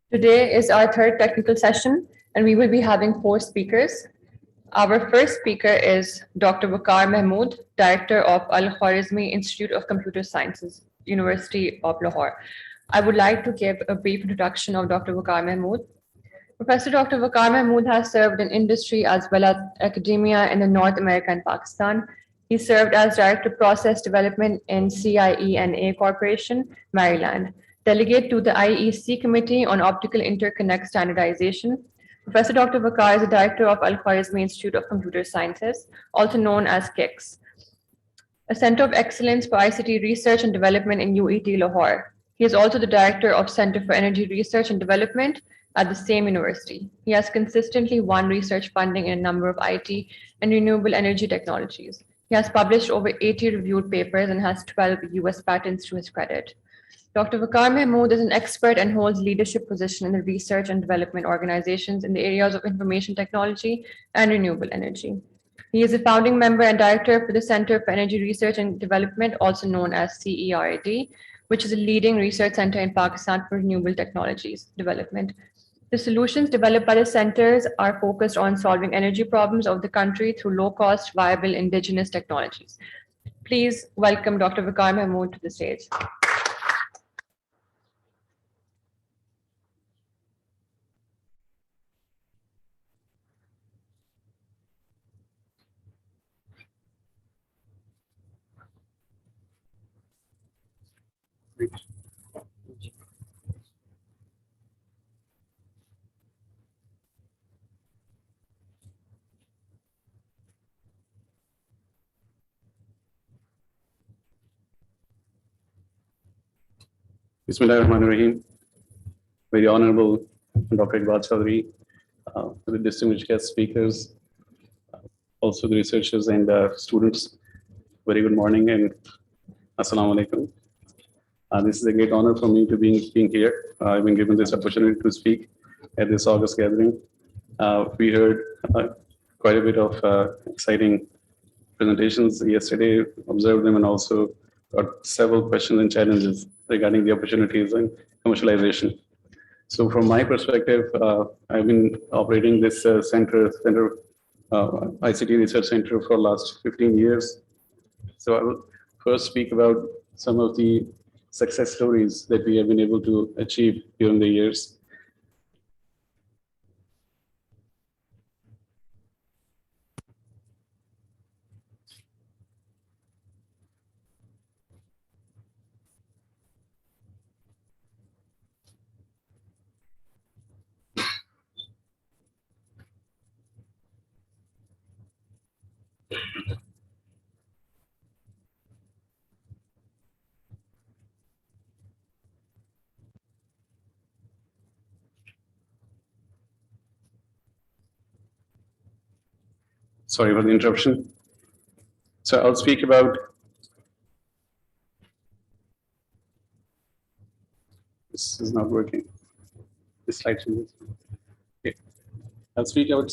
Today is our third technical session, and we will be having four speakers. Our first speaker is Dr. Bakar Mahmood, Director of Al-Harismi Institute of Computer Sciences, University of Lahore. I would like to give a brief introduction of Dr. Bakar Mahmood. Professor Dr. Bakar Mahmood has served in industry as well as academia in the North America and Pakistan. He served as Director of Process Development in CIE&A Corporation, Maryland, delegate to the IEC Committee on Optical Interconnect Standardization. Professor Dr. Bakar is the Director of Al-Khwarizmi Institute of Computer Sciences, also known as KICS, a Center of Excellence for ICT Research and Development in UET Lahore. He is also the Director of Center for Energy Research and Development at the same university. He has consistently won research funding in a number of IT and renewable energy technologies. He has published over 80 reviewed papers and has 12 US patents to his credit. Dr. Bakar Mahmood is an expert and holds leadership position in the research and development organizations in the areas of information technology and renewable energy. He is a founding member and director for the Center for Energy Research and Development, also known as CERD, which is a leading research center in Pakistan for renewable technologies development. The solutions developed by the centers are focused on solving energy problems of the country through low-cost, viable indigenous technologies. Please welcome Dr. Bakar Mahmood to the stage. Bismillahirrahmanirrahim. Very honorable Dr. Iqbal Chaudhry, the distinguished guest speakers, also the researchers and students. Very good morning and assalamu alaikum. This is a great honor for me to being here. I've been given this opportunity to speak at this August gathering. We heard quite a bit of exciting presentations yesterday, observed them, and also got several questions and challenges regarding the opportunities and commercialization. So from my perspective, I've been operating this ICT Research Center for the last 15 years. So I will first speak about some of the success stories that we have been able to achieve during the years. Sorry for the interruption. So I'll speak about this is not working. This slide changes. Okay. I'll speak about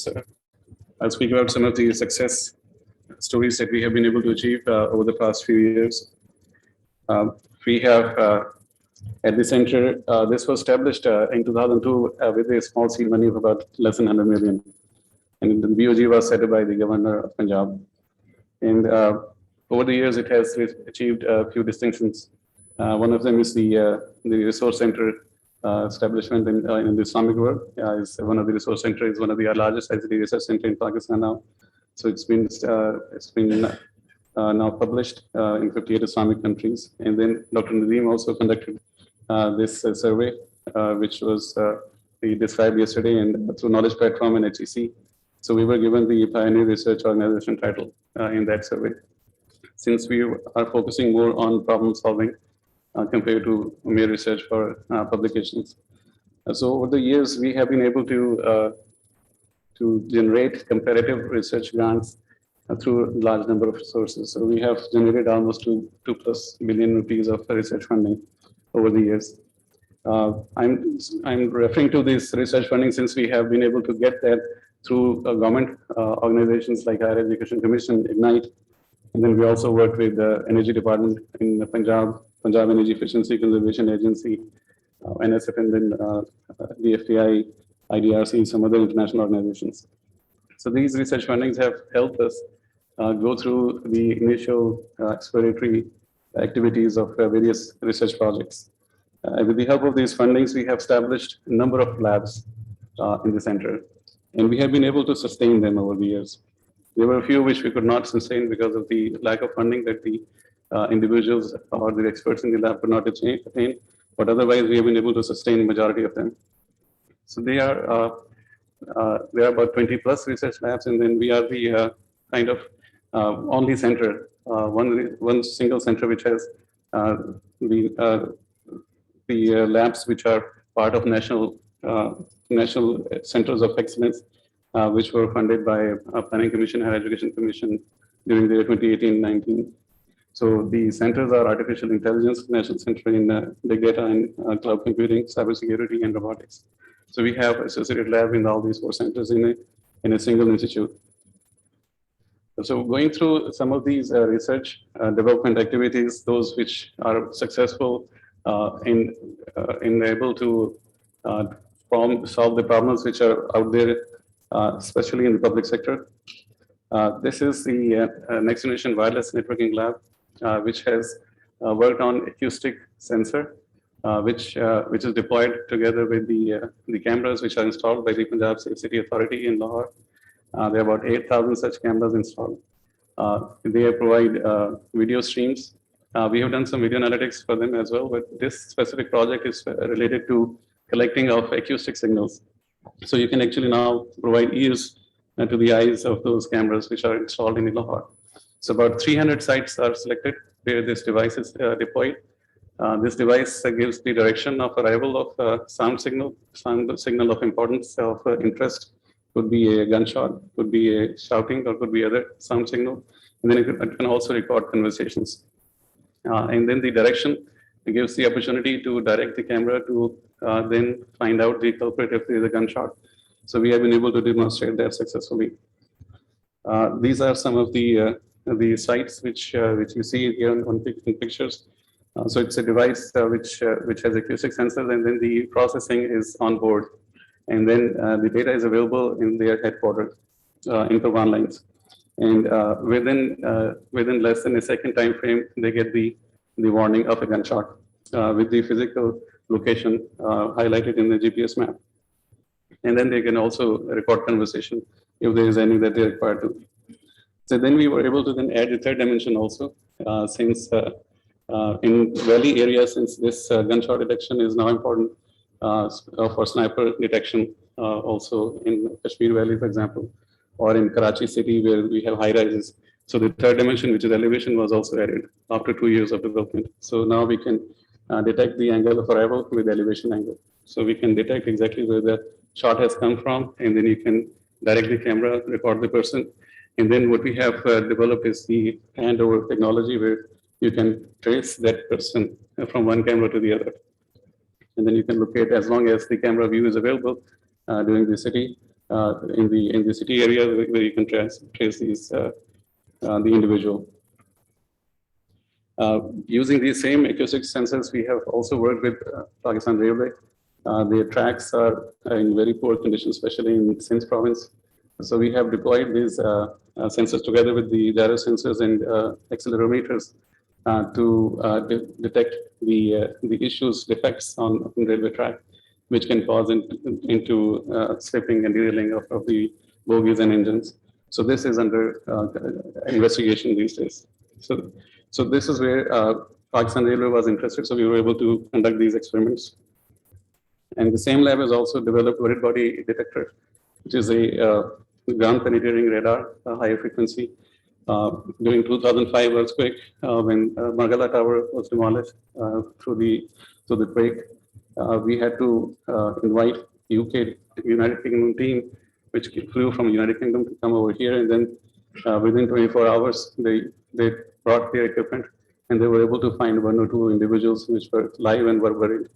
some of the success stories that we have been able to achieve over the past few years. We have at the center, this was established in 2002 with a small seed money of about less than 100 million. And the BOG was set up by the governor of Punjab. And over the years, it has achieved a few distinctions. One of them is the resource center establishment in the Islamic world. Is one of the resource center is one of the largest ICT research center in Pakistan now. So it's been now published in 58 Islamic countries. And then Dr. Nadeem also conducted this survey, which was we described yesterday, and through Knowledge Platform and HEC. So we were given the Pioneer Research Organization title in that survey. Since we are focusing more on problem solving compared to mere research for publications. So over the years, we have been able to generate comparative research grants through a large number of sources. So we have generated almost 2+ billion rupees of research funding over the years. I'm referring to this research funding since we have been able to get that through government organizations like Higher Education Commission, Ignite, and then we also worked with the Energy Department in Punjab Energy Efficiency Conservation Agency, NSF, and then the FTI, IDRC, some other international organizations. So these research fundings have helped us go through the initial exploratory activities of various research projects. With the help of these fundings, we have established a number of labs in the center, and we have been able to sustain them over the years. There were a few which we could not sustain because of the lack of funding that the individuals or the experts in the lab could not attain, but otherwise we have been able to sustain the majority of them. So there are about 20 plus research labs, and then we are the kind of only center, one single center which has the labs which are part of national centers of excellence, which were funded by Planning Commission and Education Commission during the year 2018-19. So the centers are Artificial Intelligence, National Center in Big Data and Cloud Computing, Cybersecurity, and Robotics. So we have associated lab in all these 4 centers in a single institute. So going through some of these research development activities, those which are successful in able to solve the problems which are out there, especially in the public sector. This is the Next Generation Wireless Networking Lab, which has worked on acoustic sensor, which is deployed together with the cameras which are installed by the Punjab Safe City Authority in Lahore. There are about 8,000 such cameras installed. They provide video streams. We have done some video analytics for them as well, but this specific project is related to collecting of acoustic signals. So you can actually now provide ears to the eyes of those cameras which are installed in Lahore. So about 300 sites are selected where this device is deployed. This device gives the direction of arrival of sound signal of importance, of interest. Could be a gunshot, could be a shouting, or could be other sound signal. And then it can also record conversations. And then the direction gives the opportunity to direct the camera to then find out the culprit if there is a gunshot. So we have been able to demonstrate that successfully. These are some of the sites which you see here on pictures. So it's a device which has acoustic sensors, and then the processing is on board, and then the data is available in their headquarters in Pervez lines. And within less than a second time frame, they get the warning of a gunshot with the physical location highlighted in the GPS map. And then they can also record conversation if there is any that they require to. So then we were able to then add a third dimension also, since in valley areas, since this gunshot detection is now important for sniper detection, also in Kashmir Valley, for example, or in Karachi city where we have high rises. So the third dimension, which is elevation, was also added after 2 years of development. So now we can detect the angle of arrival with elevation angle. So we can detect exactly where the shot has come from, and then you can direct the camera, record the person. And then what we have developed is the handover technology where you can trace that person from one camera to the other. And then you can locate, as long as the camera view is available during the city, in the city area where you can trace these, the individual. Using these same acoustic sensors, we have also worked with Pakistan Railway. Their tracks are in very poor condition, especially in Sindh province. So we have deployed these sensors together with the gyro sensors and accelerometers to detect the issues, defects on railway track, which can cause into slipping and derailing of the bogies and engines. So this is under investigation these days. So this is where Pakistan Railway was interested. So we were able to conduct these experiments. And the same lab has also developed wide body detector, which is a ground penetrating radar, higher frequency. During 2005 earthquake, when Margala Tower was demolished through the quake, we had to invite UK United Kingdom team, which flew from United Kingdom to come over here, and then within 24 hours they brought their equipment, and they were able to find 1 or 2 individuals which were live and were buried.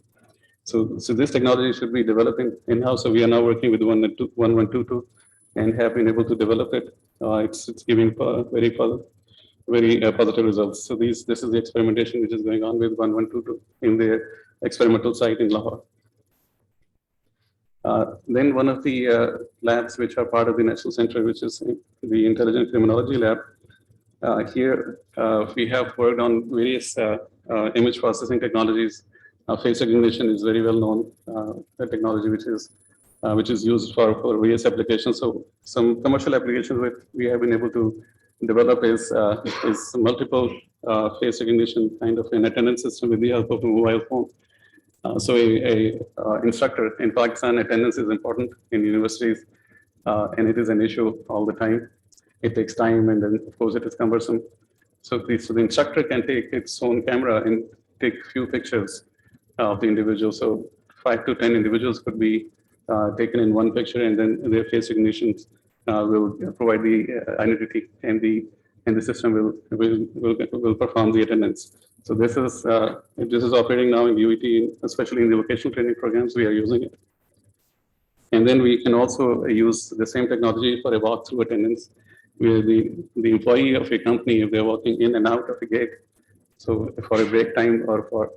So this technology should be developing in-house. So we are now working with 1122 and have been able to develop it. It's giving very positive results. So this is the experimentation which is going on with 1122 in the experimental site in Lahore. Then one of the labs which are part of the National Center, which is the Intelligent Criminology Lab. Here we have worked on various image processing technologies. Face recognition is very well known technology, which is used for various applications. So some commercial applications which we have been able to develop is multiple face recognition kind of an attendance system with the help of a mobile phone. So a instructor in Pakistan, attendance is important in universities, and it is an issue all the time. It takes time, and then of course it is cumbersome. So the instructor can take its own camera and take few pictures of the individual. So 5 to 10 individuals could be taken in one picture, and then their face recognition will provide the identity, and the system will perform the attendance. So this is operating now in UET, especially in the vocational training programs. We are using it, and then we can also use the same technology for a walk-through attendance, where the employee of a company, if they're walking in and out of a gate, so for a break time or for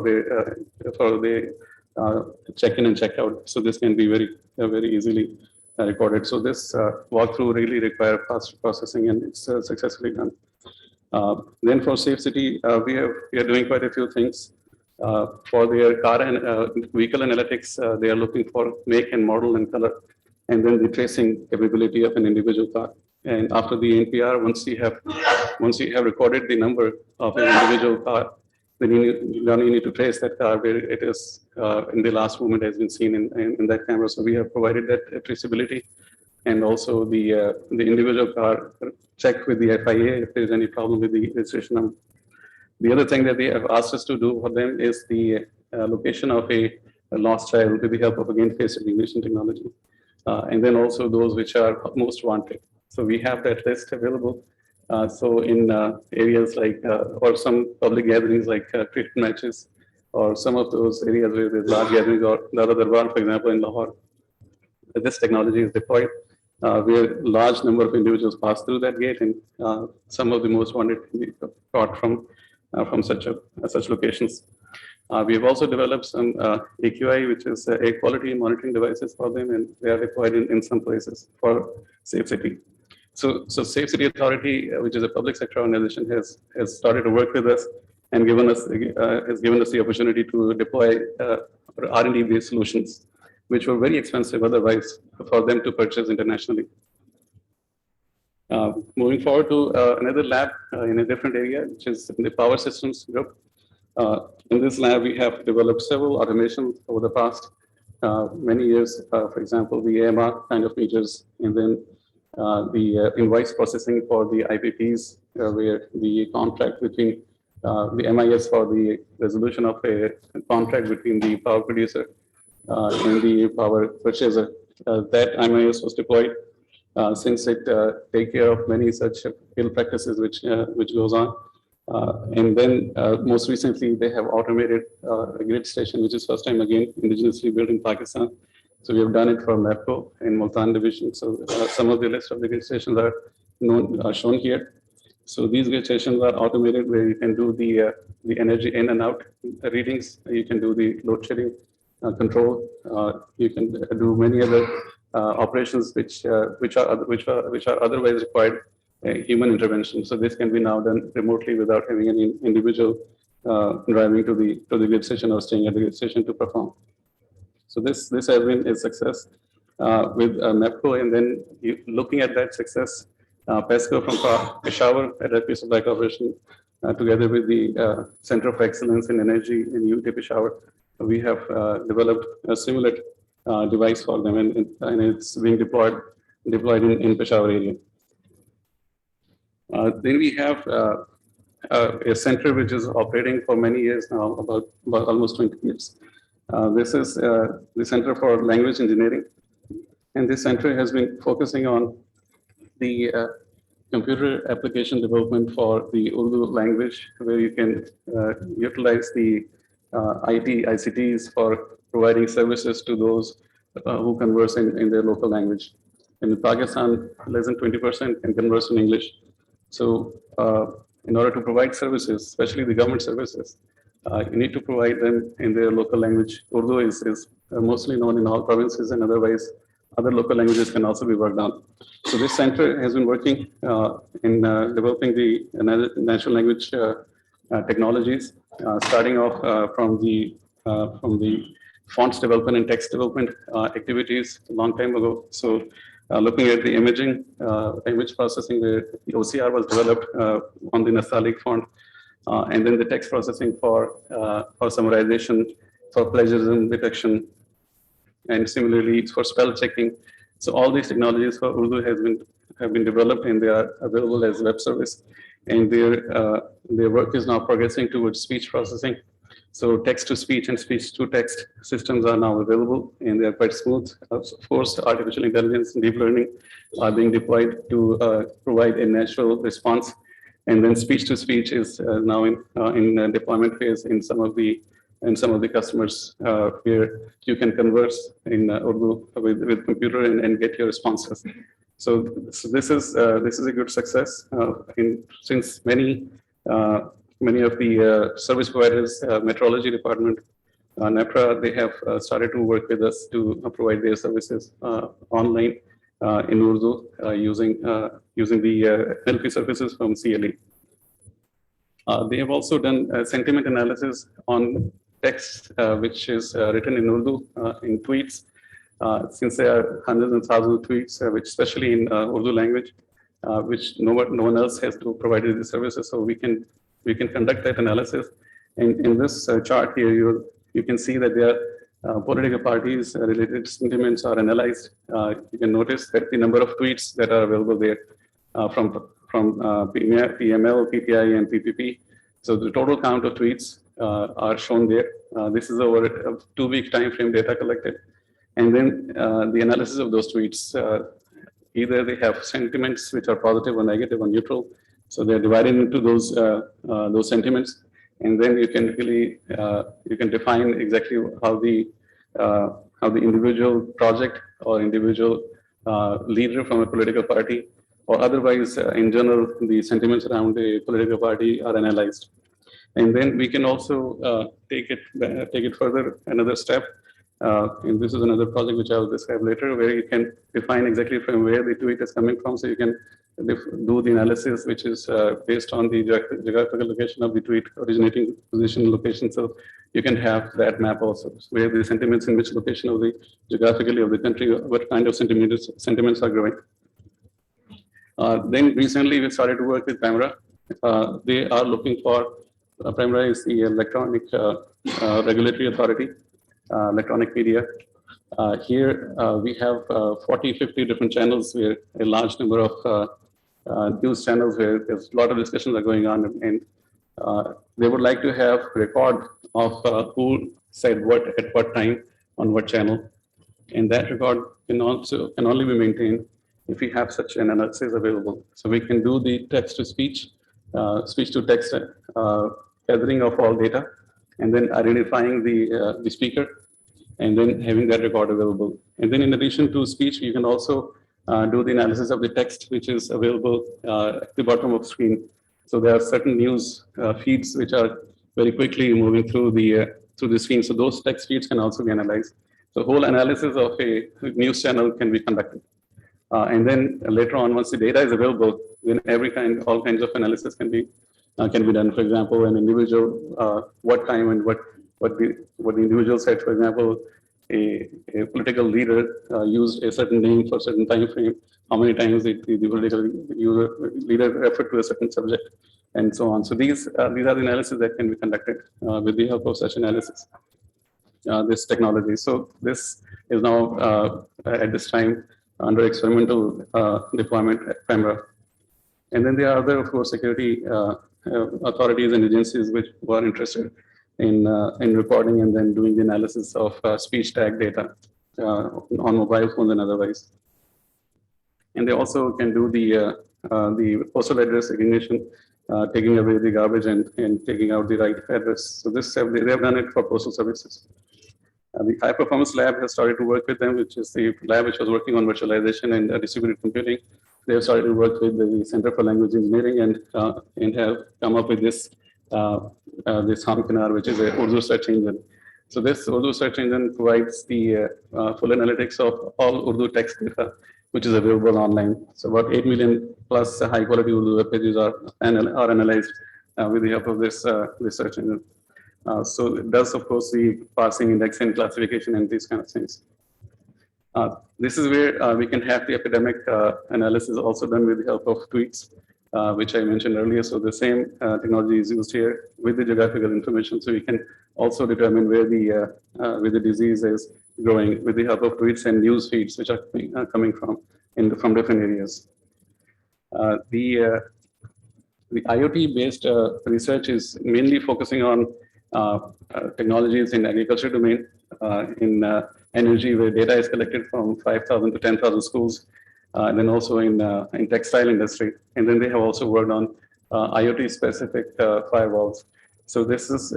the check-in and check-out. So this can be very easily recorded. So this walkthrough really requires fast processing, and it's successfully done. Then for Safe City, we are doing quite a few things. For their car and vehicle analytics, they are looking for make and model and color, and then the tracing capability of an individual car. And after the NPR, once you have recorded the number of an individual car, then you need to trace that car where it is in the last moment has been seen in that camera. So we have provided that traceability, and also the individual car check with the FIA if there is any problem with the registration number. The other thing that they have asked us to do for them is the location of a lost child with the help of, again, face recognition technology, and then also those which are most wanted. So we have that list available. So in areas like, or some public gatherings like cricket matches, or some of those areas where there's large gatherings, or Dara Darbar, for example, in Lahore, this technology is deployed, where large number of individuals pass through that gate, and some of the most wanted can be caught from such locations. We have also developed some AQI, which is air quality monitoring devices for them, and they are deployed in some places for Safe City. So Safe City Authority, which is a public sector organization, has started to work with us and has given us the opportunity to deploy R&D based solutions, which were very expensive otherwise for them to purchase internationally. Moving forward to another lab in a different area, which is in the power systems group. In this lab, we have developed several automations over the past many years. For example, the AMR kind of features, and then the invoice processing for the IPPs, where the contract between the MIS for the resolution of a contract between the power producer and the power purchaser. That MIS was deployed since it take care of many such ill practices which goes on. And then most recently, they have automated a grid station, which is first time again indigenously built in Pakistan. So we have done it for MEPCO in Multan division. So some of the list of the grid stations are shown here. So these grid stations are automated, where you can do the energy in and out readings. You can do the load shedding control. You can do many other operations which are otherwise required human intervention. So this can be now done remotely without having any individual driving to the grid station or staying at the grid station to perform. So this has been a success with MEPCO, and then looking at that success, PESCO from Peshawar, Electric Supply Corporation, together with the Center of Excellence in Energy in UT Peshawar, we have developed a similar device for them, and it's being deployed in Peshawar area. Then we have a center which is operating for many years now, about almost 20 years. This is the Center for Language Engineering, and this center has been focusing on the computer application development for the Urdu language, where you can utilize the ICTs for providing services to those who converse in their local language. In Pakistan, less than 20% can converse in English. So in order to provide services, especially the government services, you need to provide them in their local language. Urdu is mostly known in all provinces, and otherwise other local languages can also be worked on. So this center has been working in developing the natural language technologies, starting off from the fonts development and text development activities a long time ago. So looking at the image processing, where the OCR was developed on the Nust font, and then the text processing for summarization, for plagiarism detection, and similarly for spell checking. So all these technologies for Urdu have been developed, and they are available as web service. And their work is now progressing towards speech processing. So text-to-speech and speech-to-text systems are now available, and they are quite smooth. Of course, artificial intelligence and deep learning are being deployed to provide a natural response. And then speech-to-speech is now in deployment phase in some of the customers where you can converse in Urdu with computer and get your responses. So this is a good success. Since many of the service providers, metrology department, NEPRA, they have started to work with us to provide their services online in Urdu using the NLP services from CLE. They have also done sentiment analysis on text, which is written in Urdu in tweets. Since there are hundreds and thousands of tweets, which especially in Urdu language, which no one else has to provide the services, so we can conduct that analysis. And in this chart here, you can see that there are political parties related sentiments are analyzed. You can notice that the number of tweets that are available there from PML, PPI, and PPP. So the total count of tweets are shown there. This is over a 2-week time frame data collected. And then the analysis of those tweets, either they have sentiments which are positive or negative or neutral. So they're divided into those sentiments. And then you can really, you can define exactly how the individual project or individual leader from a political party, or otherwise in general, the sentiments around a political party are analyzed. And then we can also take it further another step. And this is another project which I will describe later, where you can define exactly from where the tweet is coming from. So you can do the analysis, which is based on the geographical location of the tweet, originating position, location. So you can have that map also, where the sentiments in which location of the geographically of the country, what kind of sentiments are growing. Then recently we started to work with PAMRA. They are looking for, PAMRA is the electronic regulatory authority. Electronic media. Here we have 40, 50 different channels, where a large number of news channels where there's a lot of discussions are going on, and they would like to have record of who said what at what time on what channel, and that record can only be maintained if we have such an analysis available. So we can do the text-to-speech, speech-to-text gathering of all data, and then identifying the speaker, and then having that record available. And then in addition to speech, you can also do the analysis of the text, which is available at the bottom of the screen. So there are certain news feeds which are very quickly moving through the screen. So those text feeds can also be analyzed. So whole analysis of a news channel can be conducted. And then later on, once the data is available, then all kinds of analysis can be done. For example, an individual, what time and what the individual said. For example, a political leader used a certain name for a certain time frame. How many times the political leader referred to a certain subject, and so on. So these are the analysis that can be conducted with the help of such analysis. This technology. So this is now at this time under experimental deployment at PAMRA. And then there are other, of course, security authorities and agencies which were interested in recording and then doing the analysis of speech tag data on mobile phones and otherwise. And they also can do the postal address recognition, taking away the garbage and taking out the right address. So they have done it for postal services. The High Performance Lab has started to work with them, which is the lab which was working on virtualization and distributed computing. They have started to work with the Center for Language Engineering and have come up with this this Hamkinar, which is a Urdu search engine. So this Urdu search engine provides the full analytics of all Urdu text data, which is available online. So about 8 million plus high quality Urdu web pages are analyzed with the help of this search engine. So it does, of course, the parsing, indexing, classification, and these kind of things. This is where we can have the epidemic analysis also done with the help of tweets, which I mentioned earlier. So the same technology is used here with the geographical information. So we can also determine where the disease is growing with the help of tweets and news feeds, which are coming from different areas. The IoT-based research is mainly focusing on technologies in agriculture domain, in energy, where data is collected from 5,000 to 10,000 schools, and then also in textile industry. And then they have also worked on IoT-specific firewalls. So this is,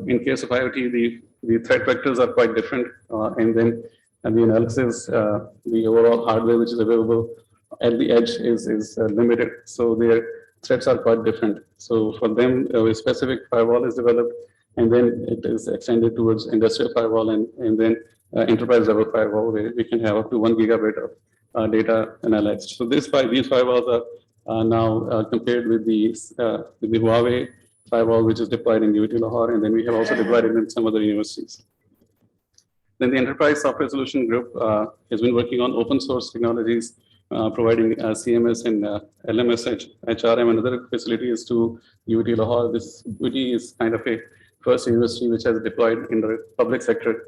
in case of IoT, the threat vectors are quite different, and then the analysis, the overall hardware which is available at the edge is limited. So their threats are quite different. So for them, a specific firewall is developed, and then it is extended towards industrial firewall and then enterprise level firewall, where we can have up to 1 gigabit of data analyzed. So these firewalls are now compared with the Huawei firewall, which is deployed in UT Lahore, and then we have also deployed it in some other universities. Then the Enterprise Software Solution Group has been working on open source technologies, providing CMS and LMS, HRM, and other facilities to UT Lahore. This UT is kind of a first university which has deployed in the public sector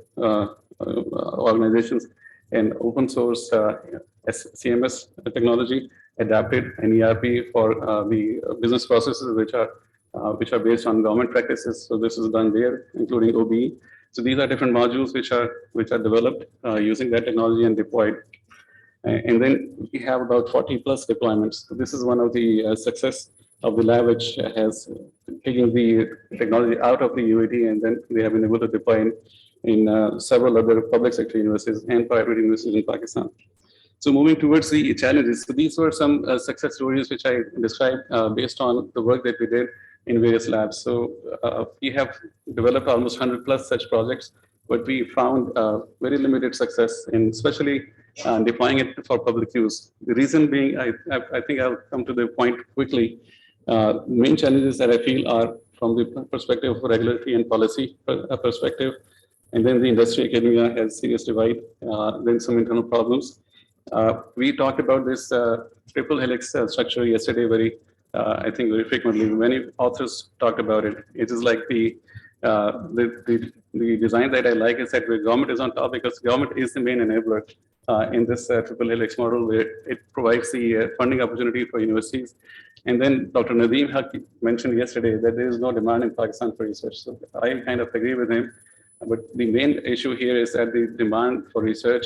organizations and open source CMS technology, adapted an ERP for the business processes which are based on government practices. So this is done there, including OBE. So these are different modules which are developed using that technology and deployed. And then we have about 40 plus deployments. So this is one of the success of the lab, which has taken the technology out of the UAT, and then they have been able to deploy in several other public sector universities and private universities in Pakistan. So moving towards the challenges. So these were some success stories which I described based on the work that we did in various labs. So we have developed almost 100 plus such projects, but we found very limited success in especially deploying it for public use. The reason being, I think I'll come to the point quickly. Main challenges that I feel are from the perspective of regulatory and policy perspective, and then the industry academia has serious divide, then some internal problems. We talked about this triple helix structure yesterday I think very frequently. Many authors talked about it. It is like the design that I like is that the government is on top, because government is the main enabler in this triple helix model, where it provides the funding opportunity for universities. And then Dr. Nadeem mentioned yesterday that there is no demand in Pakistan for research. So I kind of agree with him. But the main issue here is that the demand for research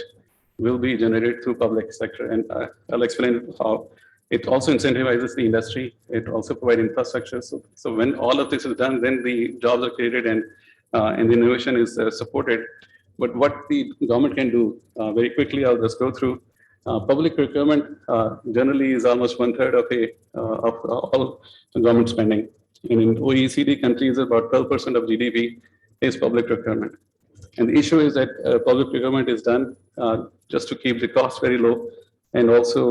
will be generated through public sector. And I'll explain how. It also incentivizes the industry. It also provides infrastructure. So when all of this is done, then the jobs are created and the innovation is supported. But what the government can do, very quickly, I'll just go through. Public procurement generally is almost 1/3 of all government spending. And in OECD countries, about 12% of GDP is public procurement. And the issue is that public procurement is done just to keep the cost very low, and also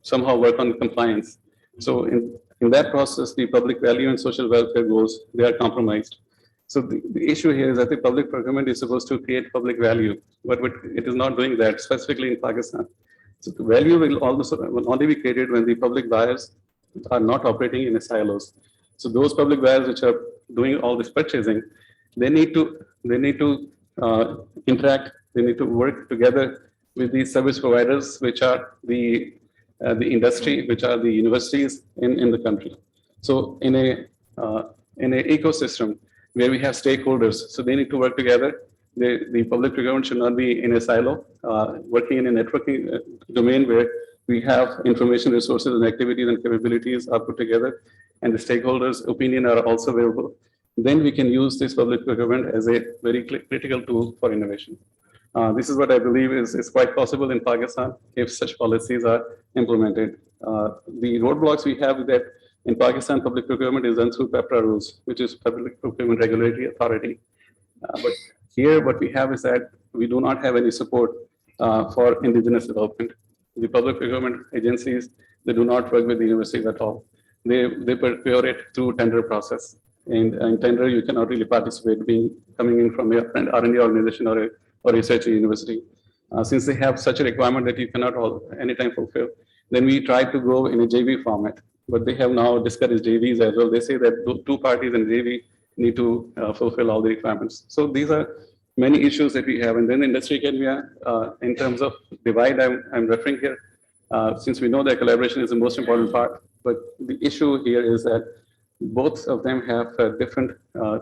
somehow work on compliance. So in that process, the public value and social welfare goals, they are compromised. So the issue here is that the public procurement is supposed to create public value, but it is not doing that, specifically in Pakistan. So the value will only be created when the public buyers are not operating in silos. So those public buyers which are doing all this purchasing, they need to interact, they need to work together with the service providers, which are the industry, which are the universities in the country. So in a ecosystem where we have stakeholders, so they need to work together. The public procurement should not be in a silo, working in a networking domain where we have information resources and activities and capabilities are put together, and the stakeholders' opinion are also available. Then we can use this public procurement as a very critical tool for innovation. This is what I believe is quite possible in Pakistan if such policies are implemented. The roadblocks we have is that In Pakistan, public procurement is done through PEPRA rules, which is Public Procurement Regulatory Authority. But here, what we have is that we do not have any support for indigenous development. The public procurement agencies, they do not work with the universities at all. They procure it through tender process. And in tender, you cannot really participate coming in from an R&D organization or research university. Since they have such a requirement that you cannot anytime fulfill, then we try to go in a JV format. But they have now discouraged JVs as well. They say that two parties in JV need to fulfill all the requirements. So these are many issues that we have. And then industry academia, in terms of divide, I'm referring here, since we know that collaboration is the most important part. But the issue here is that both of them have different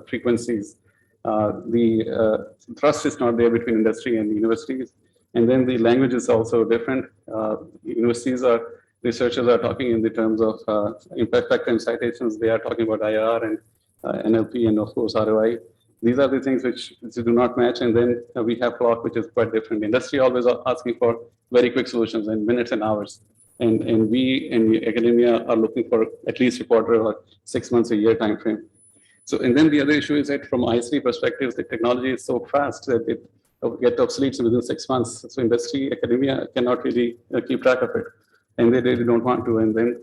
frequencies. The trust is not there between industry and universities. And then the language is also different. Researchers are talking in the terms of impact factor and citations. They are talking about IR and NLP and of course ROI. These are the things which do not match. And then we have clock, which is quite different. Industry always asking for very quick solutions in minutes and hours. And we in academia are looking for at least a quarter or 6 months, a year time frame. So, and then the other issue is that from ISD perspective, the technology is so fast that it gets obsolete within 6 months. So industry, academia cannot really keep track of it. And they don't want to. And then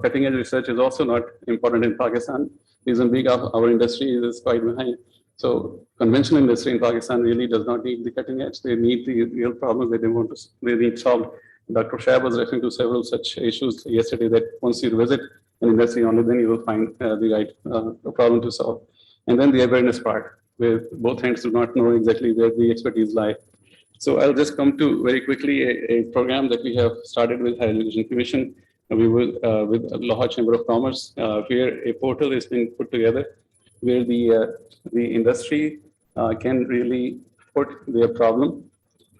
cutting edge research is also not important in Pakistan. Reason being, our industry is quite behind. So conventional industry in Pakistan really does not need the cutting edge. They need the real problems that they need solved. Dr. Shah was referring to several such issues yesterday that once you visit an industry only, then you will find the right problem to solve. And then the awareness part, where both hands do not know exactly where the expertise lie. So I'll just come to very quickly a program that we have started with Higher Education Commission. We will, with Lahore Chamber of Commerce, where a portal is being put together, where the industry can really put their problem,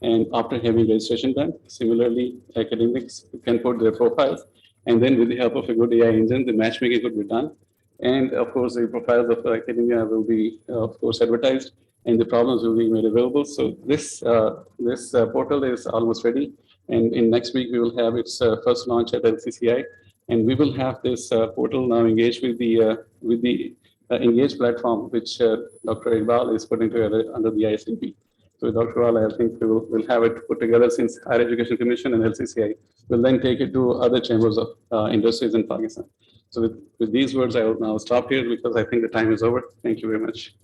and after having registration done, similarly, academics can put their profiles, and then with the help of a good AI engine, the matchmaking could be done. And of course, the profiles of academia will be, of course, advertised, and the problems will be made available. So this portal is almost ready, and in next week we will have its first launch at LCCI, and we will have this portal now engaged with the Engage platform, which Dr. Iqbal is putting together under the Isdp. So Dr. Wala, I think we'll have it put together since Higher Education Commission and LCCI will then take it to other chambers of industries in Pakistan. So with these words, I will now stop here because I think the time is over. Thank you very much.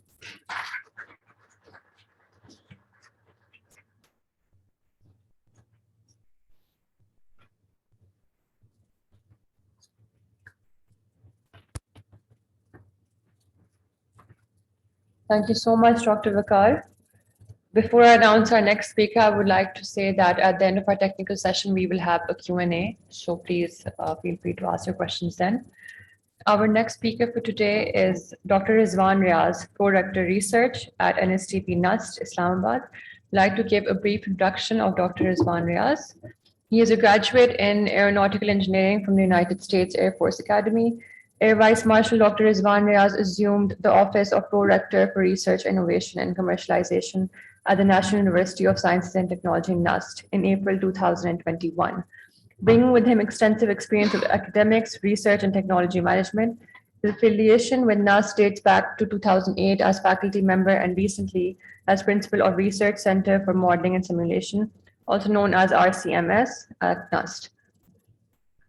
Thank you so much, Dr. Bakar. Before I announce our next speaker, I would like to say that at the end of our technical session, we will have a Q&A. So please feel free to ask your questions then. Our next speaker for today is Dr. Rizwan Riaz, Co-Rector Research at Nsdp Nust, Islamabad. I'd like to give a brief introduction of Dr. Rizwan Riaz. He is a graduate in aeronautical engineering from the United States Air Force Academy. Air Vice Marshal Dr. Rizwan Riaz assumed the office of Pro-Rector for Research, Innovation and Commercialization at the National University of Sciences and Technology, Nust, in April 2021. Bringing with him extensive experience of academics, research, and technology management, his affiliation with Nust dates back to 2008 as faculty member and recently as principal of Research Center for Modeling and Simulation, also known as RCMS at Nust.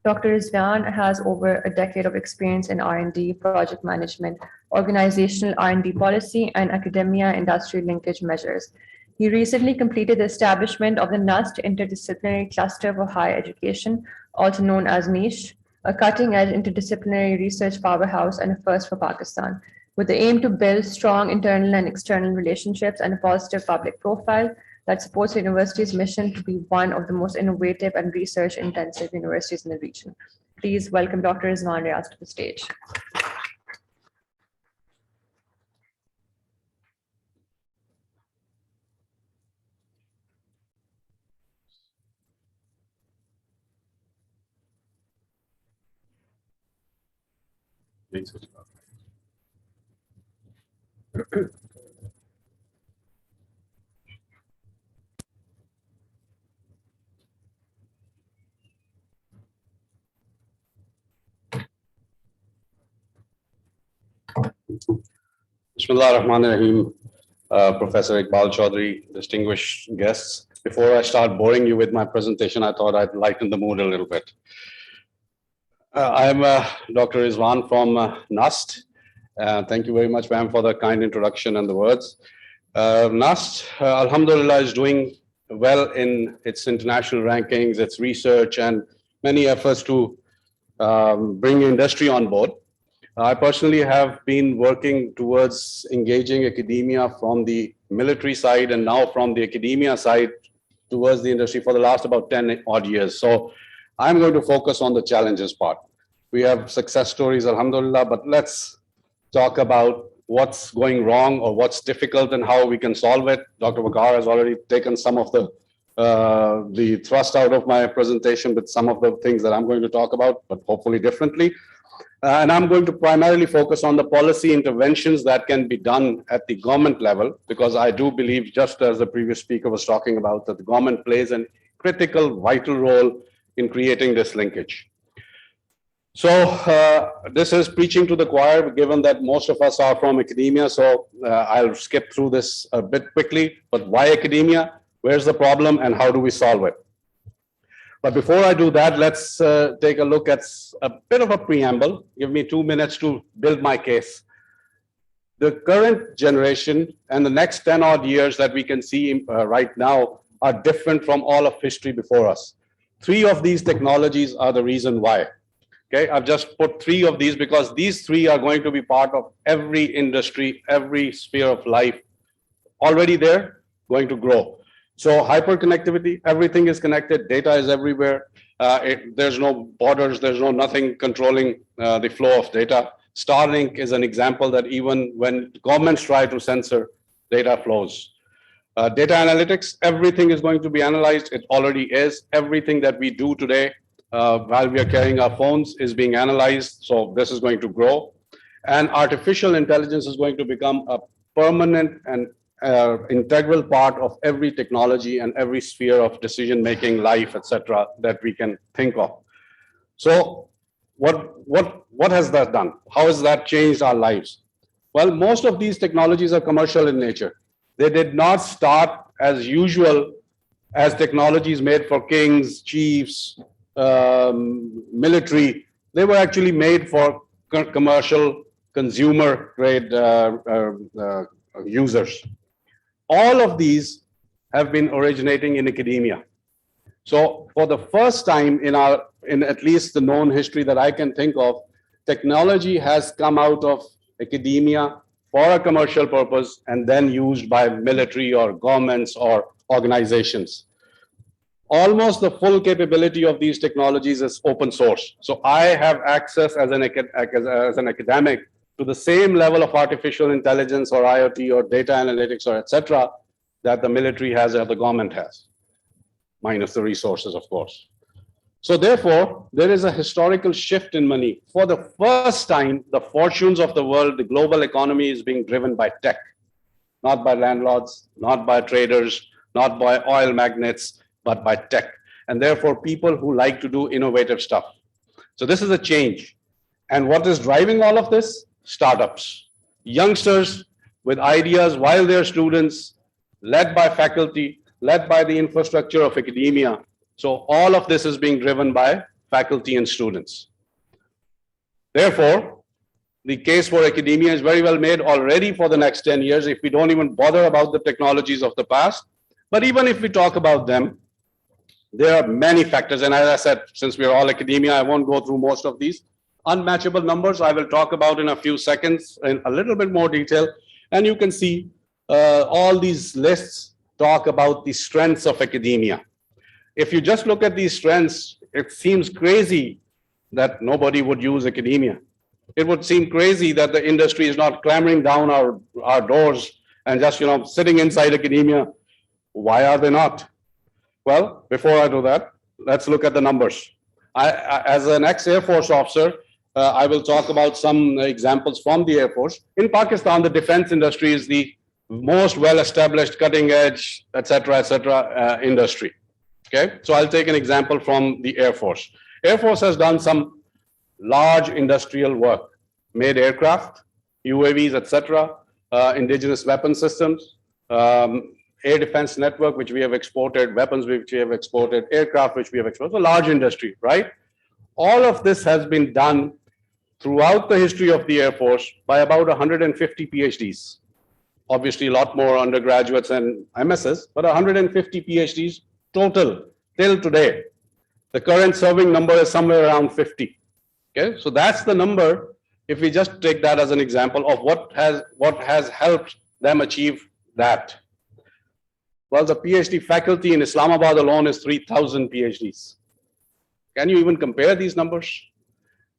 Dr. Rizwan has over a decade of experience in R&D, project management, organizational R&D policy, and academia-industry linkage measures. He recently completed the establishment of the Nust Interdisciplinary Cluster for Higher Education, also known as NICHE, a cutting-edge interdisciplinary research powerhouse and a first for Pakistan, with the aim to build strong internal and external relationships and a positive public profile that supports the university's mission to be one of the most innovative and research-intensive universities in the region. Please welcome Dr. Rizwan Riaz to the stage. Bismillah ar-Rahman ar-Rahim, Professor Iqbal Chaudhry, distinguished guests. Before I start boring you with my presentation, I thought I'd lighten the mood a little bit. I'm Dr. Rizwan from Nust. Thank you very much, ma'am, for the kind introduction and the words. Nust, alhamdulillah, is doing well in its international rankings, its research, and many efforts to bring industry on board. I personally have been working towards engaging academia from the military side and now from the academia side towards the industry for the last about 10 odd years. So I'm going to focus on the challenges part. We have success stories, alhamdulillah, but let's talk about what's going wrong or what's difficult and how we can solve it. Dr. Bakar has already taken some of the thrust out of my presentation with some of the things that I'm going to talk about, but hopefully differently. And I'm going to primarily focus on the policy interventions that can be done at the government level, because I do believe, just as the previous speaker was talking about, that the government plays a critical, vital role in creating this linkage. So this is preaching to the choir, given that most of us are from academia. So I'll skip through this a bit quickly. But why academia? Where's the problem and how do we solve it? But before I do that, let's take a look at a bit of a preamble. Give me 2 minutes to build my case. The current generation and the next 10 odd years that we can see right now are different from all of history before us. 3 of these technologies are the reason why. Okay, I've just put 3 of these because these 3 are going to be part of every industry, every sphere of life. Already there, going to grow. So hyperconnectivity, everything is connected, data is everywhere. There's no borders, there's nothing controlling the flow of data. Starlink is an example that even when governments try to censor, data flows. Data analytics, everything is going to be analyzed. It already is. Everything that we do today while we are carrying our phones is being analyzed. So this is going to grow. And artificial intelligence is going to become a permanent and integral part of every technology and every sphere of decision-making, life, etc., that we can think of. So what has that done? How has that changed our lives? Well, most of these technologies are commercial in nature. They did not start as usual as technologies made for kings, chiefs, military. They were actually made for commercial, consumer-grade users. All of these have been originating in academia. So for the first time in at least the known history that I can think of, technology has come out of academia for a commercial purpose and then used by military or governments or organizations. Almost the full capability of these technologies is open source. So I have access as an academic to the same level of artificial intelligence or IoT or data analytics or etc. that the military has or the government has, minus the resources, of course. So therefore, there is a historical shift in money. For the first time, the fortunes of the world, the global economy is being driven by tech, not by landlords, not by traders, not by oil magnates, but by tech. And therefore, people who like to do innovative stuff. So this is a change. And what is driving all of this? Startups, youngsters with ideas while they're students, led by faculty, led by the infrastructure of academia. So all of this is being driven by faculty and students. Therefore, the case for academia is very well made already for the next 10 years if we don't even bother about the technologies of the past. But even if we talk about them, there are many factors. And as I said, since we're all academia, I won't go through most of these. Unmatchable numbers, I will talk about in a few seconds in a little bit more detail. And you can see all these lists talk about the strengths of academia. If you just look at these strengths, it seems crazy that nobody would use academia. It would seem crazy that the industry is not clamoring down our doors and just sitting inside academia. Why are they not? Well, before I do that, let's look at the numbers. As an ex-Air Force officer, I will talk about some examples from the Air Force. In Pakistan, the defense industry is the most well-established, cutting-edge, etc., industry. Okay, so I'll take an example from the Air Force. Air Force has done some large industrial work, made aircraft, UAVs, etc., indigenous weapon systems, air defense network, which we have exported, weapons which we have exported, aircraft which we have exported. It's a large industry, right? All of this has been done throughout the history of the Air Force by about 150 PhDs. Obviously, a lot more undergraduates and MSs, but 150 PhDs total till today. The current serving number is somewhere around 50. Okay, so that's the number. If we just take that as an example of what has helped them achieve that. Well, the PhD faculty in Islamabad alone is 3,000 PhDs. Can you even compare these numbers?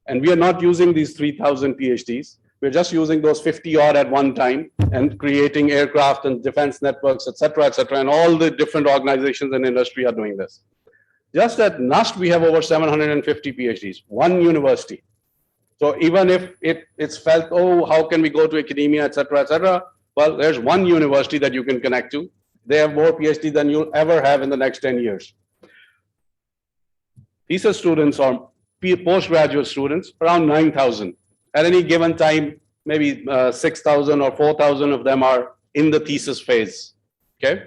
And we are not using these 3,000 PhDs. We're just using those 50 odd at one time and creating aircraft and defense networks, et cetera, and all the different organizations and industry are doing this. Just at Nust, we have over 750 PhDs, one university. So even if it's felt, oh, how can we go to academia, et cetera, well, there's one university that you can connect to. They have more PhD than you'll ever have in the next 10 years. Thesis students or postgraduate students, around 9,000. At any given time, maybe 6,000 or 4,000 of them are in the thesis phase, okay?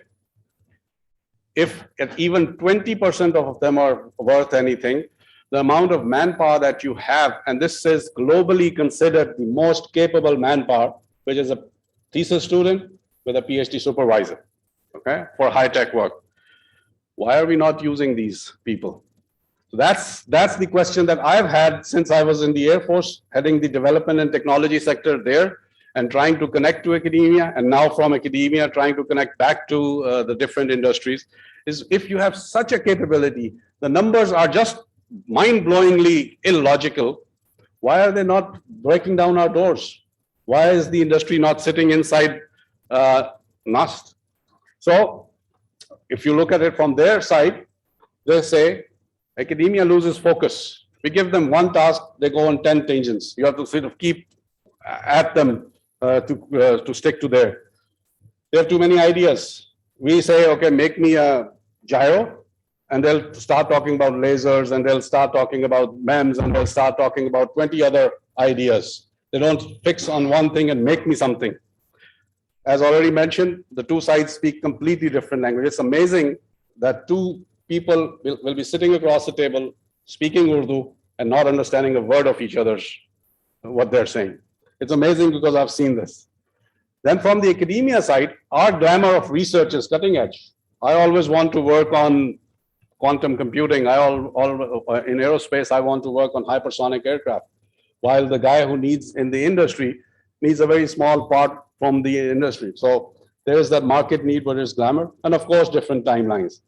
If even 20% of them are worth anything, the amount of manpower that you have, and this is globally considered the most capable manpower, which is a thesis student with a PhD supervisor, okay, for high-tech work. Why are we not using these people? So that's the question that I've had since I was in the Air Force, heading the development and technology sector there, and trying to connect to academia, and now from academia, trying to connect back to the different industries, is if you have such a capability, the numbers are just mind-blowingly illogical. Why are they not breaking down our doors? Why is the industry not sitting inside Nust? So if you look at it from their side, they say academia loses focus. We give them one task, they go on 10 tangents. You have to sort of keep at them to stick to there. They have too many ideas. We say, okay, make me a gyro, and they'll start talking about lasers, and they'll start talking about MEMS, and they'll start talking about 20 other ideas. They don't fix on one thing and make me something. As already mentioned, the two sides speak completely different language. It's amazing that two people will be sitting across the table, speaking Urdu, and not understanding a word of each other's, what they're saying. It's amazing because I've seen this. Then from the academia side, our glamour of research is cutting edge. I always want to work on quantum computing. In aerospace, I want to work on hypersonic aircraft. While the guy who needs in the industry needs a very small part from the industry. So there is that market need where there's glamour, and of course, different timelines.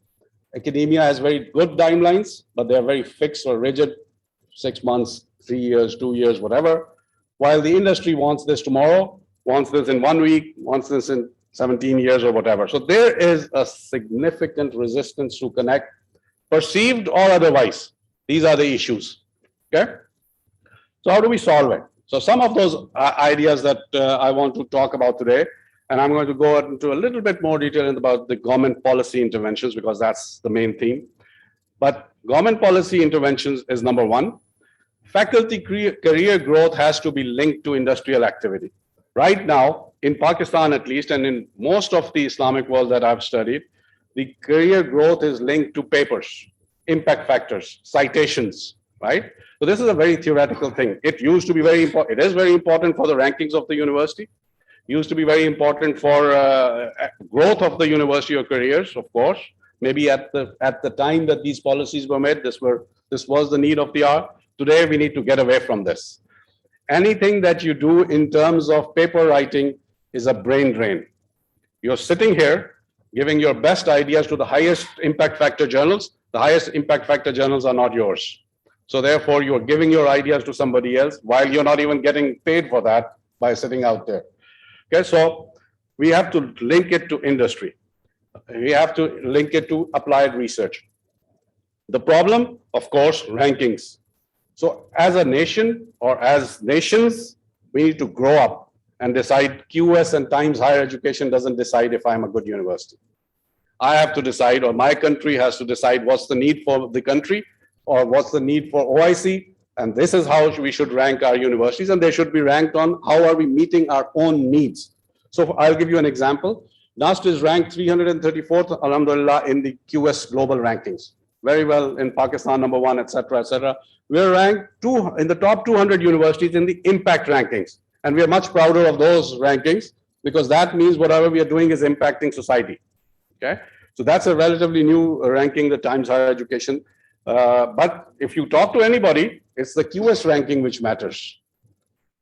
Academia has very good timelines, but they're very fixed or rigid, 6 months, 3 years, 2 years, whatever. While the industry wants this tomorrow, wants this in 1 week, wants this in 17 years or whatever. So there is a significant resistance to connect, perceived or otherwise. These are the issues, okay? So how do we solve it? So some of those ideas that I want to talk about today, and I'm going to go into a little bit more detail about the government policy interventions because that's the main theme. But government policy interventions is number one. Faculty career growth has to be linked to industrial activity. Right now, in Pakistan at least, and in most of the Islamic world that I've studied, the career growth is linked to papers, impact factors, citations, right? So this is a very theoretical thing. It used to be very important. It is very important for the rankings of the university. It used to be very important for growth of the university or careers, of course. Maybe at the time that these policies were made, this was the need of the hour. Today, we need to get away from this. Anything that you do in terms of paper writing is a brain drain. You're sitting here giving your best ideas to the highest impact factor journals. The highest impact factor journals are not yours. So therefore, you're giving your ideas to somebody else while you're not even getting paid for that by sitting out there. Okay, so we have to link it to industry. We have to link it to applied research. The problem, of course, rankings. So as a nation or as nations, we need to grow up and decide. QS and Times Higher Education doesn't decide if I'm a good university. I have to decide, or my country has to decide what's the need for the country, or what's the need for OIC, And this is how we should rank our universities, and they should be ranked on how are we meeting our own needs. So I'll give you an example. Nust is ranked 334th, alhamdulillah, in the QS global rankings. Very well in Pakistan, number one, etc., etc. We're ranked in the top 200 universities in the impact rankings. And we are much prouder of those rankings because that means whatever we are doing is impacting society. Okay, so that's a relatively new ranking, the Times Higher Education. But if you talk to anybody, it's the QS ranking which matters.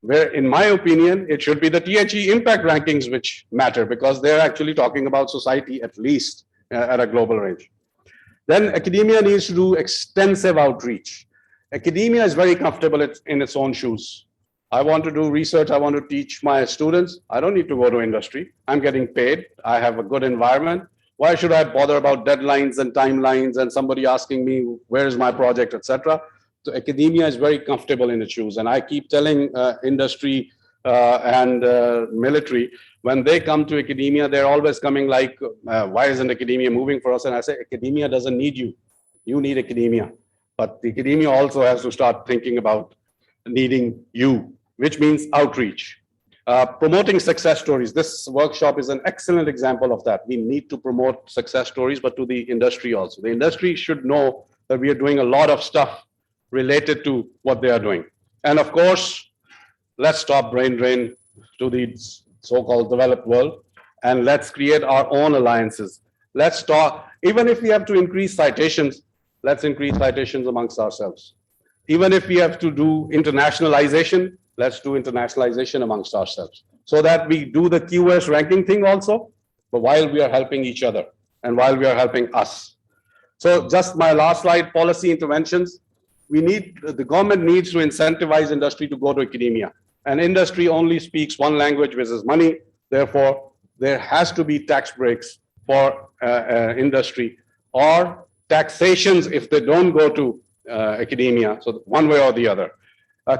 Where, in my opinion, it should be the THE impact rankings which matter because they're actually talking about society at least at a global range. Then academia needs to do extensive outreach. Academia is very comfortable in its own shoes. I want to do research. I want to teach my students. I don't need to go to industry. I'm getting paid. I have a good environment. Why should I bother about deadlines and timelines and somebody asking me, where is my project, etc.? So academia is very comfortable in its shoes. And I keep telling industry and military, when they come to academia, they're always coming like, why isn't academia moving for us? And I say, academia doesn't need you. You need academia. But the academia also has to start thinking about needing you, which means outreach. Promoting success stories. This workshop is an excellent example of that. We need to promote success stories, but to the industry also. The industry should know that we are doing a lot of stuff related to what they are doing. And of course, let's stop brain drain to the so-called developed world, and let's create our own alliances. Let's talk, even if we have to increase citations, let's increase citations amongst ourselves. Even if we have to do internationalization, let's do internationalization amongst ourselves so that we do the QS ranking thing also, but while we are helping each other and while we are helping us. So just my last slide, policy interventions. The government needs to incentivize industry to go to academia. And industry only speaks one language, which is money. Therefore, there has to be tax breaks for industry or taxations if they don't go to academia, so one way or the other.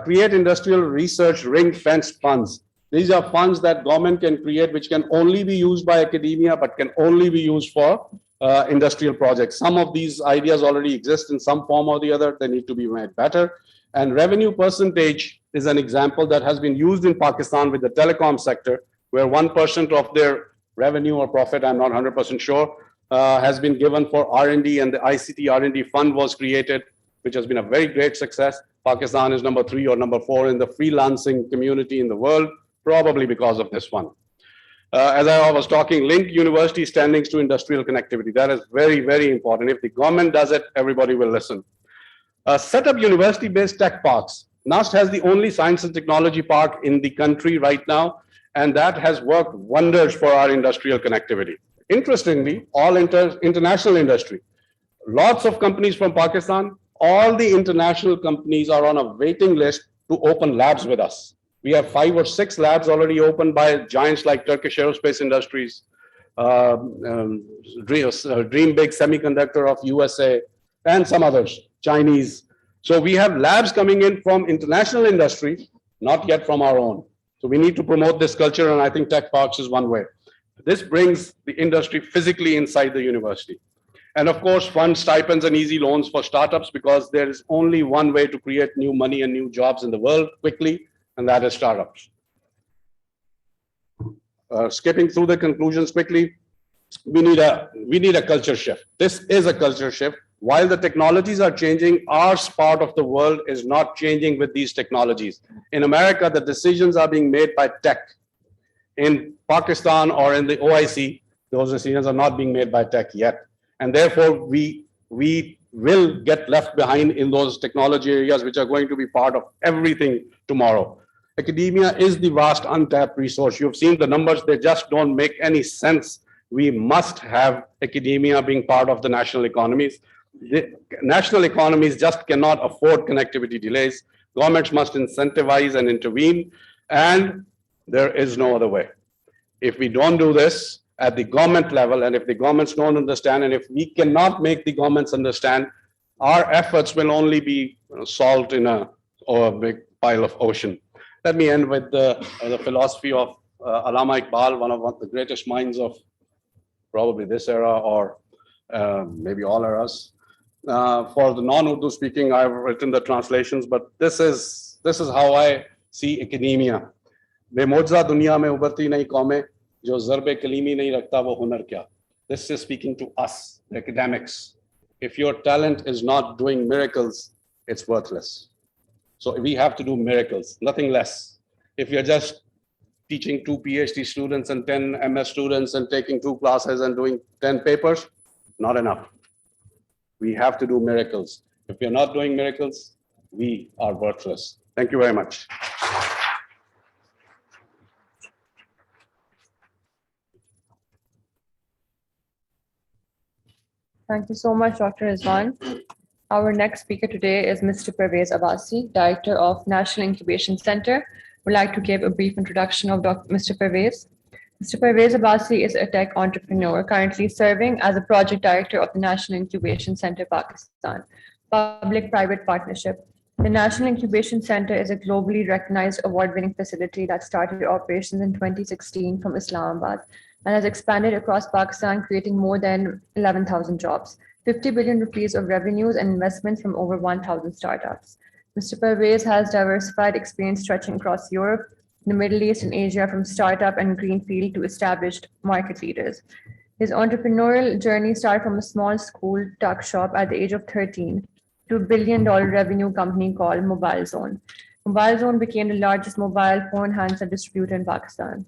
Create industrial research ring-fenced funds. These are funds that government can create, which can only be used by academia, but can only be used for industrial projects. Some of these ideas already exist in some form or the other. They need to be made better. And revenue percentage is an example that has been used in Pakistan with the telecom sector, where 1% of their revenue or profit, I'm not 100% sure, has been given for R&D, and the ICT R&D fund was created, which has been a very great success. Pakistan is number 3 or number 4 in the freelancing community in the world, probably because of this one. As I was talking, link university standings to industrial connectivity. That is very, very important. If the government does it, everybody will listen. Set up university-based tech parks. Nust has the only science and technology park in the country right now, and that has worked wonders for our industrial connectivity. Interestingly, all international industry, lots of companies from Pakistan, all the international companies are on a waiting list to open labs with us. We have 5 or 6 labs already opened by giants like Turkish Aerospace Industries, Dream Big Semiconductor of USA, and some others, Chinese. So we have labs coming in from international industry, not yet from our own. So we need to promote this culture, and I think tech parks is one way. This brings the industry physically inside the university. And of course, fund stipends and easy loans for startups, because there is only one way to create new money and new jobs in the world quickly, and that is startups. Skipping through the conclusions quickly, we need a culture shift. This is a culture shift. While the technologies are changing, our part of the world is not changing with these technologies. In America, the decisions are being made by tech. In Pakistan or in the OIC, those decisions are not being made by tech yet. And therefore, we will get left behind in those technology areas, which are going to be part of everything tomorrow. Academia is the vast untapped resource. You've seen the numbers, they just don't make any sense. We must have academia being part of the national economies. The national economies just cannot afford connectivity delays. Governments must incentivize and intervene, and there is no other way. If we don't do this at the government level, and if the governments don't understand, and if we cannot make the governments understand, our efforts will only be salt in a big pile of ocean. Let me end with the philosophy of Allama Iqbal, one of the greatest minds of probably this era or maybe all eras. For the non-Urdu speaking, I've written the translations, but this is how I see academia. बेमौजा दुनिया में उभरती नई कौमें जो ज़रबे कलीमी नहीं रखता वो हुनर क्या. This is speaking to us, the academics. If your talent is not doing miracles, it's worthless. So we have to do miracles, nothing less. If you're just teaching 2 PhD students and 10 MS students and taking 2 classes and doing 10 papers, not enough. We have to do miracles. If we're not doing miracles, we are worthless. Thank you very much. Thank you so much, Dr. Rizwan. Our next speaker today is Mr. Pervez Abbasi, Director of National Incubation Center. Would like to give a brief introduction of Mr. Pervez. Mr. Pervez Abbasi is a tech entrepreneur currently serving as a project director of the National Incubation Center, Pakistan, public-private partnership. The National Incubation Center is a globally recognized award-winning facility that started operations in 2016 from Islamabad and has expanded across Pakistan, creating more than 11,000 jobs, 50 billion rupees of revenues and investments from over 1,000 startups. Mr. Pervez has diversified experience stretching across Europe, the Middle East, and Asia, from startup and greenfield to established market leaders. His entrepreneurial journey started from a small school tuck shop at the age of 13 to a $1 billion revenue company called Mobile Zone. Mobile Zone became the largest mobile phone handset distributor in Pakistan.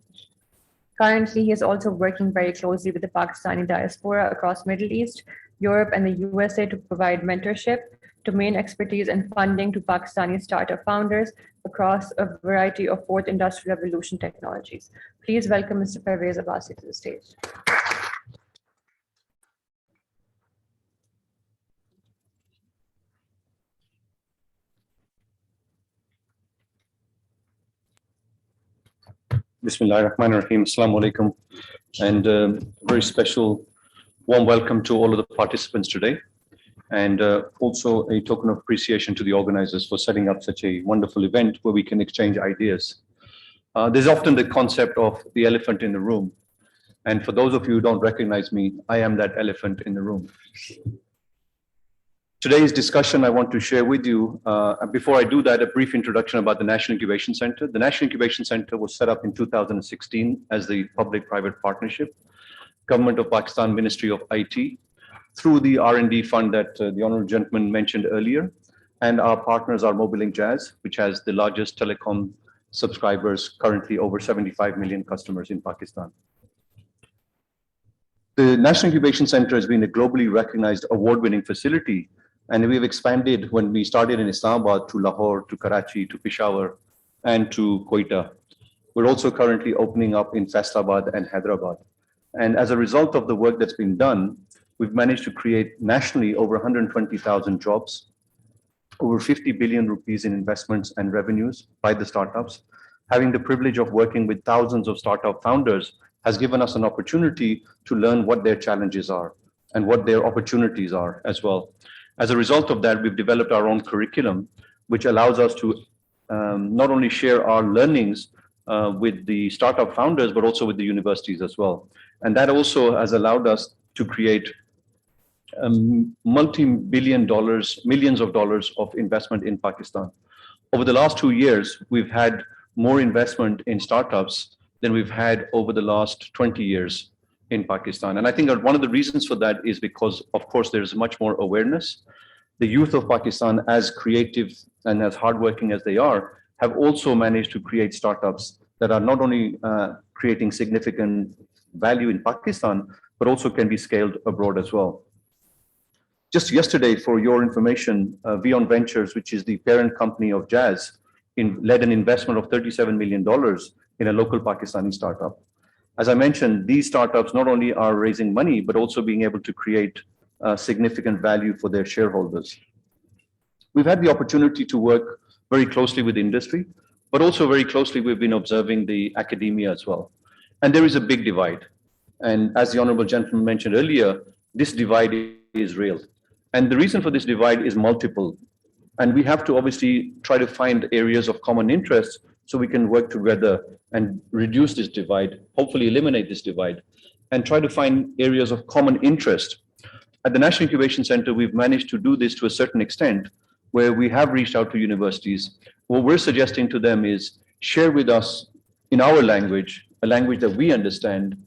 Currently, he is also working very closely with the Pakistani diaspora across Middle East, Europe, and the USA to provide mentorship, domain expertise, and funding to Pakistani startup founders across a variety of fourth industrial revolution technologies. Please welcome Mr. Pervez Abbasi to the stage. Bismillah ar-Rahman ar-Rahim. Assalamu alaikum. And very special warm welcome to all of the participants today. And also a token of appreciation to the organizers for setting up such a wonderful event where we can exchange ideas. There's often the concept of the elephant in the room. And for those of you who don't recognize me, I am that elephant in the room. Today's discussion I want to share with you, before I do that, a brief introduction about the National Incubation Center. The National Incubation Center was set up in 2016 as the public-private partnership, Government of Pakistan Ministry of IT, through the R&D fund that the honorable gentleman mentioned earlier. And our partners are Mobilink Jazz, which has the largest telecom subscribers, currently over 75 million customers in Pakistan. The National Incubation Center has been a globally recognized award-winning facility. And we've expanded when we started in Islamabad to Lahore, to Karachi, to Peshawar, and to Quetta. We're also currently opening up in Faisalabad and Hyderabad. And as a result of the work that's been done, we've managed to create nationally over 120,000 jobs, over 50 billion rupees in investments and revenues by the startups. Having the privilege of working with thousands of startup founders has given us an opportunity to learn what their challenges are and what their opportunities are as well. As a result of that, we've developed our own curriculum, which allows us to not only share our learnings with the startup founders, but also with the universities as well. And that also has allowed us to create multi-billion dollars, millions of dollars of investment in Pakistan. Over the last 2 years, we've had more investment in startups than we've had over the last 20 years in Pakistan. And I think that one of the reasons for that is because, of course, there's much more awareness. The youth of Pakistan, as creative and as hardworking as they are, have also managed to create startups that are not only creating significant value in Pakistan, but also can be scaled abroad as well. Just yesterday, for your information, Vion Ventures, which is the parent company of Jazz, led an investment of $37 million in a local Pakistani startup. As I mentioned, these startups not only are raising money, but also being able to create significant value for their shareholders. We've had the opportunity to work very closely with industry, but also very closely we've been observing the academia as well. And there is a big divide. And as the honorable gentleman mentioned earlier, this divide is real. And the reason for this divide is multiple. And we have to obviously try to find areas of common interest so we can work together and reduce this divide, hopefully eliminate this divide, and try to find areas of common interest At the National Incubation Center, we've managed to do this to a certain extent where we have reached out to universities. What we're suggesting to them is share with us in our language, a language that we understand,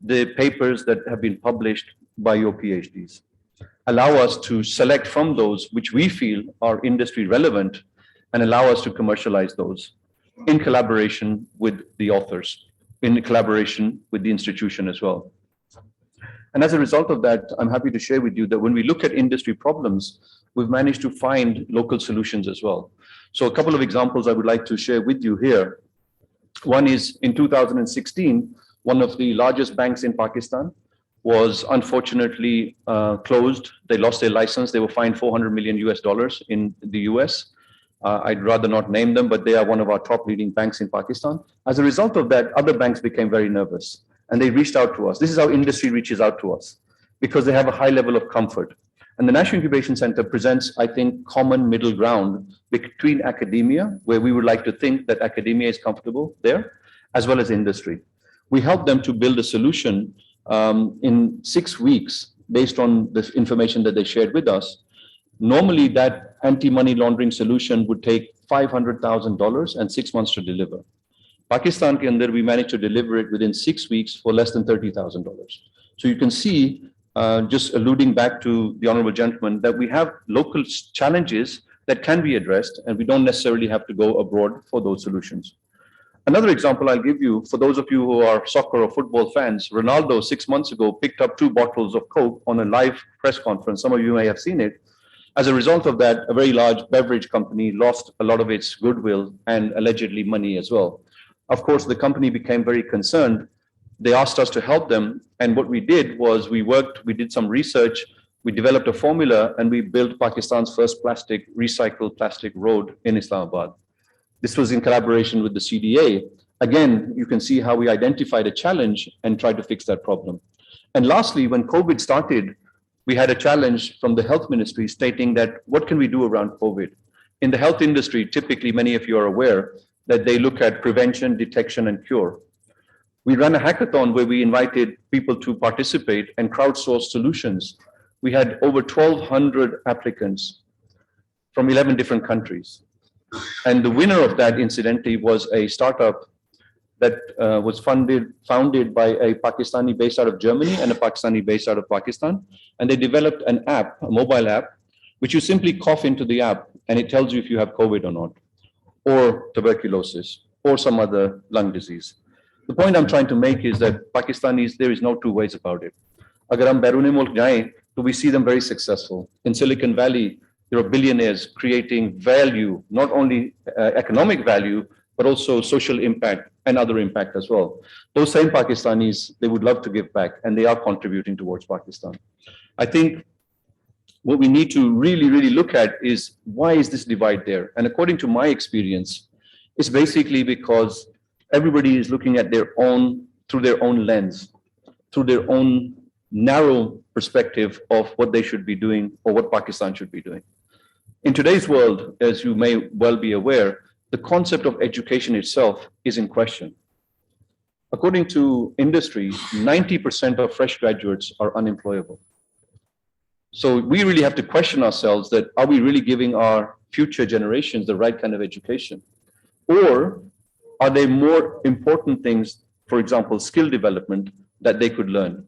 the papers that have been published by your PhDs. Allow us to select from those which we feel are industry relevant and allow us to commercialize those in collaboration with the authors, in collaboration with the institution as well. And as a result of that, I'm happy to share with you that when we look at industry problems, we've managed to find local solutions as well. So a couple of examples I would like to share with you here. One is in 2016, one of the largest banks in Pakistan was unfortunately closed. They lost their license. They were fined $400 million in the US. I'd rather not name them, but they are one of our top leading banks in Pakistan. As a result of that, other banks became very nervous and they reached out to us. This is how industry reaches out to us because they have a high level of comfort. And the National Incubation Center presents, I think, common middle ground between academia, where we would like to think that academia is comfortable there, as well as industry. We help them to build a solution in 6 weeks based on the information that they shared with us. Normally, that anti-money laundering solution would take $500,000 and 6 months to deliver. Pakistan ke andar, we managed to deliver it within 6 weeks for less than $30,000. So you can see, just alluding back to the honorable gentleman, that we have local challenges that can be addressed and we don't necessarily have to go abroad for those solutions. Another example I'll give you, for those of you who are soccer or football fans, Ronaldo 6 months ago picked up 2 bottles of Coke on a live press conference. Some of you may have seen it. As a result of that, a very large beverage company lost a lot of its goodwill and allegedly money as well. Of course, the company became very concerned. They asked us to help them. And what we did was we did some research, we developed a formula, and we built Pakistan's first recycled plastic road in Islamabad. This was in collaboration with the CDA. Again, you can see how we identified a challenge and tried to fix that problem. And lastly, when COVID started, we had a challenge from the health ministry stating that what can we do around COVID? In the health industry, typically many of you are aware that they look at prevention, detection, and cure. We ran a hackathon where we invited people to participate and crowdsource solutions. We had over 1,200 applicants from 11 different countries. And the winner of that, incidentally, was a startup that was founded by a Pakistani based out of Germany and a Pakistani based out of Pakistan. And they developed an app, a mobile app, which you simply cough into the app and it tells you if you have COVID or not, or tuberculosis, or some other lung disease. The point I'm trying to make is that Pakistanis, there is no two ways about it. Agar hum Bairun mulk jaye, so we see them very successful. In Silicon Valley, there are billionaires creating value, not only economic value, but also social impact and other impact as well. Those same Pakistanis, they would love to give back and they are contributing towards Pakistan. I think what we need to really look at is why is this divide there? And according to my experience, it's basically because everybody is looking at through their own lens, through their own narrow perspective of what they should be doing or what Pakistan should be doing. In today's world, as you may well be aware, the concept of education itself is in question. According to industry, 90% of fresh graduates are unemployable. So we really have to question ourselves that are we really giving our future generations the right kind of education? Or are there more important things, for example, skill development that they could learn?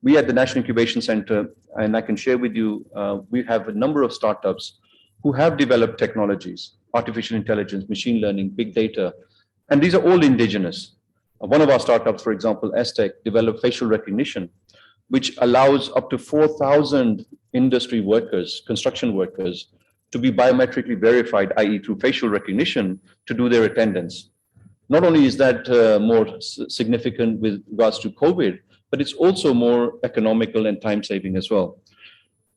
We at the National Incubation Center, and I can share with you, we have a number of startups who have developed technologies, artificial intelligence, machine learning, big data, and these are all indigenous. One of our startups, for example, Ict, developed facial recognition, which allows up to 4,000 industry workers, construction workers, to be biometrically verified, i.e. through facial recognition, to do their attendance. Not only is that more significant with regards to COVID, but it's also more economical and time-saving as well.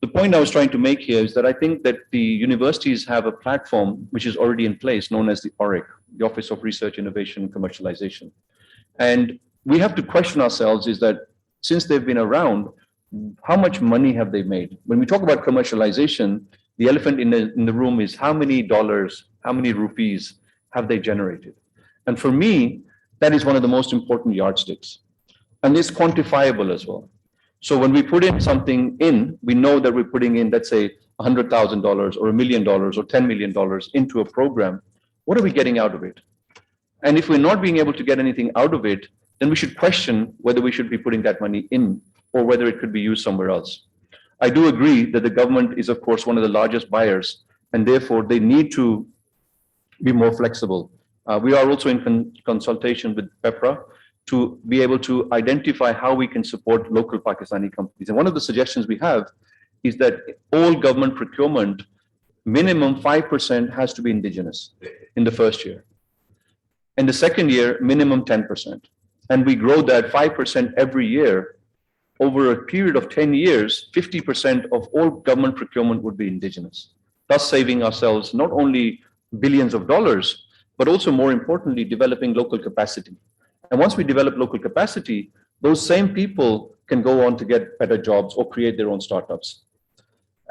The point I was trying to make here is that I think that the universities have a platform which is already in place, known as the ORIC, the Office of Research, Innovation, and Commercialization. And we have to question ourselves is that since they've been around, how much money have they made? When we talk about commercialization, the elephant in the room is how many dollars, how many rupees have they generated? And for me, that is one of the most important yardsticks. And it's quantifiable as well. So when we put in something in, we know that we're putting in, let's say, $100,000 or $1 million or $10 million into a program. What are we getting out of it? And if we're not being able to get anything out of it, then we should question whether we should be putting that money in or whether it could be used somewhere else. I do agree that the government is, of course, one of the largest buyers, and therefore they need to be more flexible. We are also in consultation with PEPRA to be able to identify how we can support local Pakistani companies. And one of the suggestions we have is that all government procurement, minimum 5% has to be indigenous in the first year. In the second year, minimum 10%. And we grow that 5% every year. Over a period of 10 years, 50% of all government procurement would be indigenous, thus saving ourselves not only billions of dollars, but also more importantly, developing local capacity. And once we develop local capacity, those same people can go on to get better jobs or create their own startups.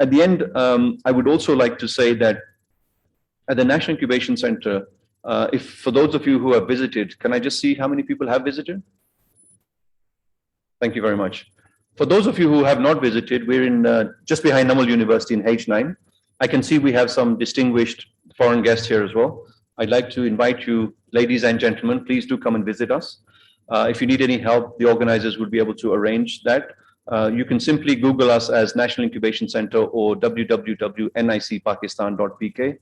At the end, I would also like to say that at the National Incubation Center, if for those of you who have visited, can I just see how many people have visited? Thank you very much. For those of you who have not visited, we're in just behind Namal University in H9. I can see we have some distinguished foreign guests here as well. I'd like to invite you, ladies and gentlemen, please do come and visit us. If you need any help, the organizers would be able to arrange that. You can simply Google us as National Incubation Center or www.nicpakistan.pk.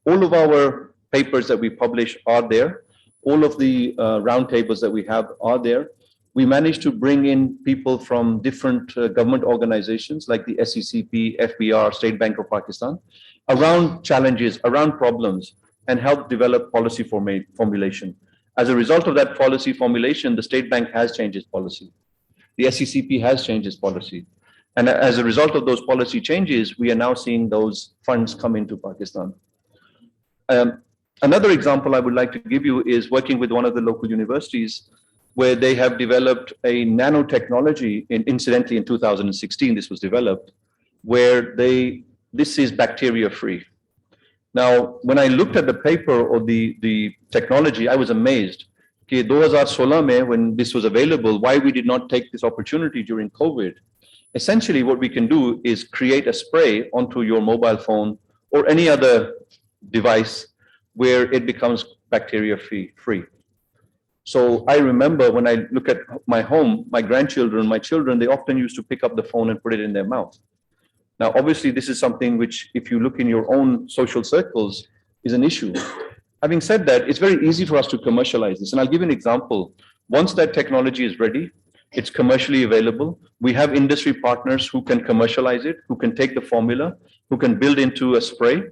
All of our papers that we publish are there. All of the roundtables that we have are there. We managed to bring in people from different government organizations like the SECP, FBR, State Bank of Pakistan, around challenges, around problems, and help develop policy formulation. As a result of that policy formulation, the State Bank has changed its policy. The SECP has changed its policy. And as a result of those policy changes, we are now seeing those funds come into Pakistan. Another example I would like to give you is working with one of the local universities where they have developed a nanotechnology, incidentally in 2016 this was developed, where this is bacteria-free. Now, when I looked at the paper or the technology, I was amazed. Okay, 2016 mein, when this was available, why we did not take this opportunity during COVID. Essentially, what we can do is create a spray onto your mobile phone or any other device where it becomes bacteria-free. So I remember when I look at my home, my grandchildren, my children, they often used to pick up the phone and put it in their mouth. Now, obviously, this is something which, if you look in your own social circles, is an issue. Having said that, it's very easy for us to commercialize this. And I'll give you an example. Once that technology is ready, it's commercially available. We have industry partners who can commercialize it, who can take the formula, who can build into a spray.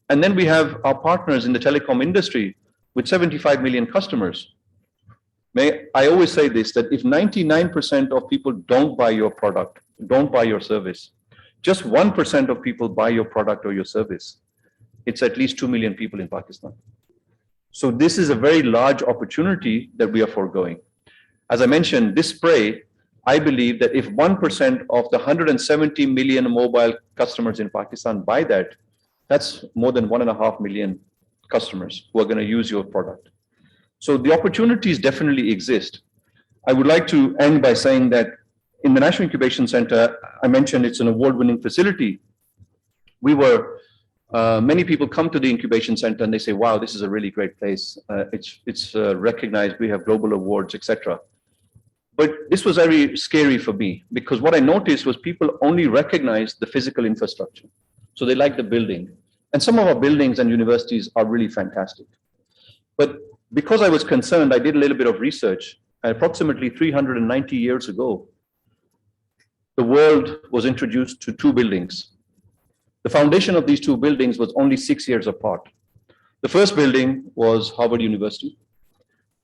And then we have our partners in the telecom industry with 75 million customers. I always say this, that if 99% of people don't buy your product, don't buy your service, just 1% of people buy your product or your service, it's at least 2 million people in Pakistan. So this is a very large opportunity that we are foregoing. As I mentioned, this spray, I believe that if 1% of the 170 million mobile customers in Pakistan buy that, that's more than 1.5 million customers who are going to use your product. So the opportunities definitely exist. I would like to end by saying that in the National Incubation Center, I mentioned it's an award-winning facility. Many people come to the Incubation Center and they say, wow, this is a really great place. It's recognized, we have global awards, etc. But this was very scary for me because what I noticed was people only recognized the physical infrastructure. So they like the building. And some of our buildings and universities are really fantastic. But because I was concerned, I did a little bit of research. Approximately 390 years ago, the world was introduced to two buildings. The foundation of these two buildings was only 6 years apart. The first building was Harvard University,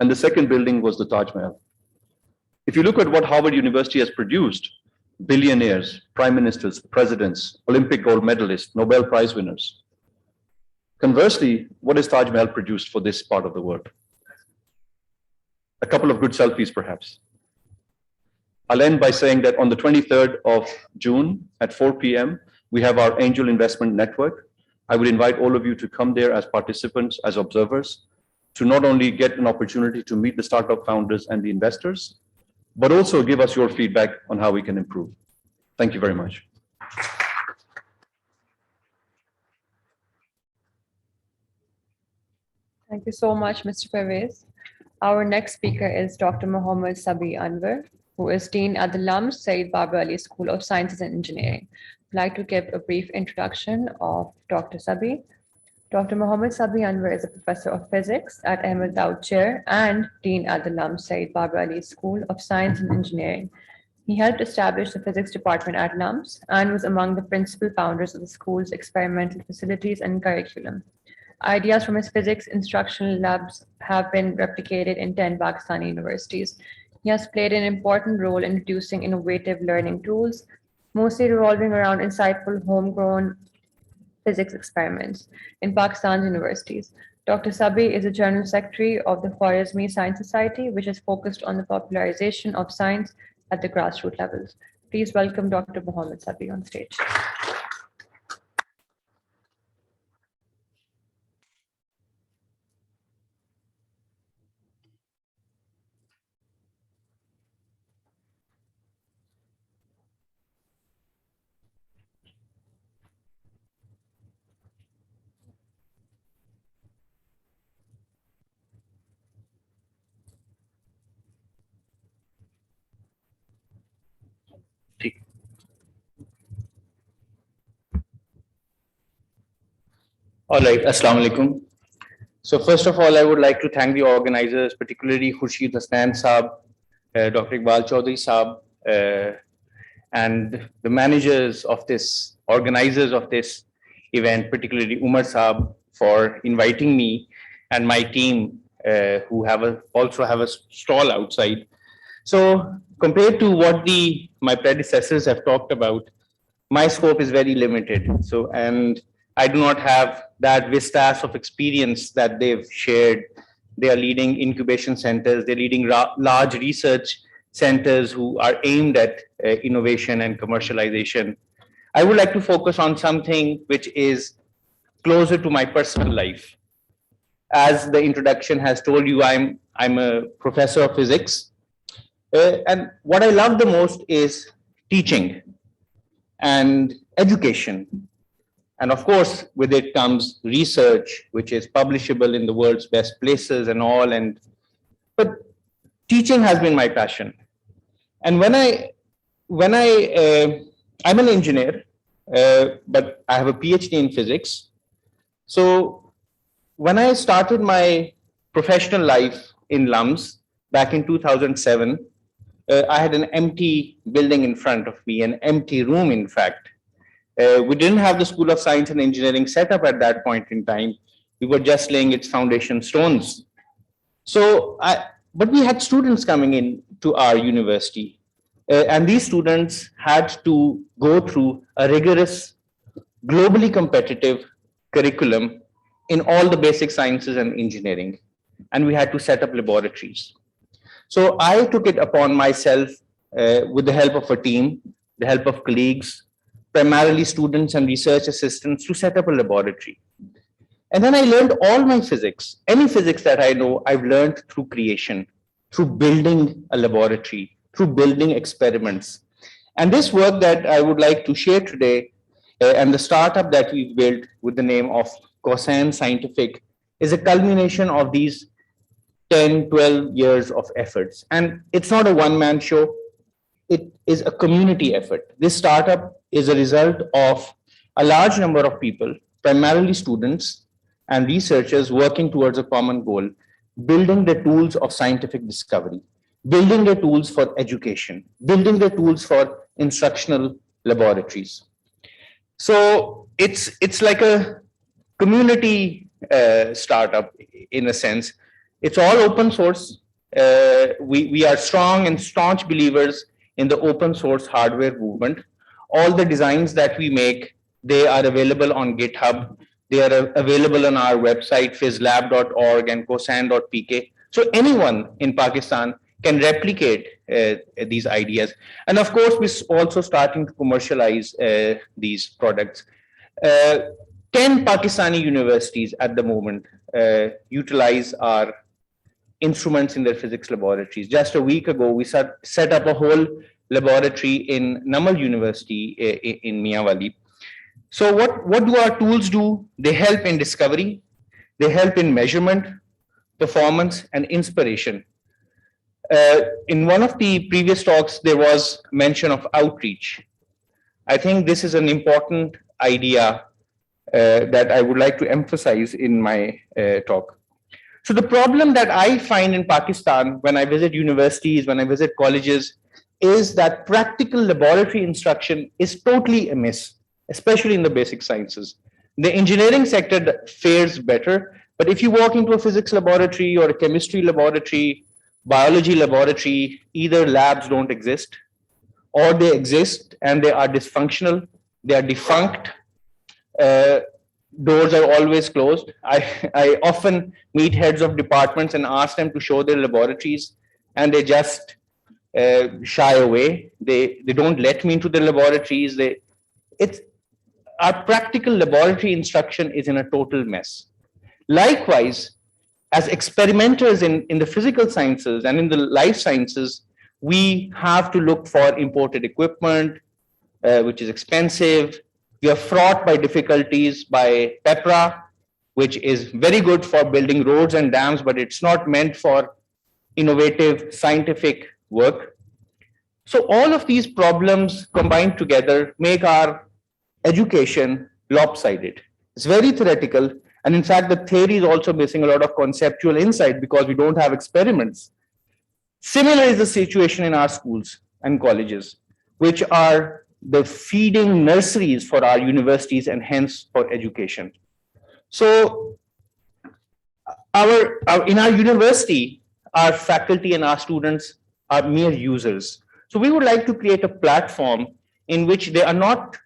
and the second building was the Taj Mahal. If you look at what Harvard University has produced, billionaires, prime ministers, presidents, Olympic gold medalists, Nobel Prize winners. Conversely, what has Taj Mahal produced for this part of the world? A couple of good selfies, perhaps. I'll end by saying that on the 23rd of June at 4 p.m., we have our Angel Investment Network. I would invite all of you to come there as participants, as observers, to not only get an opportunity to meet the startup founders and the investors, but also give us your feedback on how we can improve. Thank you very much. Thank you so much, Mr. Pervez. Our next speaker is Dr. Mohammad Sabhi Anwar, who is Dean at the LUMS Said Babar Ali School of Sciences and Engineering. I'd like to give a brief introduction of Dr. Sabhi. Dr. Mohammad Sabhi Anwar is a professor of physics at Ahmed Daud Chair and Dean at the LUMS Said Babar Ali School of Science and Engineering. He helped establish the physics department at LUMS and was among the principal founders of the school's experimental facilities and curriculum. Ideas from his physics instructional labs have been replicated in 10 Pakistani universities. He has played an important role in introducing innovative learning tools, mostly revolving around insightful homegrown physics experiments in Pakistan's universities. Dr. Sabhi is the General Secretary of the Al-Harismi Science Society, which is focused on the popularization of science at the grassroots levels. Please welcome Dr. Mohammad Sabhi on stage. All right, Assalamu alaikum. So first of all, I would like to thank the organizers, particularly Khurshid Hasnain Saab, Dr. Iqbal Chaudhary Saab, and the managers of this, organizers of this event, particularly Umar Saab, for inviting me and my team, who also have a stall outside. So compared to what my predecessors have talked about, my scope is very limited. So, and I do not have that vistas of experience that they've shared. They are leading incubation centers, they're leading large research centers who are aimed at innovation and commercialization. I would like to focus on something which is closer to my personal life. As the introduction has told you, I'm a professor of physics. And what I love the most is teaching and education. And of course, with it comes research, which is publishable in the world's best places and all. But teaching has been my passion. And I'm an engineer, but I have a PhD in physics. So when I started my professional life in LUMS back in 2007, I had an empty building in front of me, an empty room, in fact. We didn't have the School of Science and Engineering set up at that point in time. We were just laying its foundation stones. But we had students coming in to our university, and these students had to go through a rigorous, globally competitive curriculum in all the basic sciences and engineering, and we had to set up laboratories. So I took it upon myself, with the help of a team, the help of colleagues, primarily students and research assistants, to set up a laboratory. And then I learned all my physics. Any physics that I know, I've learned through creation, through building a laboratory, through building experiments. And this work that I would like to share today, and the startup that we've built with the name of Cosine Scientific, is a culmination of these 10, 12 years of efforts. And it's not a one-man show. It is a community effort. This startup is a result of a large number of people, primarily students and researchers, working towards a common goal, building the tools of scientific discovery, building the tools for education, building the tools for instructional laboratories. So it's like a community startup in a sense. It's all open source. We are strong and staunch believers in the open source hardware movement. All the designs that we make, they are available on GitHub. They are available on our website, phizlab.org and cosine.pk. So anyone in Pakistan can replicate these ideas. And of course, we're also starting to commercialize these products. 10 Pakistani universities at the moment utilize our instruments in their physics laboratories. Just a week ago, we set up a whole laboratory in Namal University in Miyawali. So what do our tools do? They help in discovery, they help in measurement, performance, and inspiration. In one of the previous talks, there was mention of outreach. I think this is an important idea that I would like to emphasize in my talk. So the problem that I find in Pakistan when I visit universities, when I visit colleges, is that practical laboratory instruction is totally amiss, especially in the basic sciences. The engineering sector fares better, but if you walk into a physics laboratory or a chemistry laboratory, biology laboratory, either labs don't exist or they exist and they are dysfunctional, they are defunct. Doors are always closed. I often meet heads of departments and ask them to show their laboratories, and they just shy away. They don't let me into the laboratories. Our practical laboratory instruction is in a total mess. Likewise, as experimenters in the physical sciences and in the life sciences, we have to look for imported equipment, which is expensive. We are fraught by difficulties by PEPRA, which is very good for building roads and dams, but it's not meant for innovative scientific work. So all of these problems combined together make our education lopsided. It's very theoretical. And in fact, the theory is also missing a lot of conceptual insight because we don't have experiments. Similar is the situation in our schools and colleges, which are the feeding nurseries for our universities and hence for education. So in our university, our faculty and our students are mere users. So we would like to create a platform in which they are not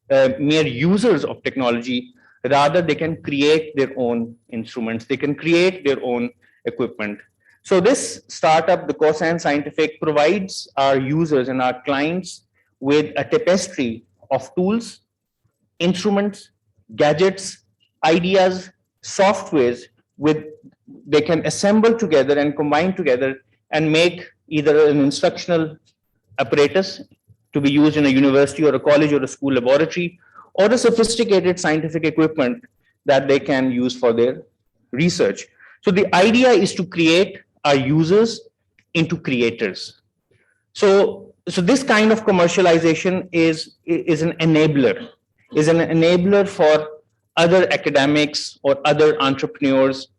mere users of technology, rather they can create their own instruments, they can create their own equipment. So this startup, the Cosine Scientific, provides our users and our clients with a tapestry of tools, instruments, gadgets, ideas, softwares they can assemble together and combine together and make either an instructional apparatus to be used in a university or a college or a school laboratory, or a sophisticated scientific equipment that they can use for their research. So the idea is to create our users into creators. So this kind of commercialization is an enabler for other academics or other entrepreneurs,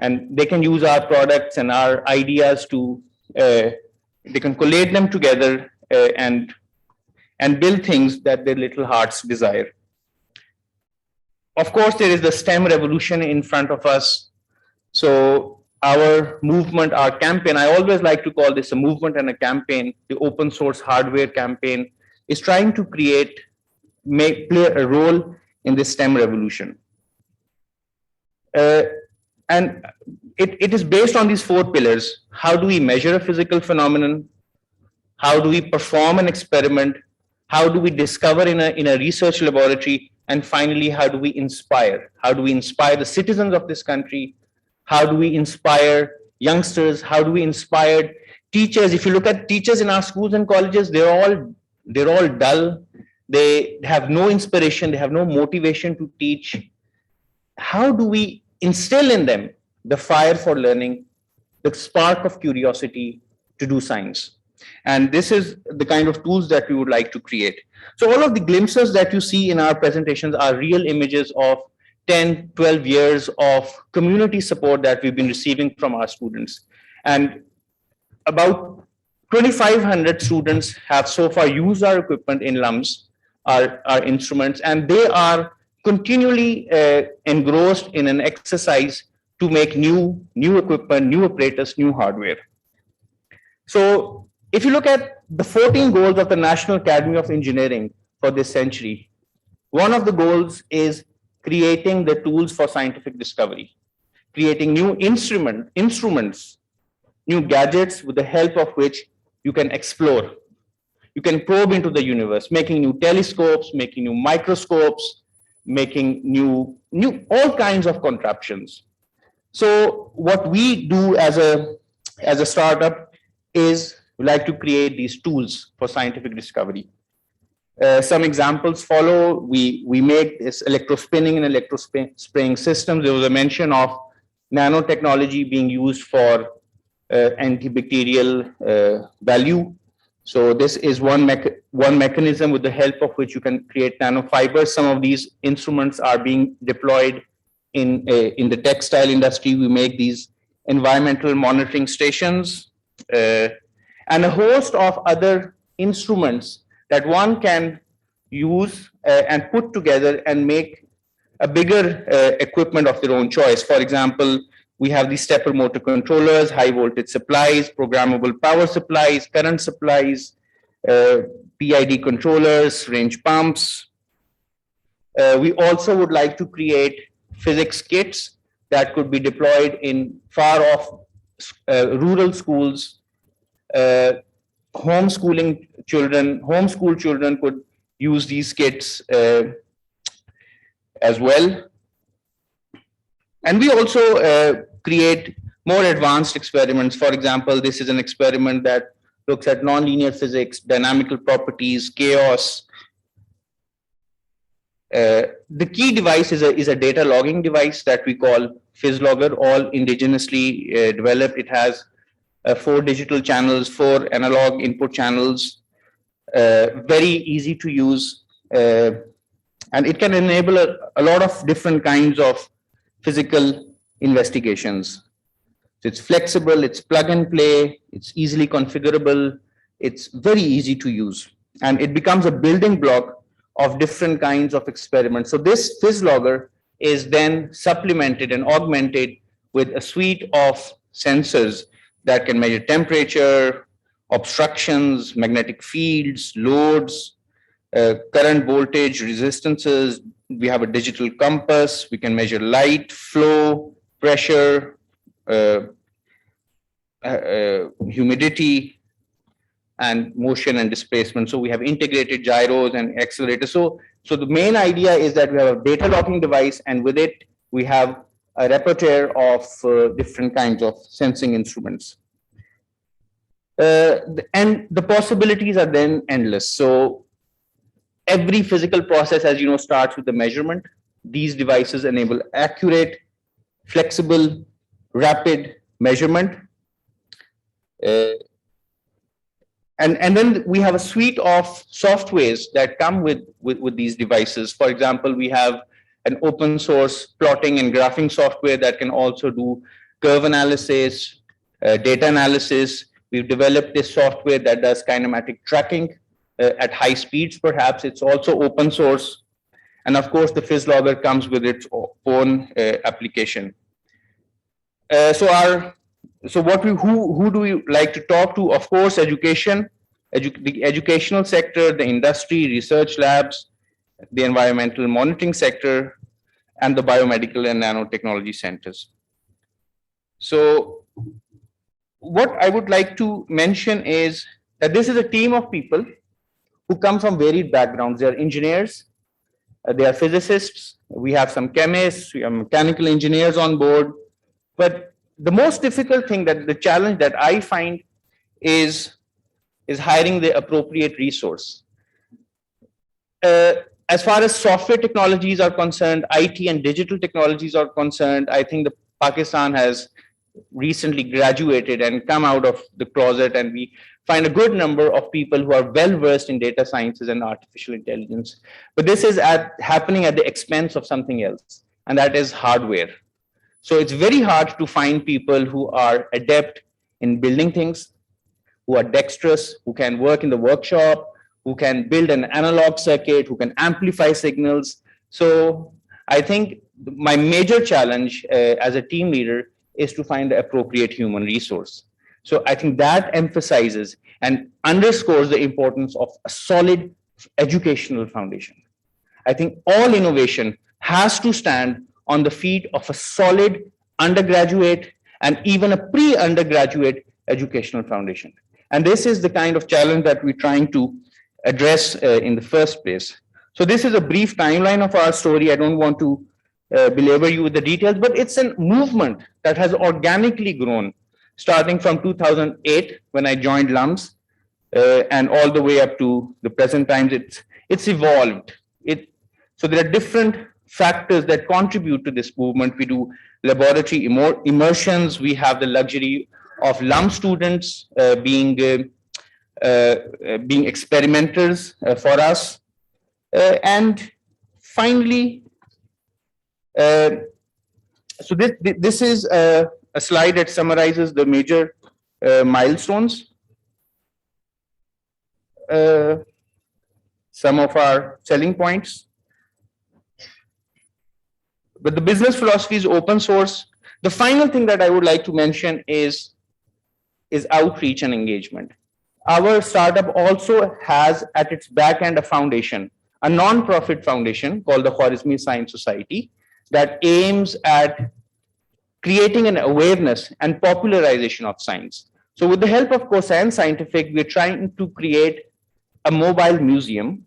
and they can use our products and our ideas to they can collate them together and build things that their little hearts desire. Of course, there is the STEM revolution in front of us. So our movement, our campaign, I always like to call this a movement and a campaign. The open source hardware campaign is trying to play a role in this STEM revolution. And it is based on these 4 pillars. How do we measure a physical phenomenon? How do we perform an experiment? How do we discover in a research laboratory? And finally, how do we inspire? How do we inspire the citizens of this country? How do we inspire youngsters? How do we inspire teachers? If you look at teachers in our schools and colleges, they're all dull. They have no inspiration. They have no motivation to teach. How do we instill in them the fire for learning, the spark of curiosity to do science? And this is the kind of tools that we would like to create. So all of the glimpses that you see in our presentations are real images of 10, 12 years of community support that we've been receiving from our students. And about 2,500 students have so far used our equipment in LUMS, our instruments, and they are continually engrossed in an exercise to make new equipment, new apparatus, new hardware. So if you look at the 14 goals of the National Academy of Engineering for this century, one of the goals is creating the tools for scientific discovery, creating new instruments, new gadgets with the help of which you can explore. You can probe into the universe, making new telescopes, making new microscopes, making new all kinds of contraptions. So what we do as a as a startup is we like to create these tools for scientific discovery. Some examples follow. We make this electrospinning and electrospraying systems. There was a mention of nanotechnology being used for antibacterial value. So this is one mechanism with the help of which you can create nanofibers. Some of these instruments are being deployed in the textile industry. We make these environmental monitoring stations and a host of other instruments that one can use and put together and make a bigger equipment of their own choice. For example, we have these stepper motor controllers, high voltage supplies, programmable power supplies, current supplies, PID controllers, range pumps. We also would like to create physics kits that could be deployed in far off rural schools. Homeschool children could use these kits as well. And we also create more advanced experiments. For example, this is an experiment that looks at nonlinear physics, dynamical properties, chaos. The key device is a data logging device that we call PhysLogger, all indigenously developed. It has 4 digital channels, 4 analog input channels, very easy to use, and it can enable a lot of different kinds of physical investigations. So it's flexible, it's plug and play, it's easily configurable, it's very easy to use, and it becomes a building block of different kinds of experiments. So this PhysLogger is then supplemented and augmented with a suite of sensors that can measure temperature, obstructions, magnetic fields, loads, current voltage, resistances. We have a digital compass. We can measure light, flow, pressure, humidity, and motion and displacement. So we have integrated gyros and accelerators. So the main idea is that we have a data logging device, and with it, we have a repertoire of different kinds of sensing instruments. And the possibilities are then endless. So every physical process, as you know, starts with the measurement. These devices enable accurate, flexible, rapid measurement. And then we have a suite of softwares that come with these devices. For example, we have an open source plotting and graphing software that can also do curve analysis, data analysis. We've developed this software that does kinematic tracking at high speeds, perhaps. It's also open source. And of course, the PhysLogger comes with its own application. So who do we like to talk to? Of course, education, the educational sector, the industry, research labs, the environmental monitoring sector, and the biomedical and nanotechnology centers. So what I would like to mention is that this is a team of people who come from varied backgrounds. They are engineers, they are physicists, we have some chemists, we have mechanical engineers on board. But the most difficult thing, the challenge that I find is hiring the appropriate resource. As far as software technologies are concerned, IT and digital technologies are concerned, I think Pakistan has recently graduated and come out of the closet, and we find a good number of people who are well versed in data sciences and artificial intelligence. But this is happening at the expense of something else, and that is hardware. So it's very hard to find people who are adept in building things, who are dexterous, who can work in the workshop, who can build an analog circuit, who can amplify signals. So I think my major challenge as a team leader is to find the appropriate human resource. So I think that emphasizes and underscores the importance of a solid educational foundation. I think all innovation has to stand on the feet of a solid undergraduate and even a pre-undergraduate educational foundation. And this is the kind of challenge that we're trying to address in the first place. So this is a brief timeline of our story. I don't want to belabor you with the details, but it's a movement that has organically grown starting from 2008 when I joined LUMS, and all the way up to the present times. It's evolved. So there are different factors that contribute to this movement. We do laboratory immersions. We have the luxury of LUM students being experimenters for us. And finally, so this is a slide that summarizes the major milestones. Some of our selling points. But the business philosophy is open source. The final thing that I would like to mention is outreach and engagement. Our startup also has at its back end a foundation, a non-profit foundation called the Al-Harismi Science Society that aims at creating an awareness and popularization of science. So with the help of Cosine Scientific, we're trying to create a mobile museum,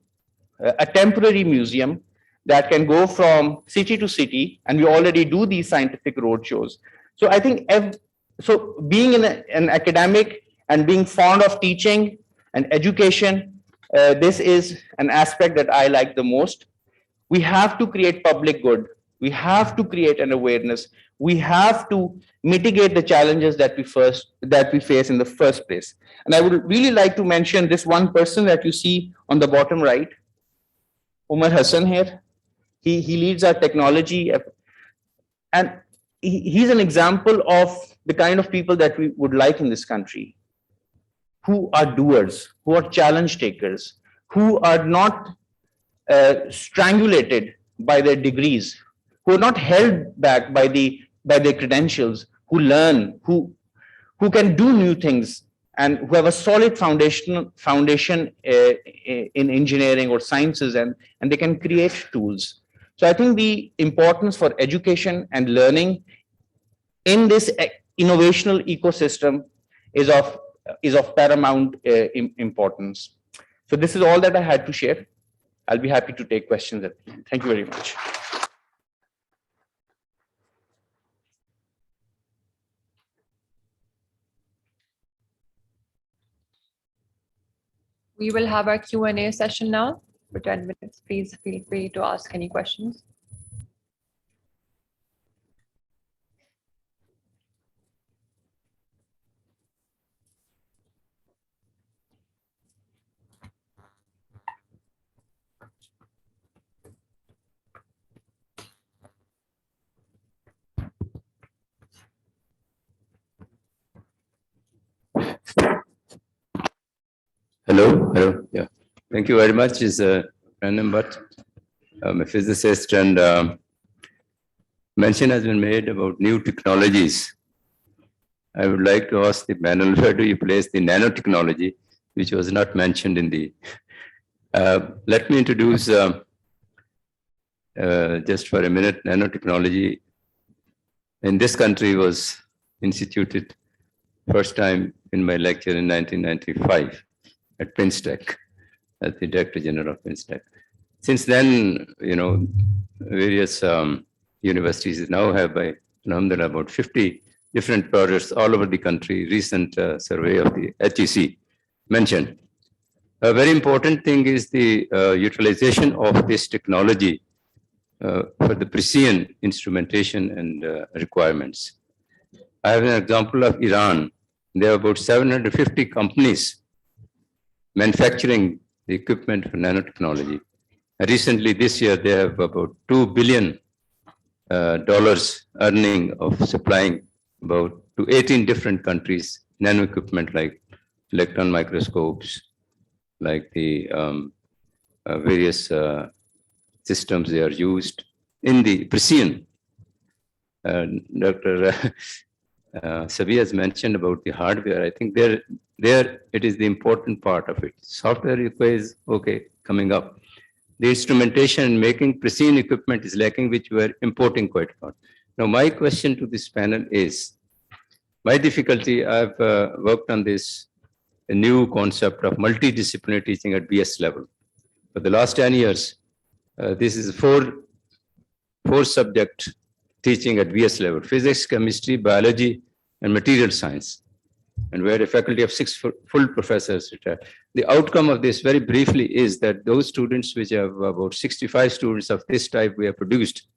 a temporary museum that can go from city to city, and we already do these scientific roadshows. So I think, so being an academic and being fond of teaching and education, this is an aspect that I like the most. We have to create public good. We have to create an awareness. We have to mitigate the challenges that we face in the first place. And I would really like to mention this one person that you see on the bottom right, Umar Hassan here. He leads our technology, and he's an example of the kind of people that we would like in this country, who are doers, who are challenge takers, who are not strangulated by their degrees, who are not held back by their credentials, who learn, who can do new things, and who have a solid foundation in engineering or sciences, and they can create tools. So I think the importance for education and learning in this innovational ecosystem is of paramount importance. So this is all that I had to share. I'll be happy to take questions at the end. Thank you very much. We will have our Q&A session now for 10 minutes. Please feel free to ask any questions. Hello. Yeah. Thank you very much. It's Random Butt. I'm a physicist, and mention has been made about new technologies. I would like to ask the panel, where do you place the nanotechnology, which was not mentioned in the... let me introduce, just for a minute, nanotechnology in this country was instituted first time in my lecture in 1995 at Pinstech, as the Director General of Pinstech. Since then, various universities now have by Alhamdulillah about 50 different projects all over the country. Recent survey of the HEC mentioned. A very important thing is the utilization of this technology for the precision instrumentation and requirements. I have an example of Iran. There are about 750 companies manufacturing the equipment for nanotechnology. Recently, this year, they have about $2 billion earning of supplying about to 18 different countries, nano equipment like electron microscopes, like the various systems they are used in the precision. Dr. Sabhi has mentioned about the hardware. I think there it is the important part of it. Software requires, okay, coming up. The instrumentation and making precision equipment is lacking, which we are importing quite a lot. Now, my question to this panel is, my difficulty, I've worked on this a new concept of multidisciplinary teaching at BS level. For the last 10 years, this is four subject teaching at BS level: physics, chemistry, biology, and material science. and we had a faculty of 6 full professors retired. The outcome of this very briefly is that those students, which have about 65 students of this type we have produced,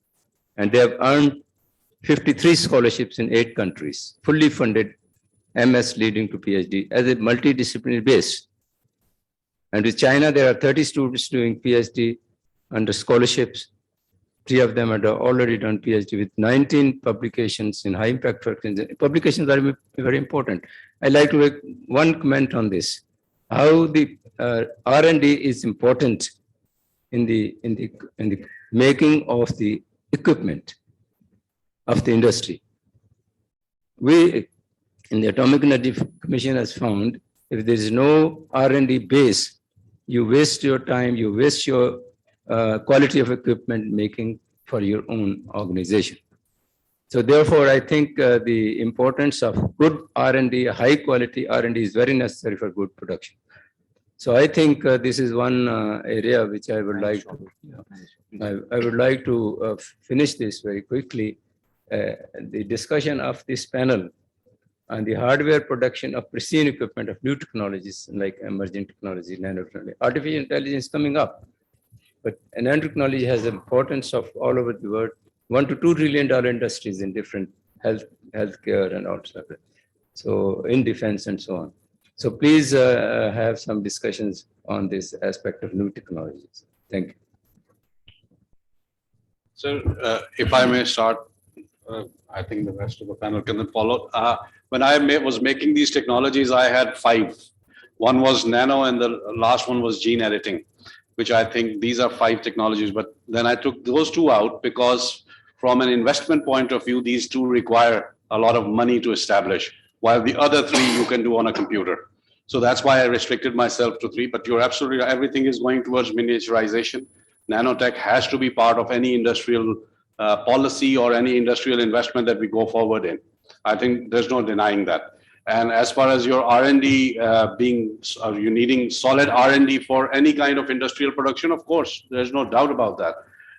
and they have earned 53 scholarships in 8 countries, fully funded MS leading to PhD as a multidisciplinary base. And with China, there are 30 students doing PhD under scholarships. 3 of them had already done PhD with 19 publications in high impact factors. Publications are very important. I'd like to make one comment on this. How the R&D is important in the making of the equipment of the industry. We in the Atomic Energy Commission has found if there is no R&D base, you waste your time, you waste your quality of equipment making for your own organization. So therefore, I think the importance of good R&D, high quality R&D is very necessary for good production. So I think this is one area which I would like to, I would like to finish this very quickly. The discussion of this panel on the hardware production of precision equipment of new technologies like emerging technology, nanotechnology, artificial intelligence coming up. But nanotechnology has importance of all over the world, $1 to $2 trillion industries in different healthcare and also, so in defense and so on. So please have some discussions on this aspect of new technologies. Thank you. So if I may start, I think the rest of the panel can then follow. When I was making these technologies, I had 5. One was nano and the last one was gene editing, which I think these are 5 technologies. But then I took those 2 out because from an investment point of view, these 2 require a lot of money to establish, while the other 3 you can do on a computer. So that's why I restricted myself to 3, but you're absolutely right. Everything is going towards miniaturization. Nanotech has to be part of any industrial policy or any industrial investment that we go forward in. I think there's no denying that. And as far as your R&D you needing solid R&D for any kind of industrial production, of course, there's no doubt about that.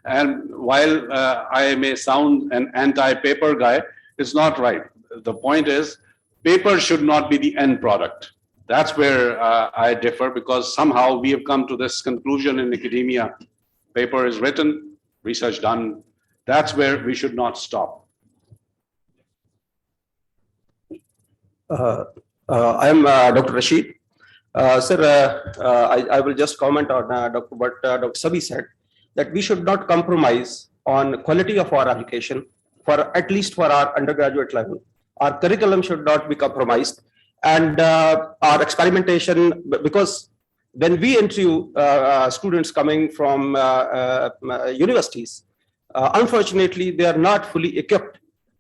And while I may sound an anti-paper guy, it's not right. The point is, paper should not be the end product. That's where I differ, because somehow we have come to this conclusion in academia. Paper is written, research done. That's where we should not stop. I am Dr. Rashid. Sir, I will just comment on what Dr. Sabhi said, that we should not compromise on quality of our application, for at least for our undergraduate level. Our curriculum should not be compromised, and our experimentation, because when we interview students coming from universities, unfortunately, they are not fully equipped.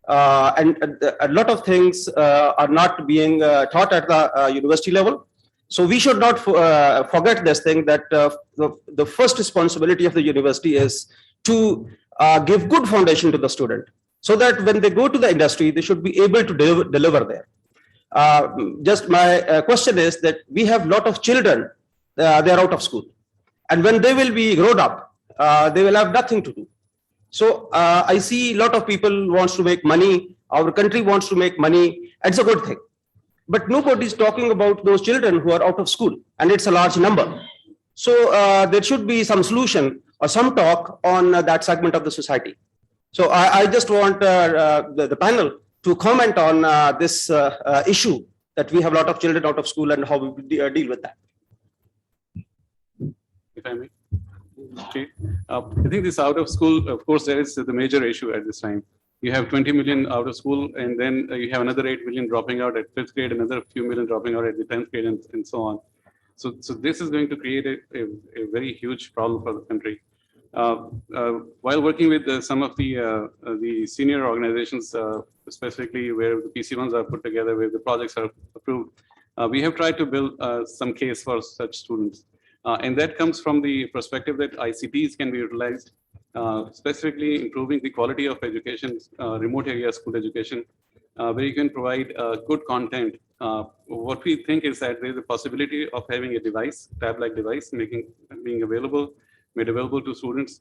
And a lot of things are not being taught at the university level. So we should not forget this thing, that the first responsibility of the university is to give good foundation to the student, so that when they go to the industry, they should be able to deliver there. Just my question is that we have a lot of children, they are out of school. And when they will be grown up, they will have nothing to do. So I see a lot of people wants to make money. Our country wants to make money. It's a good thing. But nobody is talking about those children who are out of school, and it's a large number. So there should be some solution or some talk on that segment of the society. So I just want the panel to comment on this issue, that we have a lot of children out of school and how we deal with that. If I may. Okay. I think this out of school, of course, there is the major issue at this time. You have 20 million out of school, and then you have another 8 million dropping out at 5th grade, another few million dropping out at the 10th grade, and so on. So this is going to create a very huge problem for the country. While working with some of the senior organizations, specifically where the PC1s are put together, where the projects are approved, we have tried to build some case for such students. And that comes from the perspective that ICTs can be utilized, specifically improving the quality of education, remote area school education, where you can provide good content. What we think is that there's a possibility of having a device, tab-like device, being made available to students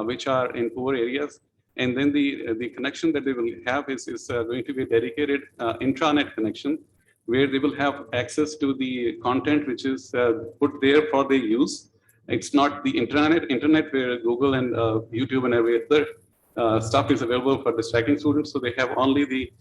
which are in poor areas. And then the connection that they will have is going to be a dedicated intranet connection, where they will have access to the content which is put there for their use. It's not the internet where Google and YouTube and every other stuff is available for distracting students. So they have only the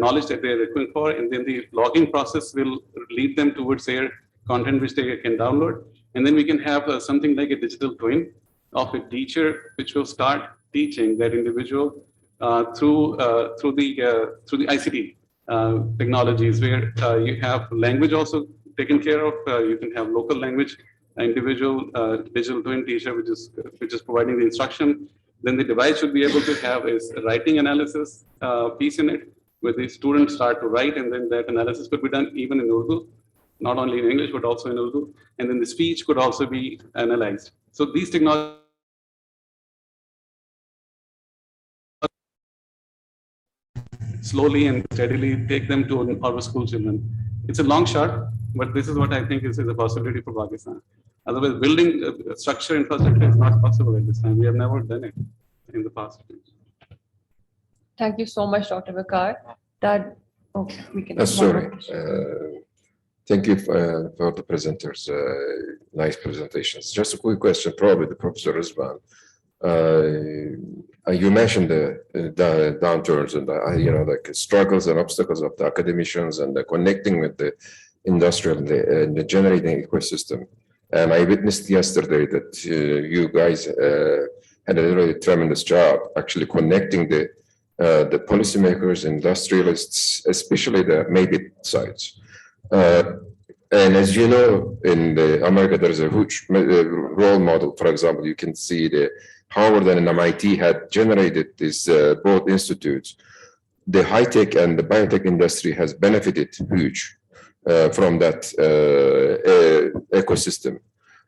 knowledge that they're looking for, and then the logging process will lead them towards their content which they can download. And then we can have something like a digital twin of a teacher, which will start teaching that individual through the ICT technologies, where you have language also taken care of. You can have local language, individual digital twin teacher, which is providing the instruction. Then the device should be able to have a writing analysis piece in it, where the students start to write, and then that analysis could be done even in Urdu, not only in English, but also in Urdu. And then the speech could also be analyzed. So these technologies slowly and steadily take them to our school children. It's a long shot, but this is what I think is a possibility for Pakistan. Otherwise, building a structure infrastructure is not possible at this time. We have never done it in the past. Thank you so much, Dr. Bakar. We can. Sorry. Thank you for the presenters. Nice presentations. Just a quick question, probably the Professor Rizwan. You mentioned the downturns and like struggles and obstacles of the academicians and the connecting with the industrial and the generating ecosystem. And I witnessed yesterday that you guys had a really tremendous job actually connecting the policymakers, industrialists, especially the maybe sides. And as you know, in America, there is a huge role model. For example, you can see the Harvard and MIT had generated these both institutes. The high-tech and the biotech industry has benefited huge from that ecosystem.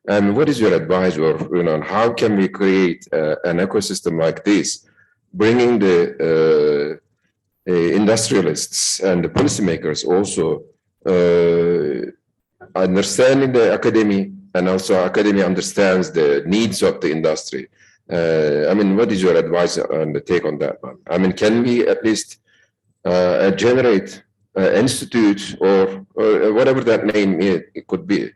And what is your advice, or how can we create an ecosystem like this, bringing the industrialists and the policymakers also understanding the academy, and also academia understands the needs of the industry. What is your advice on the take on that one? Can we at least generate institutes or whatever that name it could be?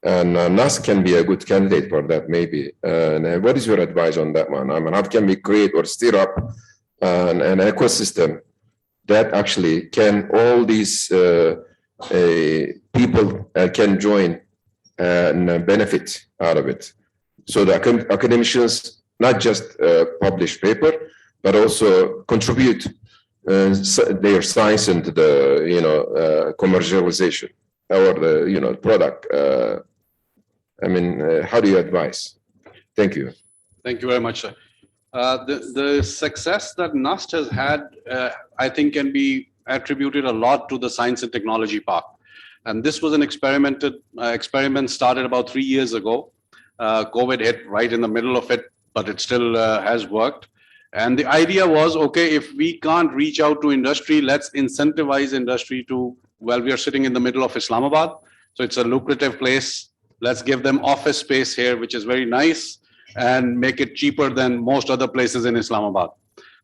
And Nust can be a good candidate for that, maybe. And what is your advice on that one? How can we create or stir up an ecosystem that actually can all these people can join and benefit out of it? So the academicians not just publish paper, but also contribute their science into the commercialization or the product. How do you advise? Thank you. Thank you very much, sir. The success that Nust has had, I think, can be attributed a lot to the Science and Technology Park. And this was an experiment started about 3 years ago. COVID hit right in the middle of it, but it still has worked. And the idea was, okay, if we can't reach out to industry, let's incentivize industry to, well, we are sitting in the middle of Islamabad, so it's a lucrative place. Let's give them office space here, which is very nice, and make it cheaper than most other places in Islamabad.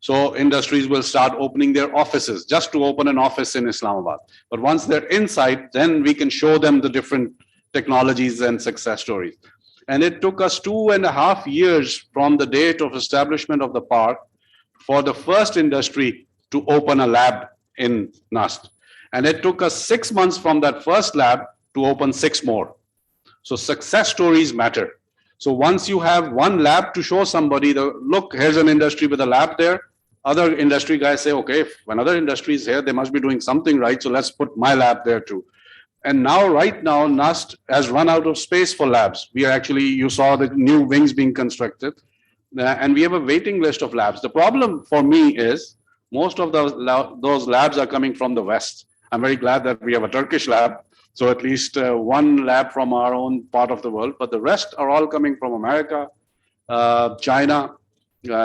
So industries will start opening their offices, just to open an office in Islamabad. But once they're inside, then we can show them the different technologies and success stories. And it took us 2.5 years from the date of establishment of the park for the first industry to open a lab in Nust. And it took us 6 months from that first lab to open 6 more. So success stories matter. So once you have one lab to show somebody, look, here's an industry with a lab there. Other industry guys say, okay, if another industry is here, they must be doing something right. So let's put my lab there too. And now, right now, Nust has run out of space for labs. We are actually, you saw the new wings being constructed, and we have a waiting list of labs. The problem for me is most of those labs are coming from the West. I'm very glad that we have a Turkish lab. So at least one lab from our own part of the world, but the rest are all coming from America, China.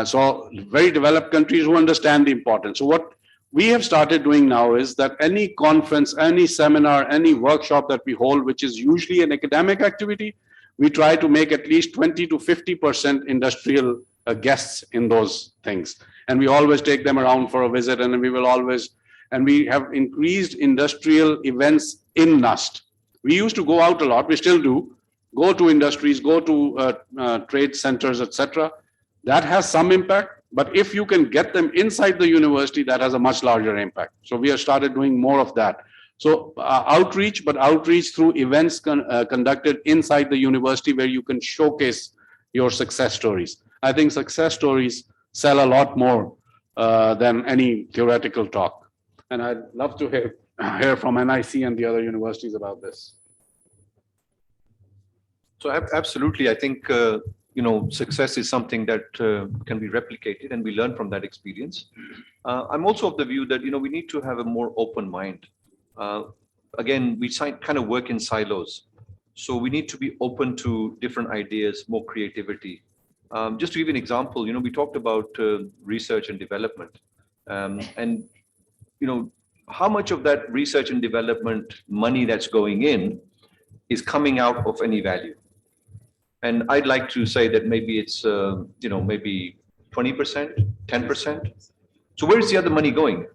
So very developed countries who understand the importance. So what we have started doing now is that any conference, any seminar, any workshop that we hold, which is usually an academic activity, we try to make at least 20 to 50% industrial guests in those things. And we always take them around for a visit, and we will always And we have increased industrial events in Nust. We used to go out a lot, we still do, go to industries, go to trade centers, etc. That has some impact, but if you can get them inside the university, that has a much larger impact. So we have started doing more of that. So outreach, but outreach through events conducted inside the university where you can showcase your success stories. I think success stories sell a lot more than any theoretical talk. And I'd love to hear from NIC and the other universities about this. So absolutely, I think success is something that can be replicated, and we learn from that experience. I'm also of the view that we need to have a more open mind. Again, we kind of work in silos, so we need to be open to different ideas, more creativity. Just to give you an example, we talked about research and development, and how much of that research and development money that's going in is coming out of any value. And I'd like to say that maybe it's, maybe 20%, 10%. So where is the other money going?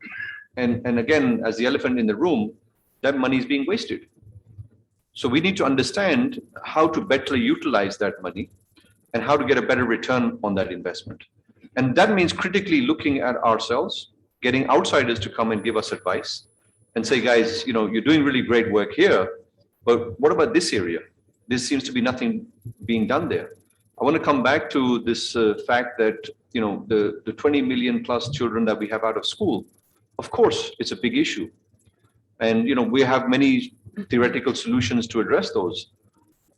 And again, as the elephant in the room, that money is being wasted. So we need to understand how to better utilize that money and how to get a better return on that investment. And that means critically looking at ourselves, getting outsiders to come and give us advice and say, guys, you're doing really great work here, but what about this area? There seems to be nothing being done there. I want to come back to this fact that, the 20 million plus children that we have out of school, of course, it's a big issue. And, we have many theoretical solutions to address those.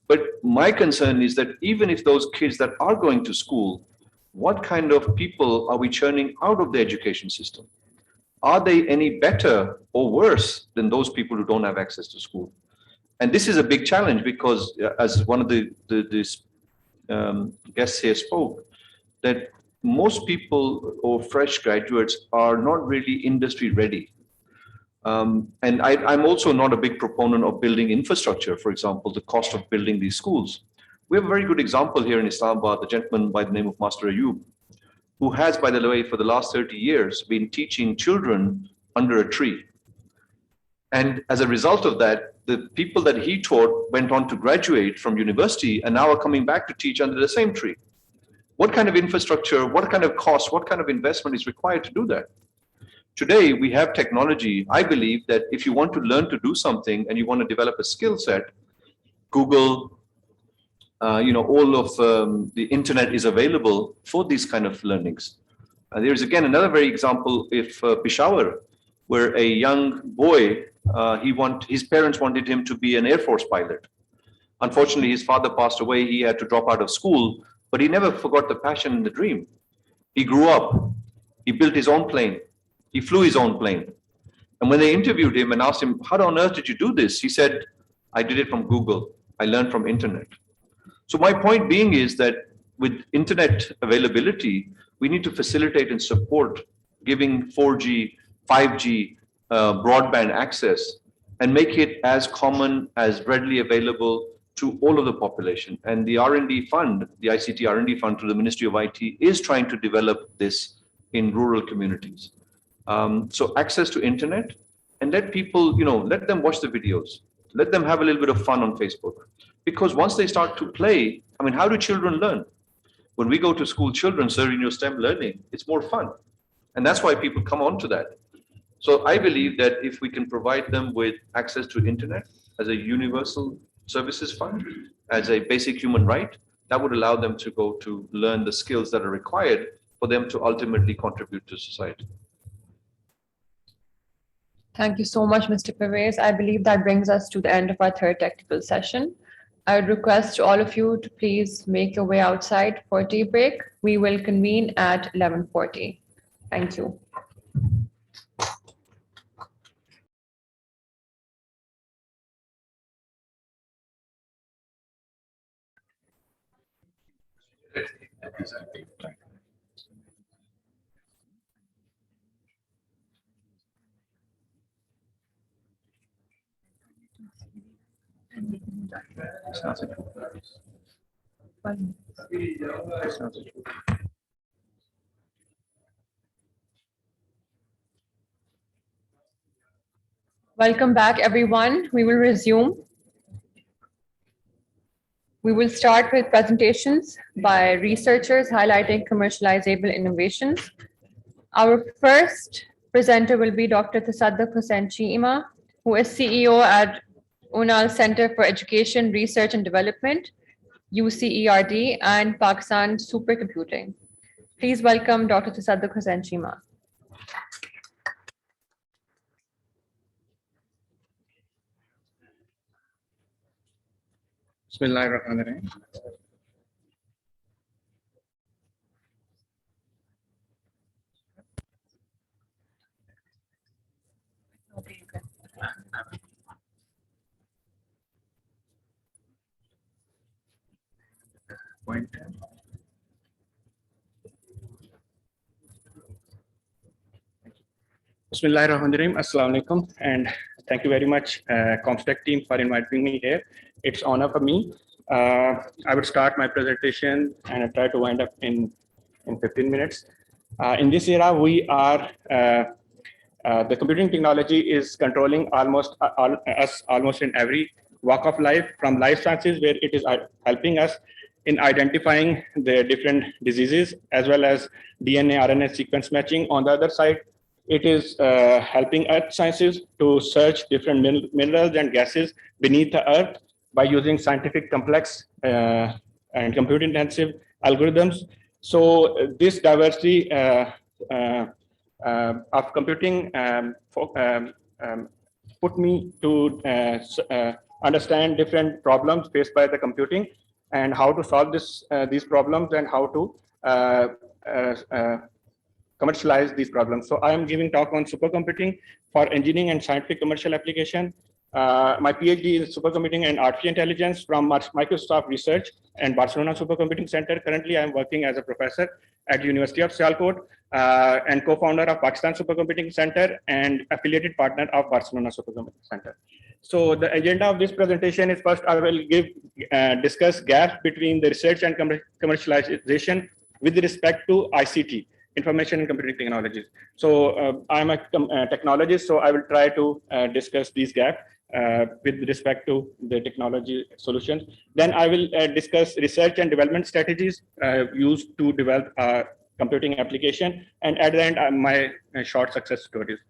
But my concern is that even if those kids that are going to school, what kind of people are we churning out of the education system? Are they any better or worse than those people who don't have access to school? And this is a big challenge because, as one of the guests here spoke, that most people or fresh graduates are not really industry ready. And I'm also not a big proponent of building infrastructure, for example, the cost of building these schools. We have a very good example here in Islamabad, the gentleman by the name of Master Ayub, who has, by the way, for the last 30 years, been teaching children under a tree. And as a result of that, the people that he taught went on to graduate from university and now are coming back to teach under the same tree. What kind of infrastructure, what kind of cost, what kind of investment is required to do that? Today, we have technology. I believe that if you want to learn to do something and you want to develop a skill set, Google, all of the internet is available for these kind of learnings. There's again another very example if Peshawar, where a young boy, his parents wanted him to be an Air Force pilot. Unfortunately, his father passed away. He had to drop out of school, but he never forgot the passion and the dream. He grew up. He built his own plane. He flew his own plane. And when they interviewed him and asked him, how on earth did you do this? He said, I did it from Google. I learned from internet. So my point being is that with internet availability, we need to facilitate and support giving 4G, 5G broadband access and make it as common, as readily available to all of the population. And the R&D fund, the ICT R&D fund through the Ministry of IT is trying to develop this in rural communities. So access to internet, and let people, let them watch the videos. Let them have a little bit of fun on Facebook. Because once they start to play, how do children learn? When we go to school, children serving STEM learning, it's more fun. And that's why people come on to that. So I believe that if we can provide them with access to internet as a universal services fund, as a basic human right, that would allow them to go to learn the skills that are required for them to ultimately contribute to society. Thank you so much, Mr. Pervez. I believe that brings us to the end of our third technical session. I would request all of you to please make your way outside for a tea break. We will convene at 11:40. Thank you. Welcome back, everyone. We will resume. We will start with presentations by researchers highlighting commercializable innovations. Our first presenter will be Dr. Tasaddaq Hussain Cheema, who is CEO at Unal Center for Education, Research and Development, UCERD, and Pakistan Supercomputing. Please welcome Dr. Tasaddaq Hussain Cheema. Bismillahirrahmanirrahim. Bismillahirrahmanirrahim. Assalamu alaikum, and thank you very much, Comstech team, for inviting me here. It's honor for me. I will start my presentation and I try to wind up in 15 minutes. In this era, we are the computing technology is controlling almost in every walk of life, from life sciences, where it is helping us in identifying the different diseases, as well as DNA, RNA sequence matching. On the other side, it is helping earth sciences to search different minerals and gases beneath the earth by using scientific, complex, and compute-intensive algorithms. So this diversity of computing put me to understand different problems faced by the computing and how to solve these problems and how to commercialize these problems. So I am giving talk on supercomputing for engineering and scientific commercial application. My PhD is supercomputing and artificial intelligence from Microsoft Research and Barcelona Supercomputing Center. Currently, I am working as a professor at University of Sialkot and co-founder of Pakistan Supercomputing Center and affiliated partner of Barcelona Supercomputing Center. So the agenda of this presentation is, first I will discuss gaps between the research and commercialization with respect to ICT, information and computing technologies. So I'm a technologist, so I will try to discuss these gaps with respect to the technology solutions. Then I will discuss research and development strategies used to develop computing application. And at the end, my short success stories.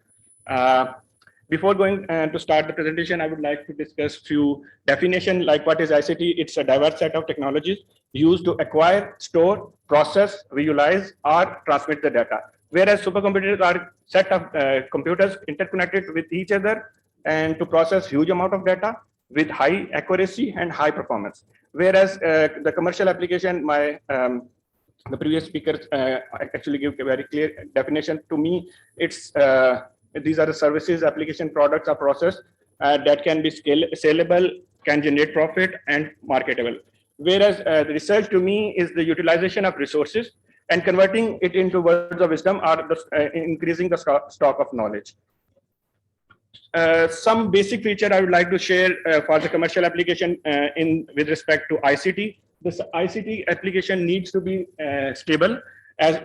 Before going to start the presentation, I would like to discuss few definitions, like what is ICT. It's a diverse set of technologies used to acquire, store, process, visualize, or transmit the data. Whereas supercomputers are set of computers interconnected with each other and to process huge amount of data with high accuracy and high performance. Whereas the commercial application, the previous speaker actually gave a very clear definition to me. It's these are the services, application, products, or process that can be scalable, can generate profit, and marketable. Whereas the research to me is the utilization of resources and converting it into words of wisdom, or increasing the stock of knowledge. Some basic feature I would like to share for the commercial application with respect to ICT. This ICT application needs to be stable, as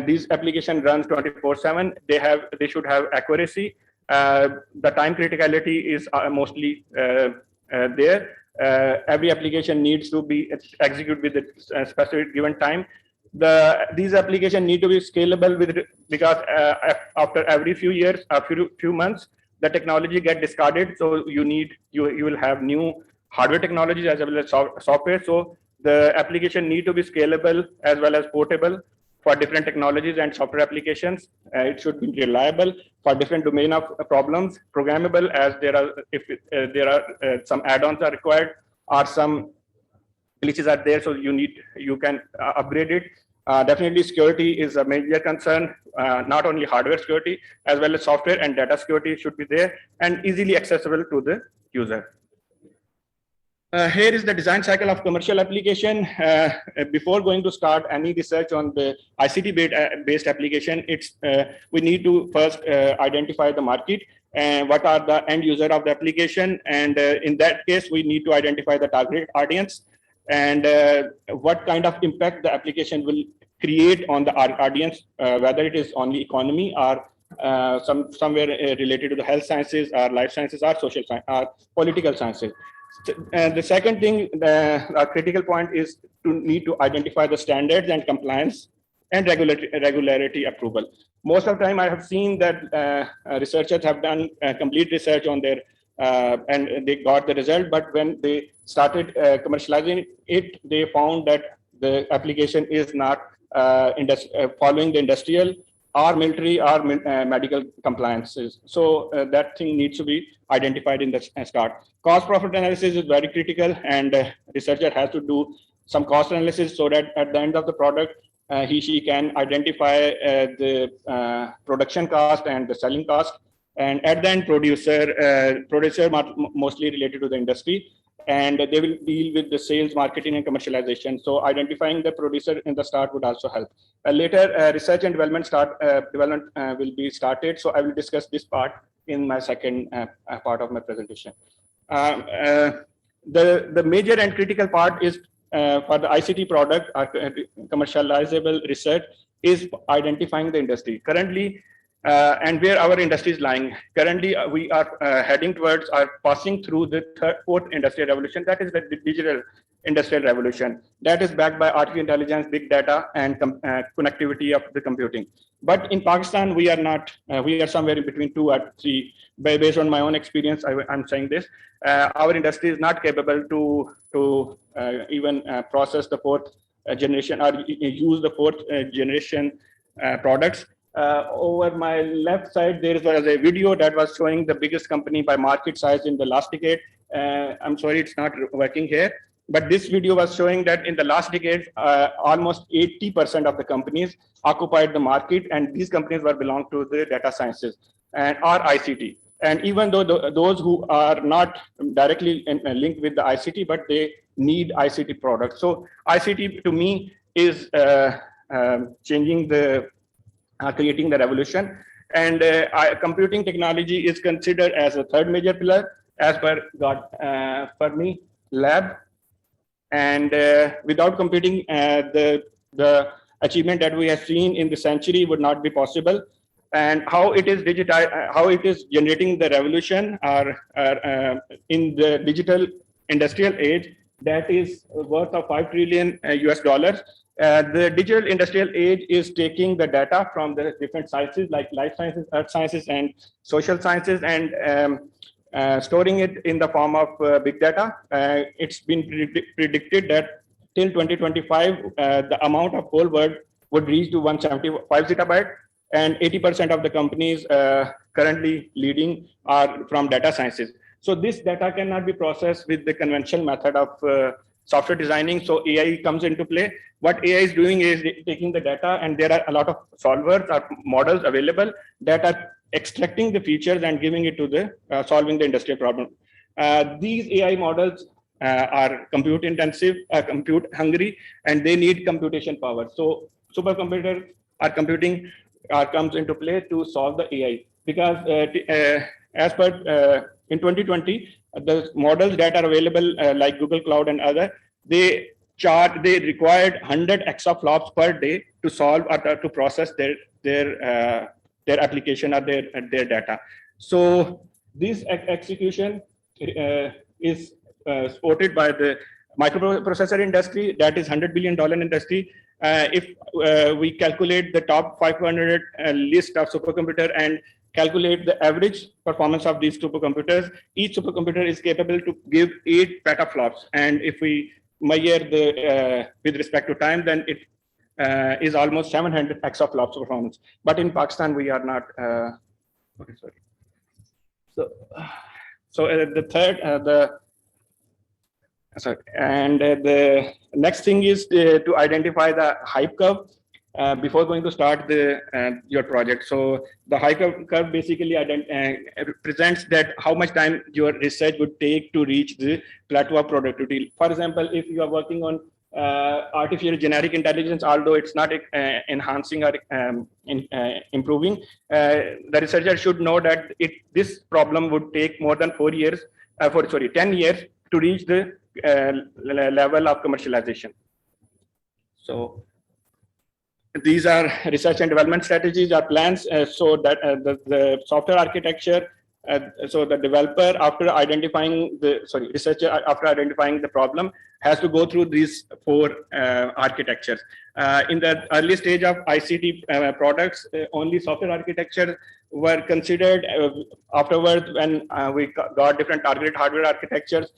these application runs 24/7. They should have accuracy. The time criticality is mostly there. Every application needs to be executed with a specific given time. These applications need to be scalable because after every few years, few months, the technology get discarded. So you will have new hardware technologies as well as software. So the application need to be scalable as well as portable for different technologies and software applications. It should be reliable for different domain of problems, programmable, as there are some add-ons are required or some glitches are there. So you can upgrade it. Definitely security is a major concern. Not only hardware security, as well as software and data security should be there and easily accessible to the user. Here is the design cycle of commercial application. Before going to start any research on the ICT-based application, we need to first identify the market and what are the end user of the application. And in that case, we need to identify the target audience and what kind of impact the application will create on the audience, whether it is only economy or somewhere related to the health sciences, or life sciences, or social science, or political sciences. And the second thing, a critical point is to need to identify the standards and compliance and regularity approval. Most of the time, I have seen that researchers have done complete research on their and they got the result, but when they started commercializing it, they found that the application is not following the industrial or military or medical compliances. So that thing needs to be identified in the start. Cost profit analysis is very critical, and researcher has to do some cost analysis so that at the end of the product, she can identify the production cost and the selling cost. And at the end, producer mostly related to the industry, and they will deal with the sales, marketing, and commercialization. So identifying the producer in the start would also help. Later, research and development will be started. So I will discuss this part in my second part of my presentation. The major and critical part is for the ICT product, commercializable research, is identifying the industry. Currently, and where our industry is lying. Currently, we are heading towards, or passing through the fourth industrial revolution. That is the digital industrial revolution. That is backed by artificial intelligence, big data, and connectivity of the computing. But in Pakistan, we are not. We are somewhere in between 2 or 3. Based on my own experience, I'm saying this. Our industry is not capable to even process the fourth generation or use the fourth generation products. Over my left side, there was a video that was showing the biggest company by market size in the last decade. I'm sorry, it's not working here. But this video was showing that in the last decade, almost 80% of the companies occupied the market, and these companies were belong to the data sciences and or ICT. And even though those who are not directly linked with the ICT, but they need ICT products. So ICT to me is changing the creating the revolution, and computing technology is considered as a third major pillar as per Fermi Lab. And without computing, the achievement that we have seen in the century would not be possible. And how it is how it is generating the revolution are in the digital industrial age, that is worth of $5 trillion US. The digital industrial age is taking the data from the different sciences like life sciences, earth sciences, and social sciences, and storing it in the form of big data. It's been predicted that till 2025, the amount of whole world would reach to 175 zettabyte, and 80% of the companies currently leading are from data sciences. So this data cannot be processed with the conventional method of software designing. So AI comes into play. What AI is doing is taking the data, and there are a lot of solvers or models available that are extracting the features and giving it to the solving the industrial problem. These AI models are compute intensive, compute hungry, and they need computation power. So supercomputer or computing comes into play to solve the AI, because as per in 2020, the models that are available like Google Cloud and other, they required 100 exaflops per day to solve or to process their application or their data. So this execution is supported by the microprocessor industry, that is $100 billion industry. If we calculate the top 500 list of supercomputer and calculate the average performance of these supercomputers, each supercomputer is capable to give 8 petaflops. And if we measure the with respect to time, then it is almost 700 exaflops performance. But in Pakistan, we are not. Okay, sorry. So the third, the next thing is to identify the hype curve before going to start your project. So the hype curve basically represents that how much time your research would take to reach the plateau of productivity. For example, if you are working on artificial generic intelligence, although it's not enhancing or improving, the researcher should know that this problem would take more than 10 years to reach the level of commercialization. So these are research and development strategies or plans, so that the software architecture, so the developer, after identifying researcher after identifying the problem, has to go through these 4 architectures. In the early stage of ICT products, only software architecture were considered. Afterwards, when we got different targeted hardware architectures,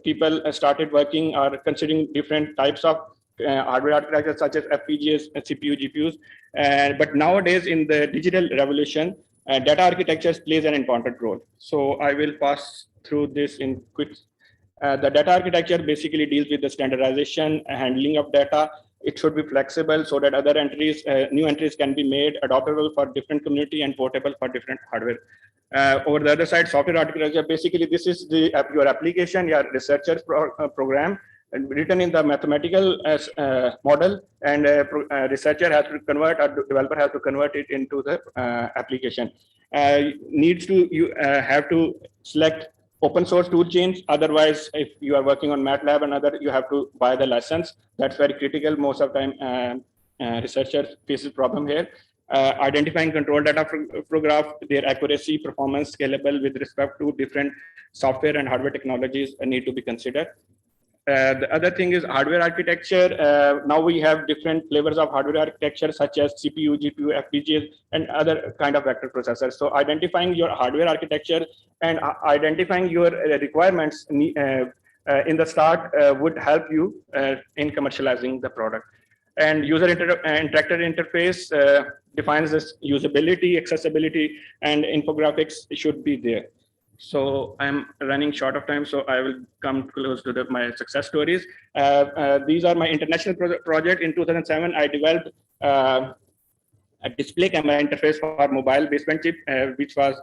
people started working or considering different types of hardware architectures such as FPGAs, CPU, GPUs. But nowadays, in the digital revolution, data architectures plays an important role. So I will pass through this in quick. The data architecture basically deals with the standardization, handling of data. It should be flexible so that other entries, new entries can be made adoptable for different community and portable for different hardware. Over the other side, software architecture, basically this is your application, your researcher's program, written in the mathematical model, and researcher has to convert, or developer has to convert it into the application. You have to select open source tool chains. Otherwise, if you are working on MATLAB and other, you have to buy the license. That's very critical. Most of the time, researchers faces problem here. Identifying control data flow graph, their accuracy, performance, scalable with respect to different software and hardware technologies need to be considered. The other thing is hardware architecture. Now we have different flavors of hardware architecture, such as CPU, GPU, FPGAs, and other kind of vector processors. So identifying your hardware architecture and identifying your requirements in the start would help you in commercializing the product. And user interactive interface defines this usability, accessibility, and infographics should be there. So I'm running short of time, so I will come close to my success stories. These are my international project. In 2007, I developed a display camera interface for mobile baseband chip, which was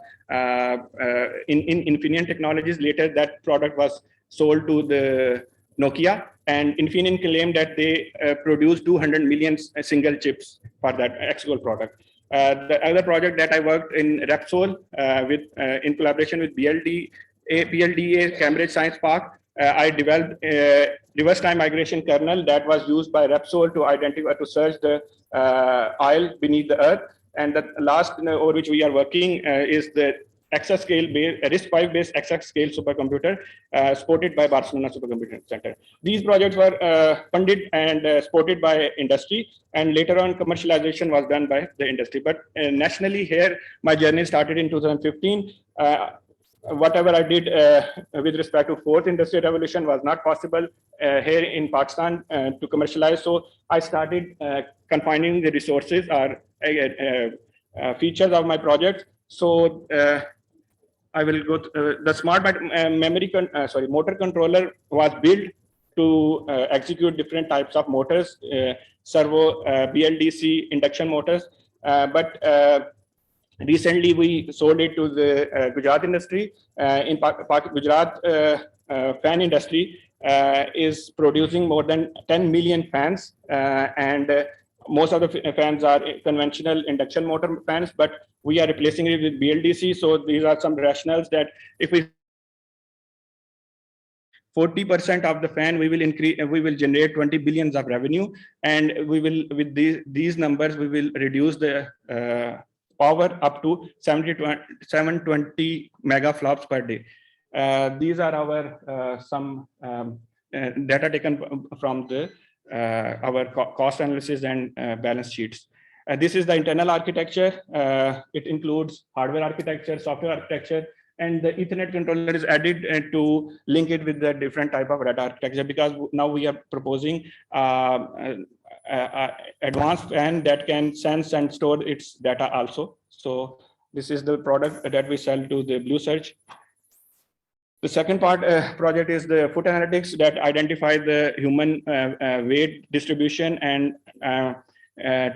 in Infineon Technologies. Later, that product was sold to the Nokia, and Infineon claimed that they produced 200 million single chips for that actual product. The other project that I worked in Repsol in collaboration with PLDA Cambridge Science Park, I developed a reverse time migration kernel that was used by Repsol to search the oil beneath the earth. And the last over which we are working is the exascale based RISC-V based exascale supercomputer supported by Barcelona Supercomputing Center. These projects were funded and supported by industry, and later on commercialization was done by the industry. But nationally here, my journey started in 2015. Whatever I did with respect to 4th industrial revolution was not possible here in Pakistan to commercialize. So I started confining the resources or features of my project. So I will go to, the smart motor controller was built to execute different types of motors, servo, BLDC, induction motors. But recently we sold it to the Gujarat industry. In Gujarat fan industry is producing more than 10 million fans, and most of the fans are conventional induction motor fans, but we are replacing it with BLDC. So these are some rationales that if we 40% of the fan, we will generate 20 billions of revenue, and we will, with these numbers, we will reduce the power up to 720 megaflops per day. These are our some data taken from the our cost analysis and balance sheets. This is the internal architecture. It includes hardware architecture, software architecture, and the Ethernet controller is added to link it with the different type of data architecture, because now we are proposing advanced fan that can sense and store its data also. So this is the product that we sell to the Blue Search. The second project is the foot analytics that identify the human weight distribution and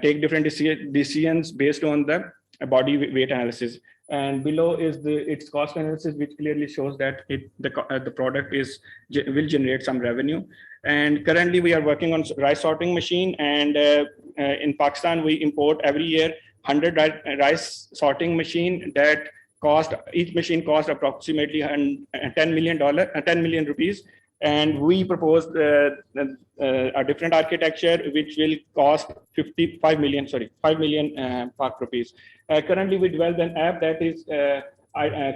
take different decisions based on the body weight analysis. And below is its cost analysis, which clearly shows that the product will generate some revenue. And currently we are working on rice sorting machine, and in Pakistan we import every year 100 rice sorting machine that each machine cost approximately $10 million rupees. And we proposed a different architecture which will cost 5 million Pak rupees. Currently, we developed an app that is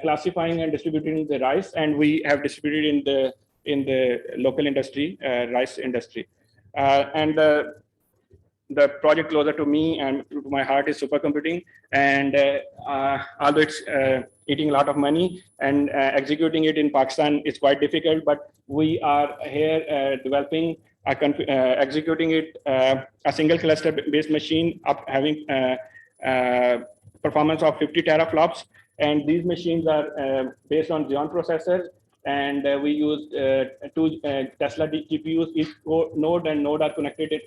classifying and distributing the rice, and we have distributed in the local industry, rice industry. And the project closer to me and to my heart is supercomputing. And although it's eating a lot of money and executing it in Pakistan is quite difficult, but we are here developing, executing it, a single cluster based machine having performance of 50 teraflops. And these machines are based on Xeon processors. And we use two Tesla GPUs. Each node and node are connected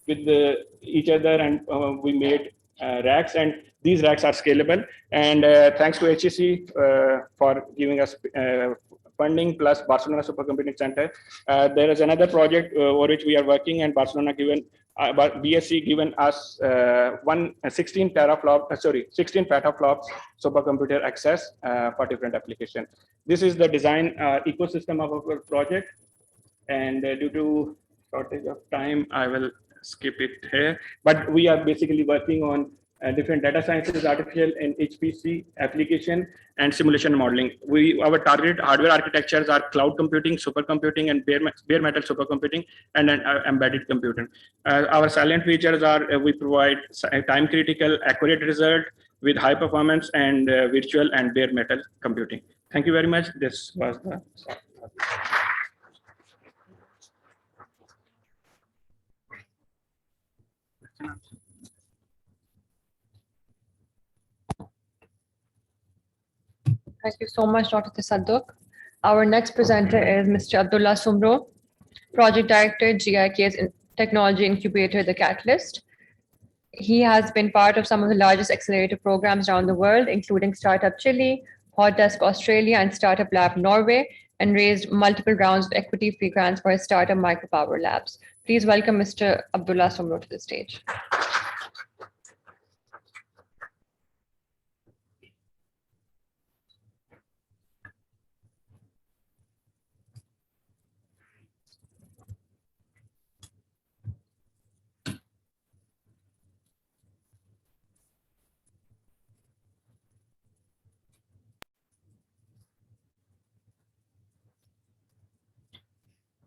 with each other, and we made racks, and these racks are scalable. And thanks to HEC for giving us funding, plus Barcelona Supercomputing Center. There is another project over which we are working, and Barcelona BSc given us 16 petaflops supercomputer access for different applications. This is the design ecosystem of our project. And due to shortage of time, I will skip it here. But we are basically working on different data sciences, artificial and HPC application, and simulation modeling. Our target hardware architectures are cloud computing, supercomputing, and bare metal supercomputing, and then embedded computing. Our salient features are we provide time critical, accurate result with high performance and virtual and bare metal computing. Thank you very much. This was the. Thank you so much, Dr. Tasadduk. Our next presenter is Mr. Abdullah Sumro, Project Director, GIK's Technology Incubator, The Catalyst. He has been part of some of the largest accelerator programs around the world, including Startup Chile, Hot Desk Australia, and Startup Lab Norway, and raised multiple rounds of equity-free grants for his startup Micropower Labs. Please welcome Mr. Abdullah Sumro to the stage.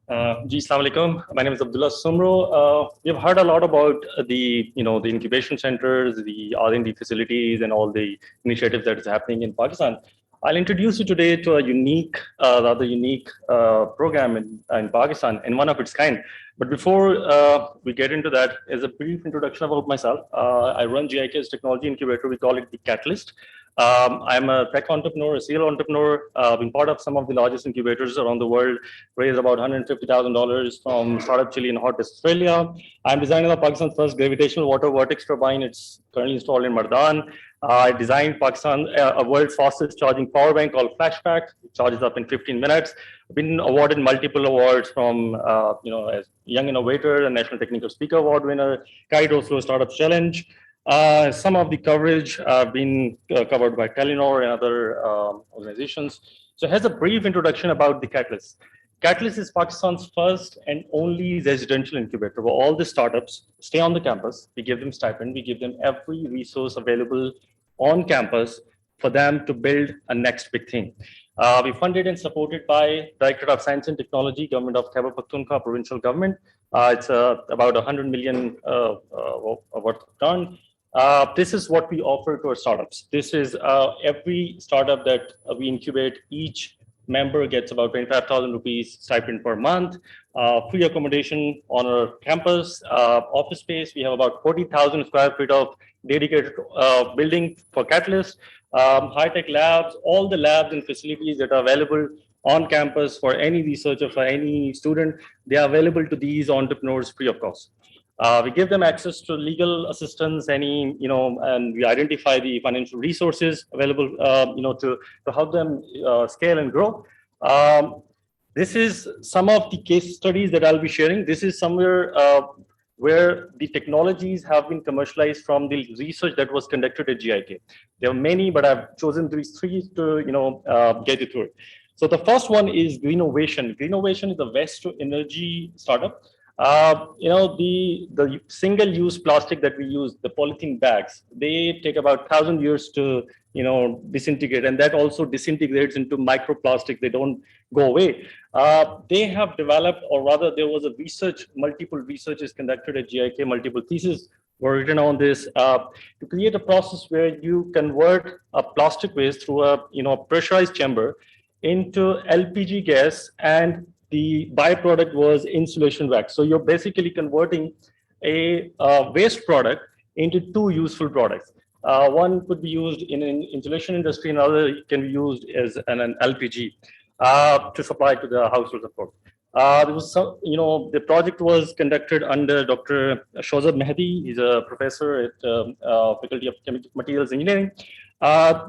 Assalamu alaikum. My name is Abdullah Sumro. We've heard a lot about the incubation centers, the R&D facilities, and all the initiatives that is happening in Pakistan. I'll introduce you today to a rather unique program in Pakistan, and one of its kind. But before we get into that, as a brief introduction about myself, I run GIK's Technology Incubator. We call it The Catalyst. I'm a tech entrepreneur, a serial entrepreneur, been part of some of the largest incubators around the world, raised about $150,000 from Startup Chile and Hot Desk Australia. I'm designing Pakistan's first gravitational water vortex turbine. It's currently installed in Mardan. I designed a world's fastest charging power bank called Flashback. It charges up in 15 minutes. I've been awarded multiple awards from, as Young Innovator, a National Technical Speaker Award winner, Kite Oslo Startup Challenge. Some of the coverage been covered by Telenor and other organizations. So here's a brief introduction about the Catalyst. Catalyst is Pakistan's first and only residential incubator where all the startups stay on the campus. We give them stipend. We give them every resource available on campus for them to build a next big thing. We funded and supported by Directorate of Science and Technology, Government of Khyber Pakhtunkhwa, provincial government. It's about 100 million worth of grant. This is what we offer to our startups. This is every startup that we incubate, each member gets about 25,000 rupees stipend per month, free accommodation on our campus, office space. We have about 40,000 square feet of dedicated building for Catalyst, high-tech labs, all the labs and facilities that are available on campus for any researcher, for any student, they are available to these entrepreneurs free of cost. We give them access to legal assistance, and we identify the financial resources available, to help them scale and grow. This is some of the case studies that I'll be sharing. This is somewhere where the technologies have been commercialized from the research that was conducted at GIK. There are many, but I've chosen these three to, get you through it. So the first one is Greenovation. Greenovation is a waste to energy startup. The single-use plastic that we use, the polythene bags, they take about 1,000 years to disintegrate, and that also disintegrates into microplastic. They don't go away. They have developed, or rather, there was a multiple research is conducted at GIK, multiple theses were written on this to create a process where you convert a plastic waste through a pressurized chamber into LPG gas, and the byproduct was insulation wax. So you're basically converting a waste product into two useful products. One could be used in an insulation industry, and another can be used as an LPG to supply to the households, of course. There was some, the project was conducted under Dr. Shozab Mehdi. He's a professor at Faculty of Chemical Materials Engineering.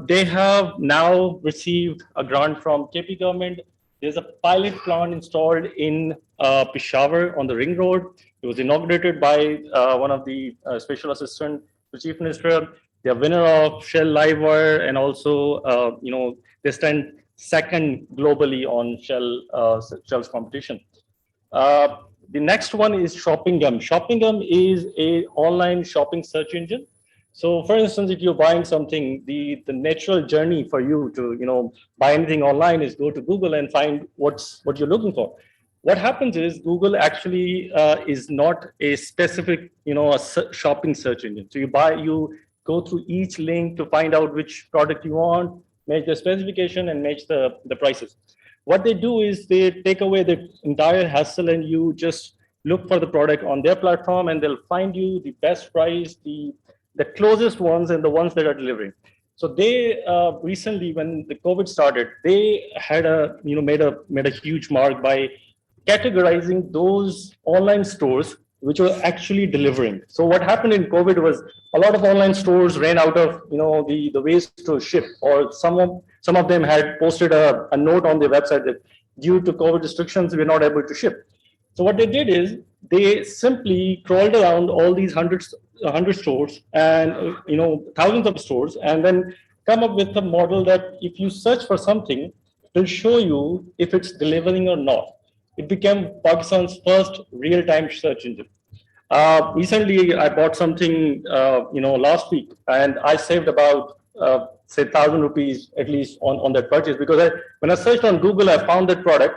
They have now received a grant from KP government. There's a pilot plant installed in Peshawar on the Ring Road. It was inaugurated by one of the special assistant to the chief minister. They're winner of Shell Livewire, and also, they stand second globally on Shell's competition. The next one is Shoppinggum. Shoppinggum is an online shopping search engine. So, for instance, if you're buying something, the natural journey for you to buy anything online is go to Google and find what you're looking for. What happens is Google actually is not a specific a shopping search engine. So you go through each link to find out which product you want, match the specification, and match the prices. What they do is they take away the entire hassle, and you just look for the product on their platform, and they'll find you the best price, the closest ones, and the ones that are delivering. So they recently, when the COVID started, they had made a huge mark by categorizing those online stores which were actually delivering. So what happened in COVID was a lot of online stores ran out of the ways to ship, or some of them had posted a note on their website that due to COVID restrictions we're not able to ship. So what they did is they simply crawled around all these 100 stores and thousands of stores, and then come up with a model that if you search for something, it will show you if it's delivering or not. It became Pakistan's first real-time search engine. Recently, I bought something, last week, and I saved about, say, 1,000 rupees at least on that purchase, because when I searched on Google, I found that product,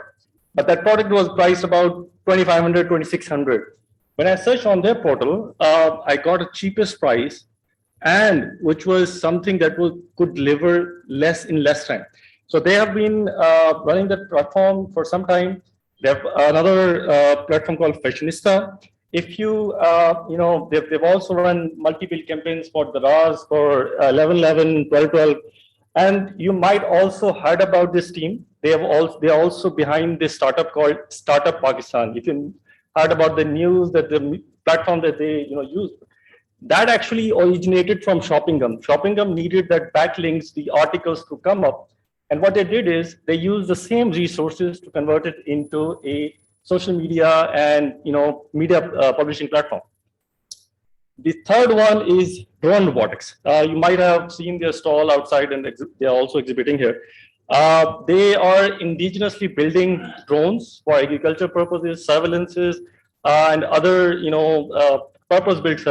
but that product was priced about 2,500, 2,600. When I searched on their portal, I got a cheapest price, and which was something that could deliver in less time. So they have been running that platform for some time. They have another platform called Fashionista. If you, they've also run multiple campaigns for the Riaz, for 11/11, 12/12, and you might also heard about this team. They are also behind this startup called Startup Pakistan. If you heard about the news that the platform that they used, that actually originated from Shoppinggum. Shoppinggum needed that backlinks, the articles to come up. And what they did is they used the same resources to convert it into a social media and media publishing platform. The third one is drone robotics. You might have seen their stall outside, and they are also exhibiting here. They are indigenously building drones for agriculture purposes, surveillances, and other purpose-built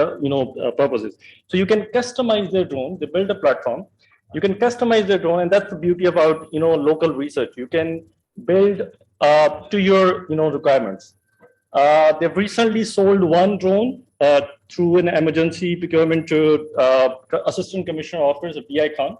purposes. So you can customize their drone. They build a platform. You can customize their drone, and that's the beauty about local research. You can build to your requirements. They've recently sold one drone through an emergency procurement to Assistant Commissioner Office of DI Khan.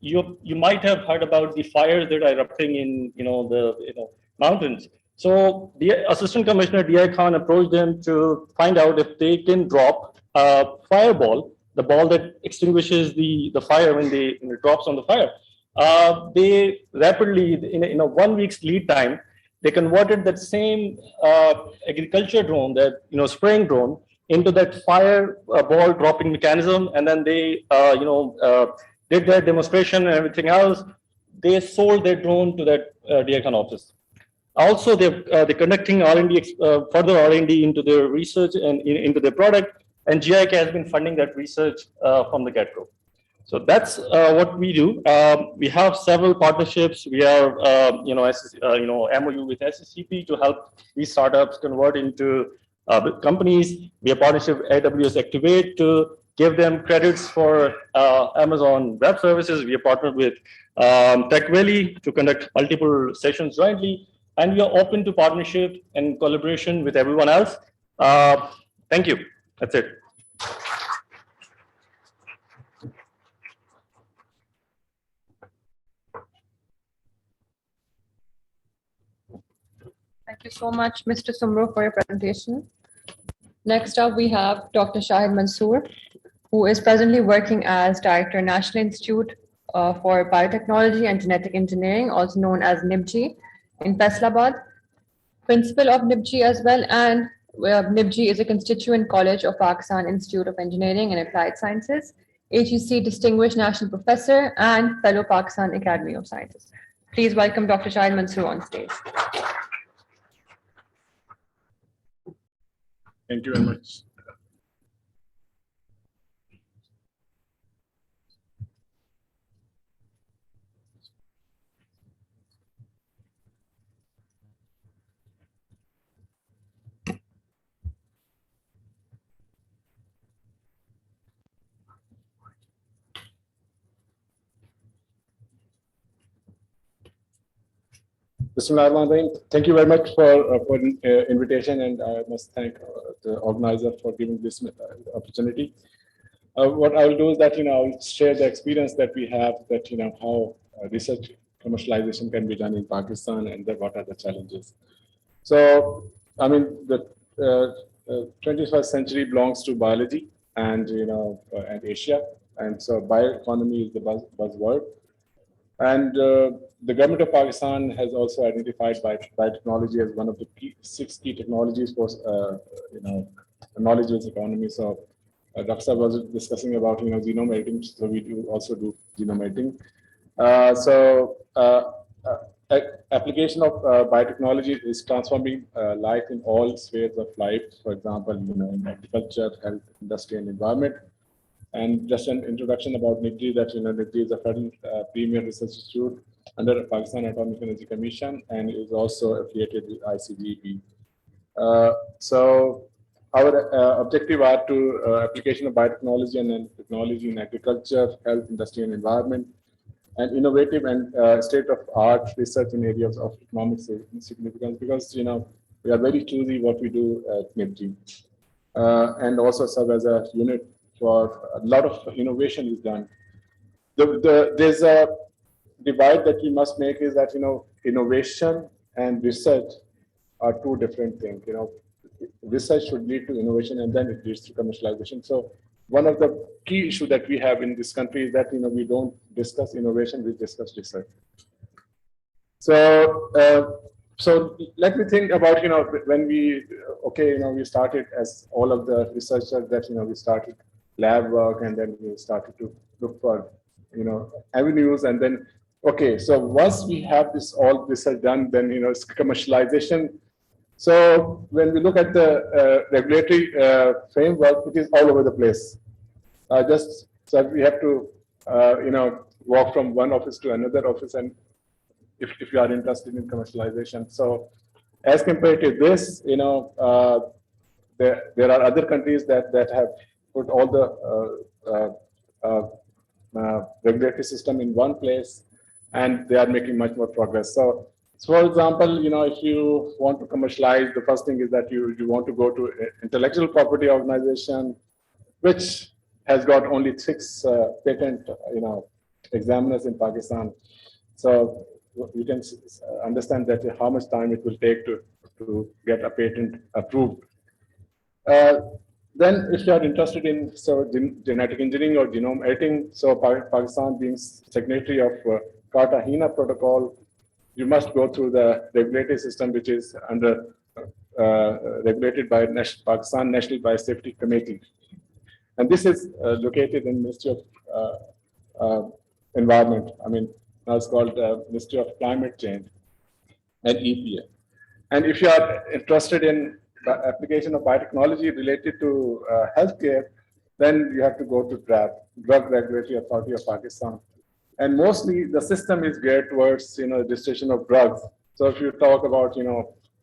You might have heard about the fires that are erupting in the mountains. So the Assistant Commissioner DI Khan approached them to find out if they can drop a fireball, the ball that extinguishes the fire when it drops on the fire. They rapidly, in a 1 week's lead time, they converted that same agriculture drone, that spraying drone, into that fire ball dropping mechanism, and then they did their demonstration and everything else. They sold their drone to that DI Khan office. Also, they're conducting R&D, further R&D into their research and into their product, and GIK has been funding that research from the get-go. So that's what we do. We have several partnerships. We have, MOU with Nsdp to help these startups convert into companies. We have partnership with AWS Activate to give them credits for Amazon Web Services. We have partnered with Tech Valley to conduct multiple sessions jointly. And we are open to partnership and collaboration with everyone else. Thank you. That's it. Thank you so much, Mr. Sumro, for your presentation. Next up, we have Dr. Shahid Mansoor, who is presently working as Director, National Institute for Biotechnology and Genetic Engineering, also known as NIBG, in Islamabad, Principal of NIBG as well, and NIBG is a constituent college of Pakistan Institute of Engineering and Applied Sciences, HEC Distinguished National Professor, and Fellow Pakistan Academy of Sciences. Please welcome Dr. Shahid Mansoor on stage. Thank you very much. Thank you very much for invitation, and I must thank the organizer for giving this opportunity. What I will do is that I'll share the experience that we have, that how research commercialization can be done in Pakistan, and what are the challenges. So I mean, the 21st century belongs to biology and and Asia, and so bioeconomy is the buzzword. And the government of Pakistan has also identified biotechnology as one of the six key technologies for knowledge-based economy. So Dr. Sahab was discussing about genome editing, so we also do genome editing. Application of biotechnology is transforming life in all spheres of life. For example, in agriculture, health, industry, and environment. And just an introduction about NIBG, that NIBG is a federal premier research institute under the Pakistan Atomic Energy Commission, and is also affiliated with ICGP. So our objective are to application of biotechnology and technology in agriculture, health, industry, and environment, and innovative and state-of-art research in areas of economic significance, because we are very choosy what we do at NIBG, and also serve as a unit for a lot of innovation is done. There's a divide that we must make, is that innovation and research are two different things. Research should lead to innovation, and then it leads to commercialization. So one of the key issues that we have in this country is that we don't discuss innovation, we discuss research. So so let me think about when we we started as all of the researchers, that we started lab work, and then we started to look for avenues, and then so once we have all research done, then it's commercialization. So when we look at the regulatory framework, it is all over the place. So we have to walk from one office to another office, and if you are interested in commercialization. So as compared to this, there are other countries that have put all the regulatory system in one place, and they are making much more progress. So for example, if you want to commercialize, the first thing is that you want to go to intellectual property organization, which has got only 6 patent examiners in Pakistan. So you can understand that how much time it will take to get a patent approved. Then if you are interested in genetic engineering or genome editing, so Pakistan being signatory of Cartagena Protocol, you must go through the regulatory system, which is under regulated by Pakistan National Biosafety Committee. And this is located in Ministry of Environment. I mean, now it's called Ministry of Climate Change and EPA. And if you are interested in the application of biotechnology related to healthcare, then you have to go to Drug Regulatory Authority of Pakistan. And mostly the system is geared towards, registration of drugs. So if you talk about,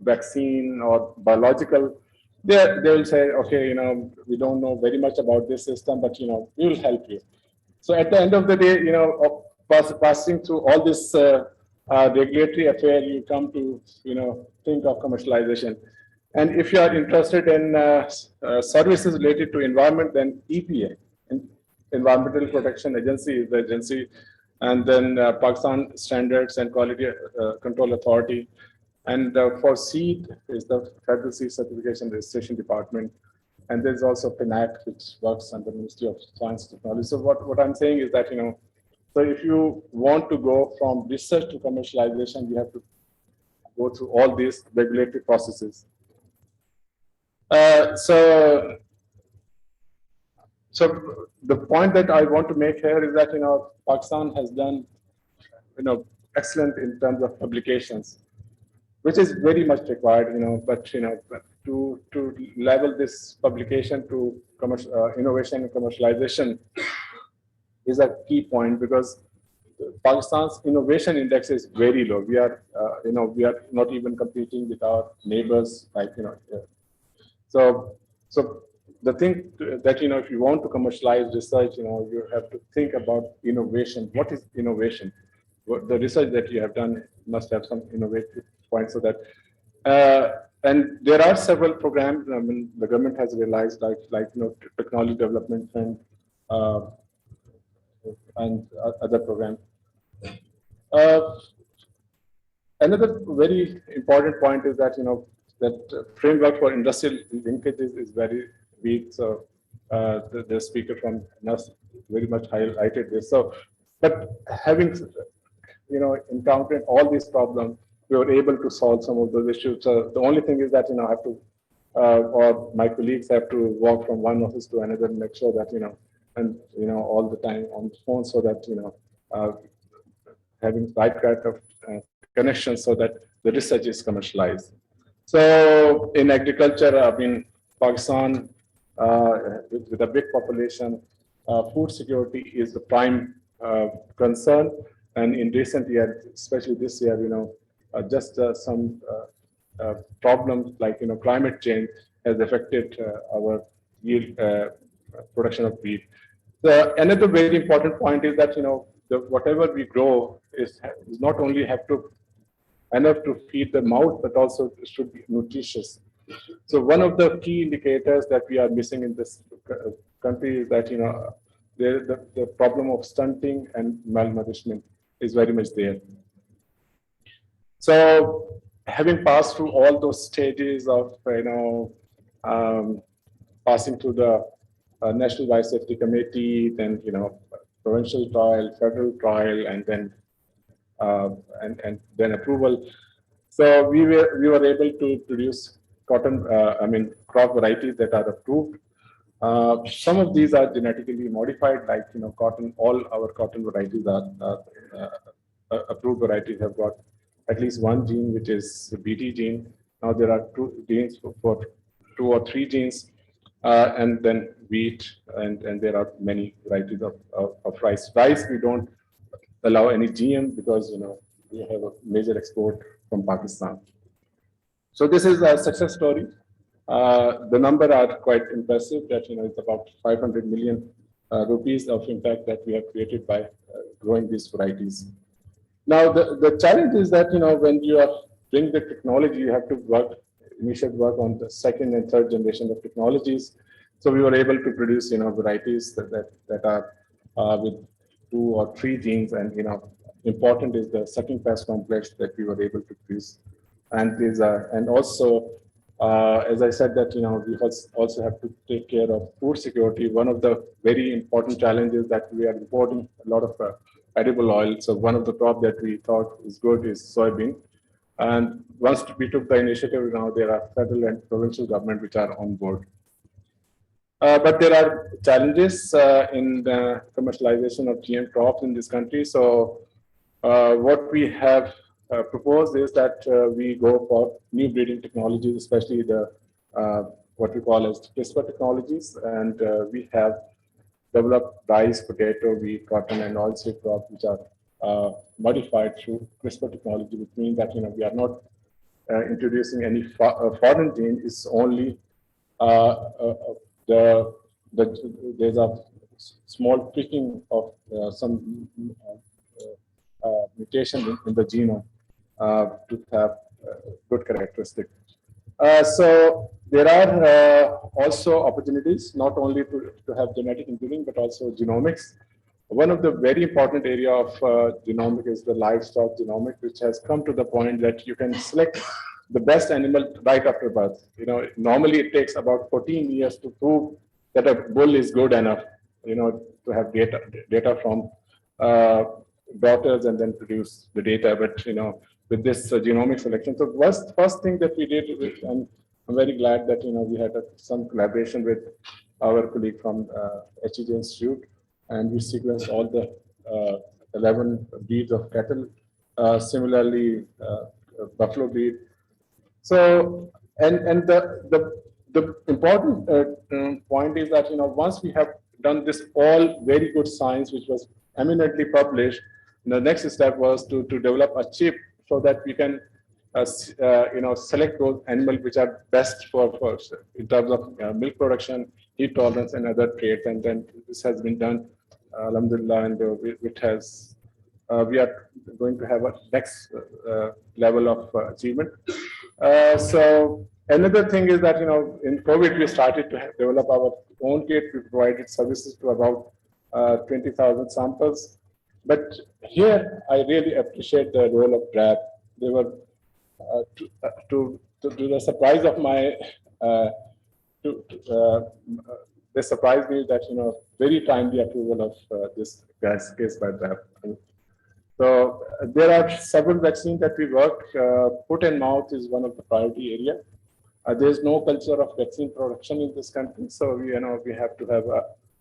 vaccine or biological, they will say, okay, we don't know very much about this system, but, we will help you. So at the end of the day, passing through all this regulatory affair, you come to, think of commercialization. And if you are interested in services related to environment, then EPA, Environmental Protection Agency, is the agency, and then Pakistan Standards and Quality Control Authority. And for seed is the Federal Seed Certification Registration Department. And there's also PNAC, which works under the Ministry of Science and Technology. So what I'm saying is that, so if you want to go from research to commercialization, you have to go through all these regulatory processes. So the point that I want to make here is that, Pakistan has done, excellent in terms of publications, which is very much required, but, to level this publication to innovation and commercialization is a key point, because Pakistan's innovation index is very low. We are, we are not even competing with our neighbors, like, So the thing that, if you want to commercialize research, you have to think about innovation. What is innovation? The research that you have done must have some innovative points, so that, and there are several programs. I mean, the government has realized, like technology development and other programs. Another very important point is that, that framework for industrial linkages is very weak. So the speaker from Nust very much highlighted this. So, but having, encountering all these problems, we were able to solve some of those issues. So the only thing is that, I have to, or my colleagues have to walk from one office to another and make sure that, and, all the time on the phone, so that, having right kind of connections so that the research is commercialized. So in agriculture, I mean, Pakistan, with a big population, food security is the prime concern. And in recent years, especially this year, just some problems like, climate change has affected our yield, production of wheat. Another very important point is that, whatever we grow is not only have to enough to feed the mouth, but also should be nutritious. So one of the key indicators that we are missing in this country is that, the problem of stunting and malnourishment is very much there. So having passed through all those stages of, passing through the National Biosafety Committee, then, provincial trial, federal trial, and then then approval. So we were able to produce cotton, crop varieties that are approved. Some of these are genetically modified, like, cotton. All our cotton varieties are approved varieties have got at least one gene, which is the BT gene. Now there are two genes for 2 or 3 genes, and then wheat, and there are many varieties of rice. Rice, we don't allow any GM because, we have a major export from Pakistan. So this is a success story. The number are quite impressive, that, it's about 500 million rupees of impact that we have created by growing these varieties. Now, the challenge is that, when you are bringing the technology, you have to initiate work on the second and third generation of technologies. So we were able to produce, varieties that are with 2 or 3 genes, and, important is the sucking pest complex that we were able to produce. And these are, and also, as I said, that, we also have to take care of food security. One of the very important challenges that we are importing a lot of edible oil. So one of the crop that we thought is good is soybean. And once we took the initiative, now there are federal and provincial government which are on board. But there are challenges in the commercialization of GM crops in this country. So what we have proposed is that we go for new breeding technologies, especially the what we call as CRISPR technologies, and we have developed rice, potato, wheat, cotton, and oilseed crops which are modified through CRISPR technology, which means that we are not introducing any foreign gene. It's only there's a small tweaking of some mutation in the genome to have good characteristic. So there are also opportunities not only to have genetic engineering but also genomics. One of the very important area of genomic is the livestock genomic, which has come to the point that you can select the best animal right after birth. Normally it takes about 14 years to prove that a bull is good enough, to have data from daughters and then produce the data. But with this genomic selection, so first thing that we did, and I'm very glad that we had some collaboration with our colleague from HEJ Institute, and we sequenced all the 11 breeds of cattle. Similarly, buffalo breed. So, and the important point is that once we have done this all very good science, which was eminently published, the next step was to develop a chip so that we can select those animals which are best for in terms of milk production, heat tolerance, and other traits. And then this has been done, alhamdulillah, and it has. We are going to have a next level of achievement. So another thing is that in COVID we started to develop our own kit. We provided services to about 20,000 samples. But here I really appreciate the role of BRAB. They were to the surprise of my they surprised me that very timely approval of this case by BRAB. So there are several vaccines that we worked. Foot and mouth is one of the priority area. There is no culture of vaccine production in this country, so we have to have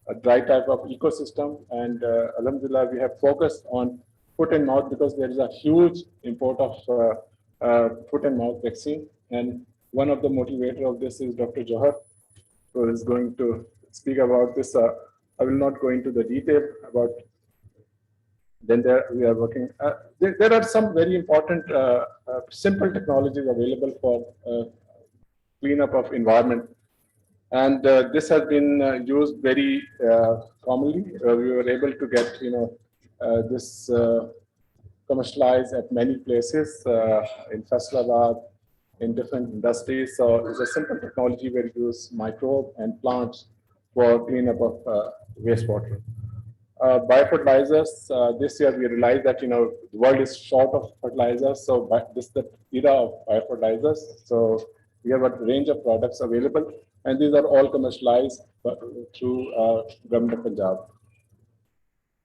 a dry type of ecosystem. And alhamdulillah, we have focused on foot and mouth because there is a huge import of foot and mouth vaccine. And one of the motivator of this is Dr. Johar, who is going to speak about this. I will not go into the detail about. Then we are working. There are some very important simple technologies available for cleanup of environment, and this has been used very commonly. We were able to get this commercialized at many places in Islamabad, in different industries. So it's a simple technology where you use microbe and plants for cleanup of wastewater. Biofertilizers. This year we realized that the world is short of fertilizers, so this is the era of biofertilizers. So we have a range of products available, and these are all commercialized through Government of Punjab.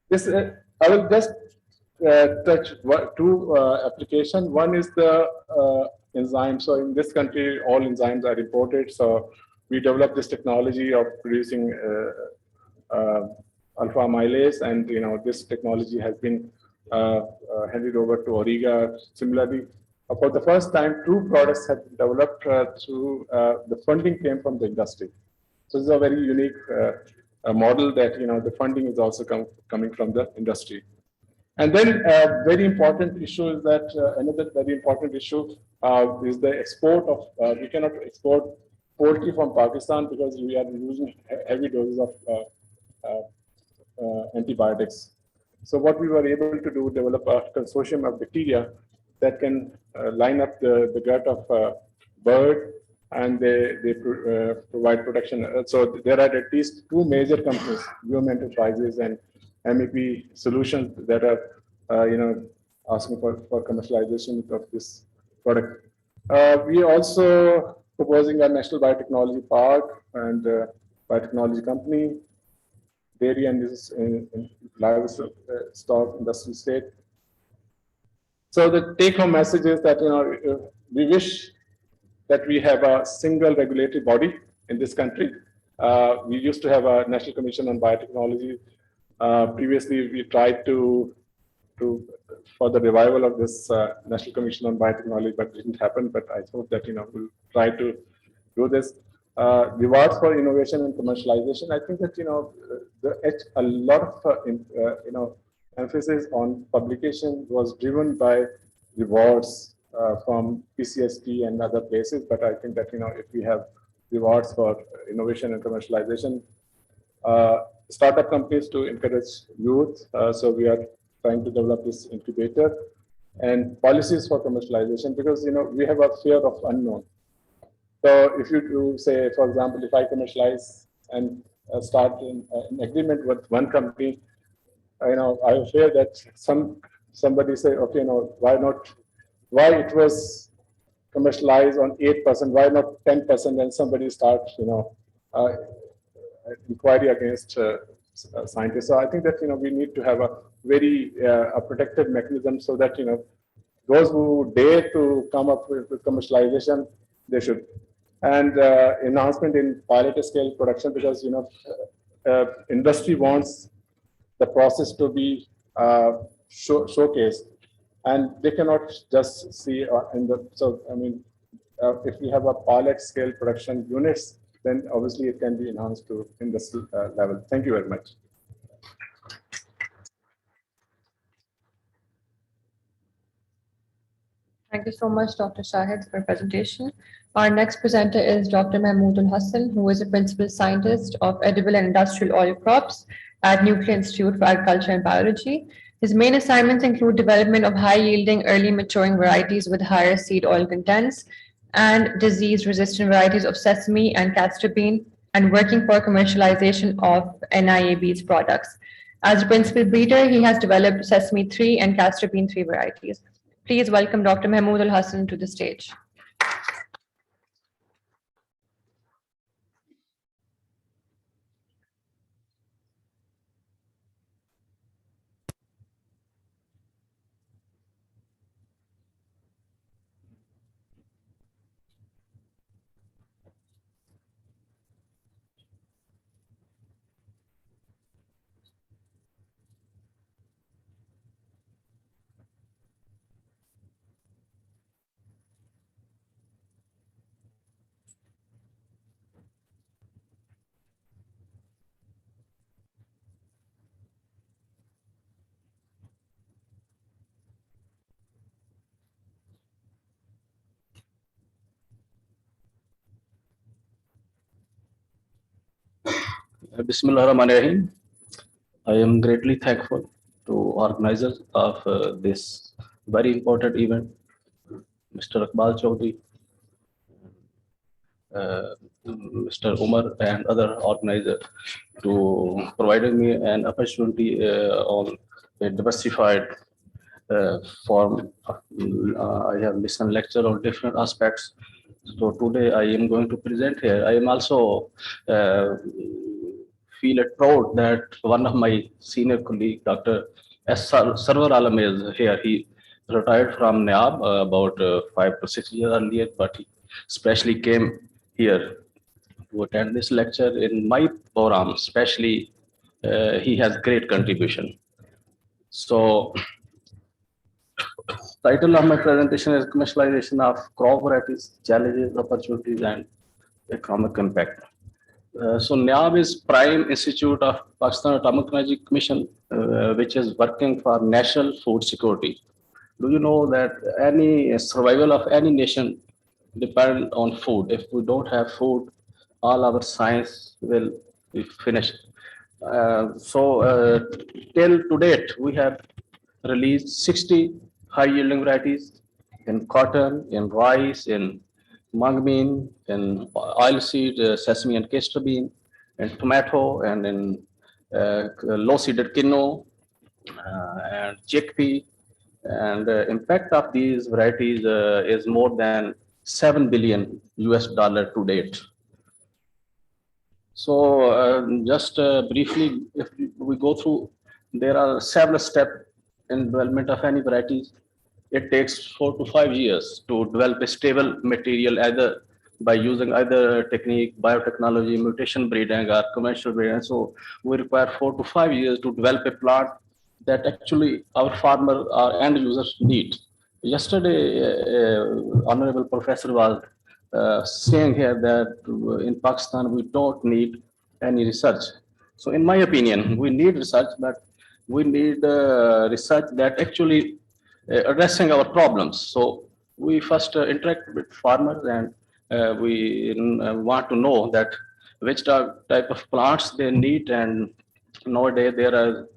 This I will just touch two applications. One is the enzyme. So in this country, all enzymes are imported. So we developed this technology of producing alpha amylase, and this technology has been handed over to Origa. Similarly, for the first time, two products have been developed through the funding came from the industry. So this is a very unique model that the funding is also coming from the industry. And then very important issue is that another very important issue is the export of. We cannot export poultry from Pakistan because we are using heavy doses of antibiotics. So what we were able to do, develop a consortium of bacteria that can line up the gut of a bird, and they provide protection. So there are at least two major companies, UM Enterprises and MEP Solutions, that are asking for commercialization of this product. We also proposing a national biotechnology park and biotechnology company. Dairy and this in livestock industry state. So the take-home message is that we wish that we have a single regulatory body in this country. We used to have a National Commission on Biotechnology. Previously, we tried to for the revival of this National Commission on Biotechnology, but it didn't happen. But I hope that we'll try to do this. rewards for innovation and commercialization. I think that a lot of emphasis on publication was driven by rewards from PCST and other places. But I think that if we have rewards for innovation and commercialization, startup companies to encourage youth. So we are trying to develop this incubator and policies for commercialization, because we have a fear of unknown. So if you do say, for example, if I commercialize and start an agreement with one company, I fear that somebody say, okay, why not? Why it was commercialized on 8%? Why not 10%? And somebody starts, inquiry against scientists. So I think that we need to have a very a protective mechanism, so that those who dare to come up with commercialization, they should. And enhancement in pilot scale production, because industry wants the process to be showcased, and they cannot just see in the. So I mean, if we have a pilot scale production units, then obviously it can be enhanced to industry level. Thank you very much. Thank you so much, Dr. Shahid, for your presentation. Our next presenter is Dr. Mahmood Al-Hassan, who is a principal scientist of edible and industrial oil crops at Nuclear Institute for Agriculture and Biology. His main assignments include development of high-yielding, early maturing varieties with higher seed oil contents and disease-resistant varieties of sesame and castor bean, and working for commercialization of NIAB's products. As a principal breeder, he has developed sesame 3 and castor bean 3 varieties. Please welcome Dr. Mahmood Al-Hassan to the stage. Bismillahirrahmanirrahim. I am greatly thankful to organizers of this very important event, Mr. Iqbal Chaudhry, Mr. Umar, and other organizers to providing me an opportunity on a diversified form. I have listened lecture on different aspects. So today I am going to present here. I am also feel it proud that one of my senior colleague, Dr. S. Sarwar Alam, is here. He retired from NIAB about 5 to 6 years earlier, but he especially came here to attend this lecture in my program. Especially, he has great contribution. So, title of my presentation is Commercialization of Crop Varieties, Challenges, Opportunities, and Economic Impact. So NIAB is prime institute of Pakistan Atomic Energy Commission, which is working for national food security. Do you know that any survival of any nation depend on food? If we don't have food, all our science will be finished. Till to date, we have released 60 high-yielding varieties in cotton, in rice, in mung bean, in oilseed, sesame and castor bean, in tomato, and in low-seeded quinoa, and chickpea. And impact of these varieties is more than $7 billion to date. So just briefly, if we go through, there are several steps in development of any varieties. It takes 4 to 5 years to develop a stable material, either by using either technique, biotechnology, mutation breeding, or commercial breeding. So we require 4 to 5 years to develop a plant that actually our farmer or end users need. Yesterday, Honorable Professor was saying here that in Pakistan we don't need any research. So in my opinion, we need research, but we need research that actually addressing our problems. So we first interact with farmers, and we want to know that which type of plants they need. And nowadays there are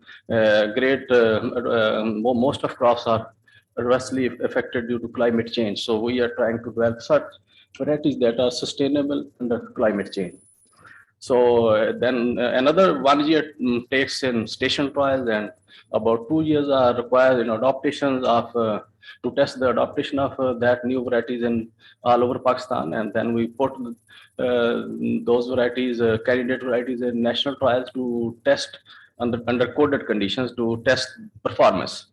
most of crops are adversely affected due to climate change. So we are trying to develop such varieties that are sustainable under climate change. So then another 1 year takes in station trials, and about 2 years are required in adaptations of to test the adaptation of that new varieties in all over Pakistan. And then we put those varieties, candidate varieties, in national trials to test under coded conditions to test performance.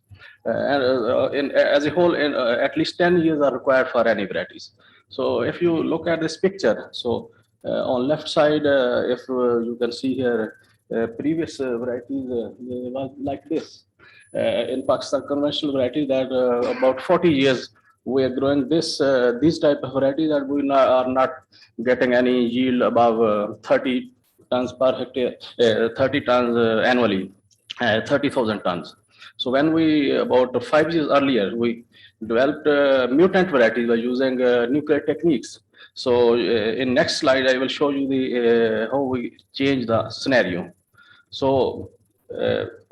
As a whole, at least 10 years are required for any varieties. So if you look at this picture, so on left side, if you can see here, previous varieties was like this. In Pakistan, conventional varieties that about 40 years we are growing these type of varieties, and we are not getting any yield above 30 tons per hectare, 30 tons annually, 30,000 tons. So when we, about 5 years earlier, we developed mutant varieties by using nuclear techniques. So in next slide, I will show you the how we change the scenario. So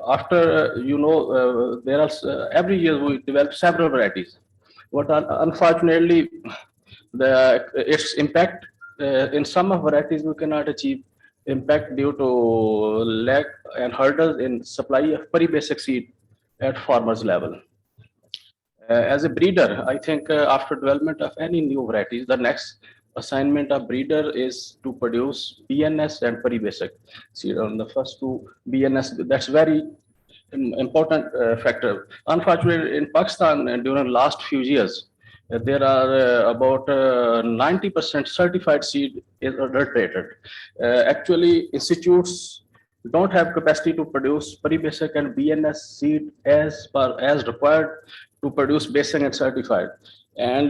after, there are every year we develop several varieties. But unfortunately, its impact in some varieties we cannot achieve impact due to lack and hurdles in supply of peri-basic seed at farmers level. As a breeder, I think after development of any new varieties, the next assignment of breeder is to produce BNS and peri-basic seed. On the first two BNS, that's very important factor. Unfortunately, in Pakistan, during the last few years, there are about 90% certified seed is adulterated. Actually, institutes don't have capacity to produce peri-basic and BNS seed as required to produce basic and certified. And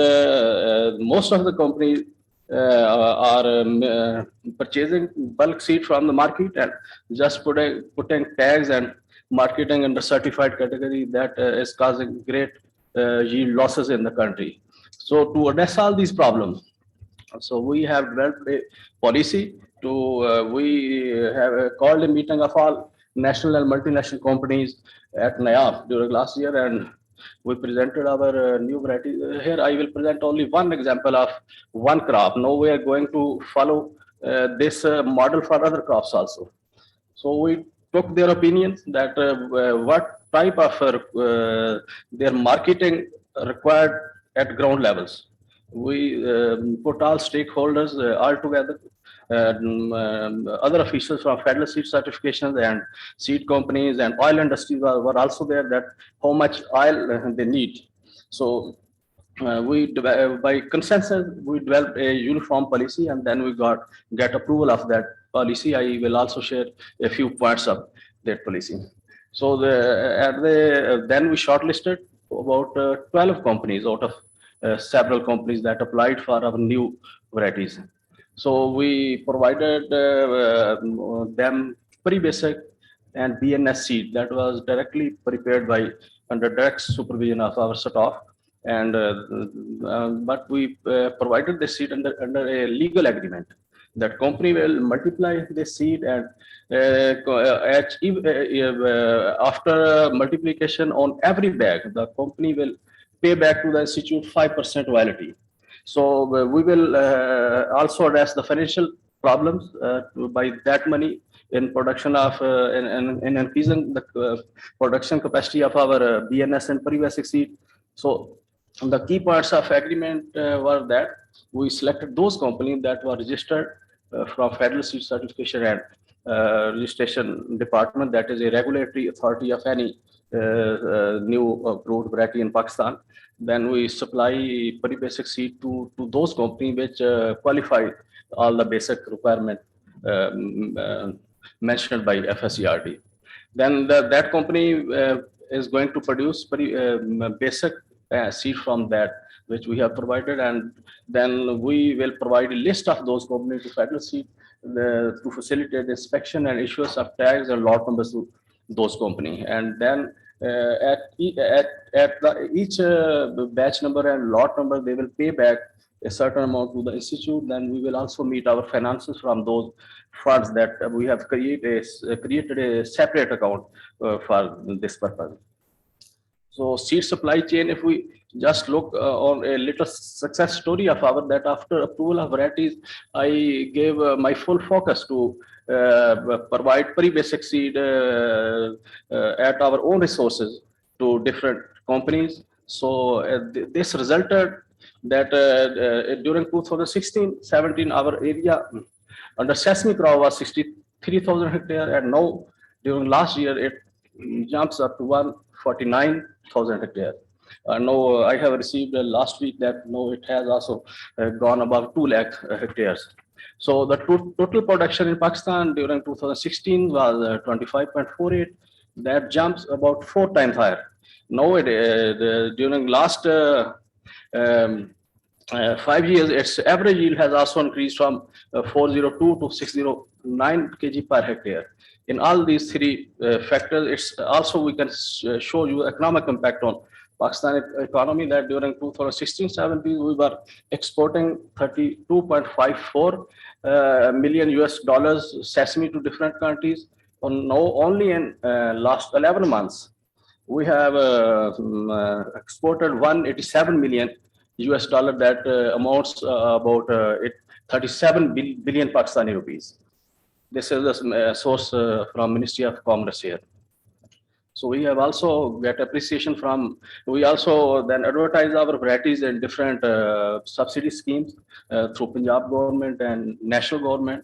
most of the companies are purchasing bulk seed from the market and just putting tags and marketing in the certified category that is causing great yield losses in the country. So to address all these problems, so we have developed a policy to, we have called a meeting of all national and multinational companies at NAYAF during last year, and we presented our new variety. Here I will present only one example of one crop. Now we are going to follow this model for other crops also. So we took their opinions that what type of their marketing required at ground levels. We put all stakeholders all together, other officials from federal seed certifications and seed companies and oil industries were also there, that how much oil they need. So by consensus, we developed a uniform policy, and then we get approval of that policy. I will also share a few points of that policy. So then we shortlisted about 12 companies out of several companies that applied for our new varieties. So we provided them peri-basic and BNS seed that was directly prepared by under direct supervision of our staff. And but we provided the seed under a legal agreement that company will multiply the seed, and after multiplication on every bag, the company will pay back to the institute 5% royalty. So we will also address the financial problems by that money in production of in increasing the production capacity of our BNS and peri-basic seed. So the key parts of agreement were that we selected those companies that were registered from Federal Seed Certification and Registration Department, that is a regulatory authority of any new approved variety in Pakistan. Then we supply peri-basic seed to those companies which qualify all the basic requirement mentioned by FSCRD. Then that company is going to produce basic seed from that which we have provided, and then we will provide a list of those companies to federal seat to facilitate inspection and issuance of tags and lot numbers to those companies. And then each batch number and lot number, they will pay back a certain amount to the institute. Then we will also meet our finances from those funds that we have created a separate account for this purpose. So seed supply chain, if we just look on a little success story of our, that after approval of varieties, I gave my full focus to provide pre-basic seed at our own resources to different companies. So this resulted that during 2016-17, our area under sesame crop was 63,000 hectare, and now during last year it jumps up to 149,000 hectare. Now I have received last week that now it has also gone above 2 lakh hectares. So the total production in Pakistan during 2016 was 25.48. That jumps about 4 times higher. Now during last 5 years, its average yield has also increased from 402 to 609 kg per hectare. In all these 3 factors, it's also, we can show you economic impact on Pakistan economy, that during 2016-17 we were exporting 32.54 million US dollars sesame to different countries. Now only in last 11 months we have exported 187 million US dollar, that amounts about 37 billion Pakistani rupees. This is the source from Ministry of Commerce here. So we have also get appreciation from, we also then advertise our varieties in different subsidy schemes through Punjab government and national government,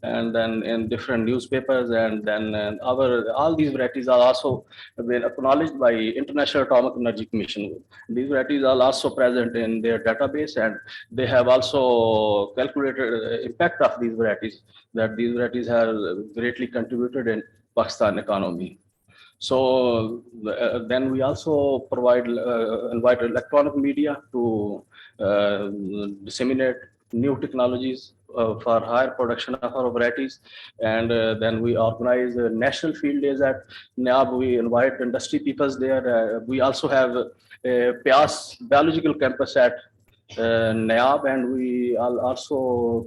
and then in different newspapers, and then all these varieties are also been acknowledged by International Atomic Energy Commission. These varieties are also present in their database, and they have also calculated impact of these varieties, that these varieties have greatly contributed in Pakistan economy. So then we also provide invite electronic media to disseminate new technologies for higher production of our varieties, and then we organize national field days at NAB. We invite industry peoples there. We also have a PIAS biological campus at NAB, and we are also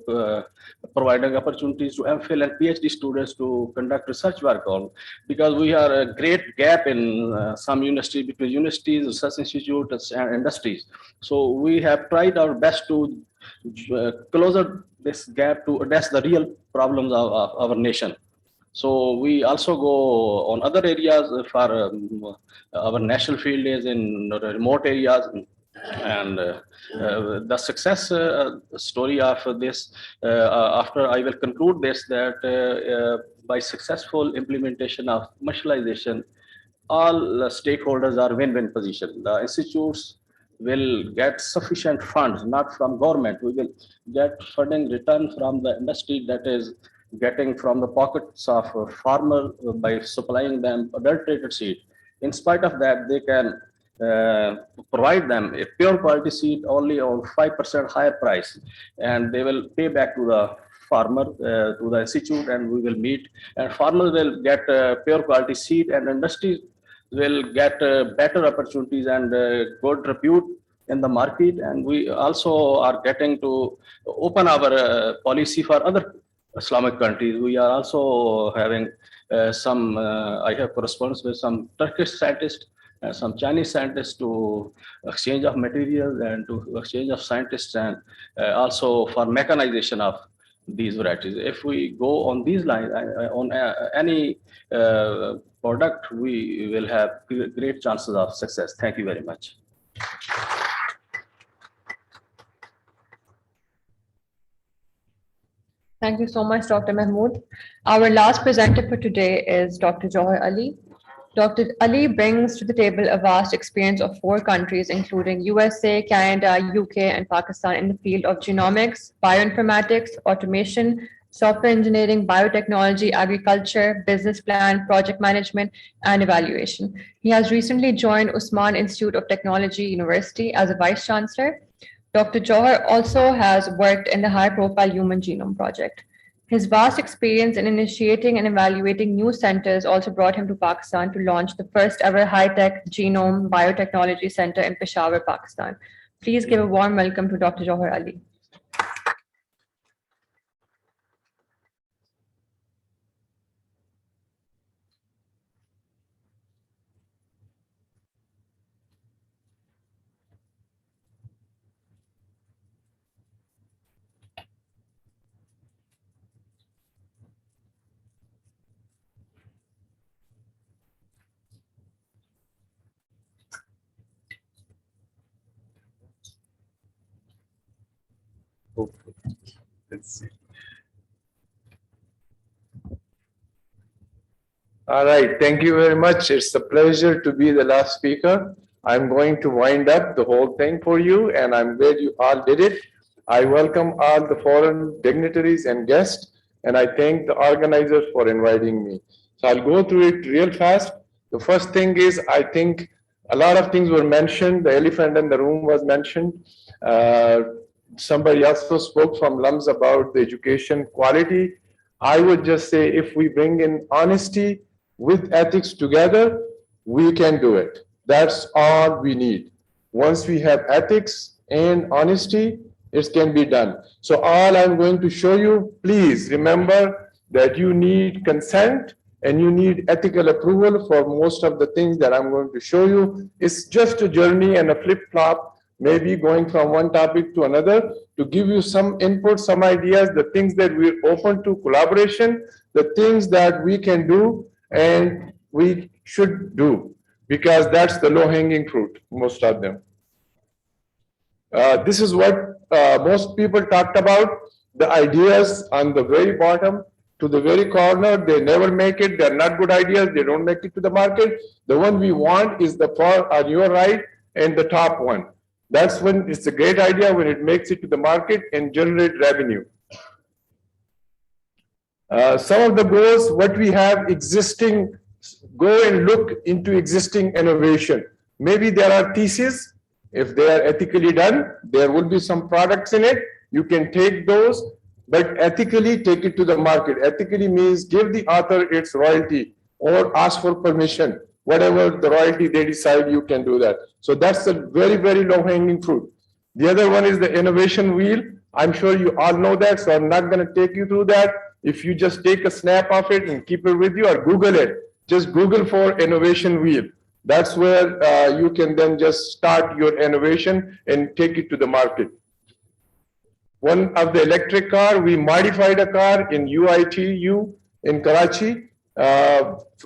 providing opportunities to MPhil and PhD students to conduct research work on, because we have a great gap in some universities, between universities, research institutes and industries. So we have tried our best to closer this gap to address the real problems of our nation. So we also go on other areas for our national field days in remote areas. And the success story of this, after I will conclude this, that by successful implementation of commercialization, all stakeholders are win-win position. The institutes will get sufficient funds, not from government. We will get funding return from the industry, that is getting from the pockets of farmer by supplying them adulterated seed. In spite of that, they can provide them a pure quality seed only on 5% higher price, and they will pay back to the farmer, to the institute, and we will meet, and farmers will get pure quality seed, and industry will get better opportunities and good repute in the market. And we also are getting to open our policy for other Islamic countries. We are also having some, I have correspondence with some Turkish scientists, some Chinese scientists, to exchange of materials and to exchange of scientists, and also for mechanization of these varieties. If we go on these lines, on any product, we will have great chances of success. Thank you very much. Thank you so much, Dr. Mahmood. Our last presenter for today is Dr. Johar Ali. Dr. Ali brings to the table a vast experience of 4 countries, including USA, Canada, UK, and Pakistan in the field of genomics, bioinformatics, automation, software engineering, biotechnology, agriculture, business plan, project management, and evaluation. He has recently joined Usman Institute of Technology University as a vice chancellor. Dr. Johar also has worked in the high-profile Human Genome Project. His vast experience in initiating and evaluating new centers also brought him to Pakistan to launch the first ever high-tech genome biotechnology center in Peshawar, Pakistan. Please give a warm welcome to Dr. Johar Ali. Let's see. All right, thank you very much. It's a pleasure to be the last speaker. I'm going to wind up the whole thing for you, and I'm glad you all did it. I welcome all the foreign dignitaries and guests, and I thank the organizers for inviting me. So I'll go through it real fast. The first thing is, I think a lot of things were mentioned. The elephant in the room was mentioned. Somebody also spoke from LUMS about the education quality. I would just say if we bring in honesty with ethics together, we can do it. That's all we need. Once we have ethics and honesty, it can be done. So all I'm going to show you, please remember that you need consent and you need ethical approval for most of the things that I'm going to show you. It's just a journey and a flip-flop, maybe going from one topic to another to give you some input, some ideas, the things that we're open to collaboration, the things that we can do and we should do, because that's the low-hanging fruit, most of them. This is what most people talked about, the ideas on the very bottom to the very corner. They never make it. They're not good ideas. They don't make it to the market. The one we want is the far on your right and the top one. That's when it's a great idea, when it makes it to the market and generate revenue. Some of the goals, what we have existing, go and look into existing innovation. Maybe there are theses. If they are ethically done, there will be some products in it. You can take those, but ethically take it to the market. Ethically means give the author its royalty or ask for permission. Whatever the royalty they decide, you can do that. So that's a very, very low-hanging fruit. The other one is the innovation wheel. I'm sure you all know that, so I'm not going to take you through that. If you just take a snap of it and keep it with you or Google it, just Google for innovation wheel. That's where you can then just start your innovation and take it to the market. One of the electric car, we modified a car in UITU in Karachi.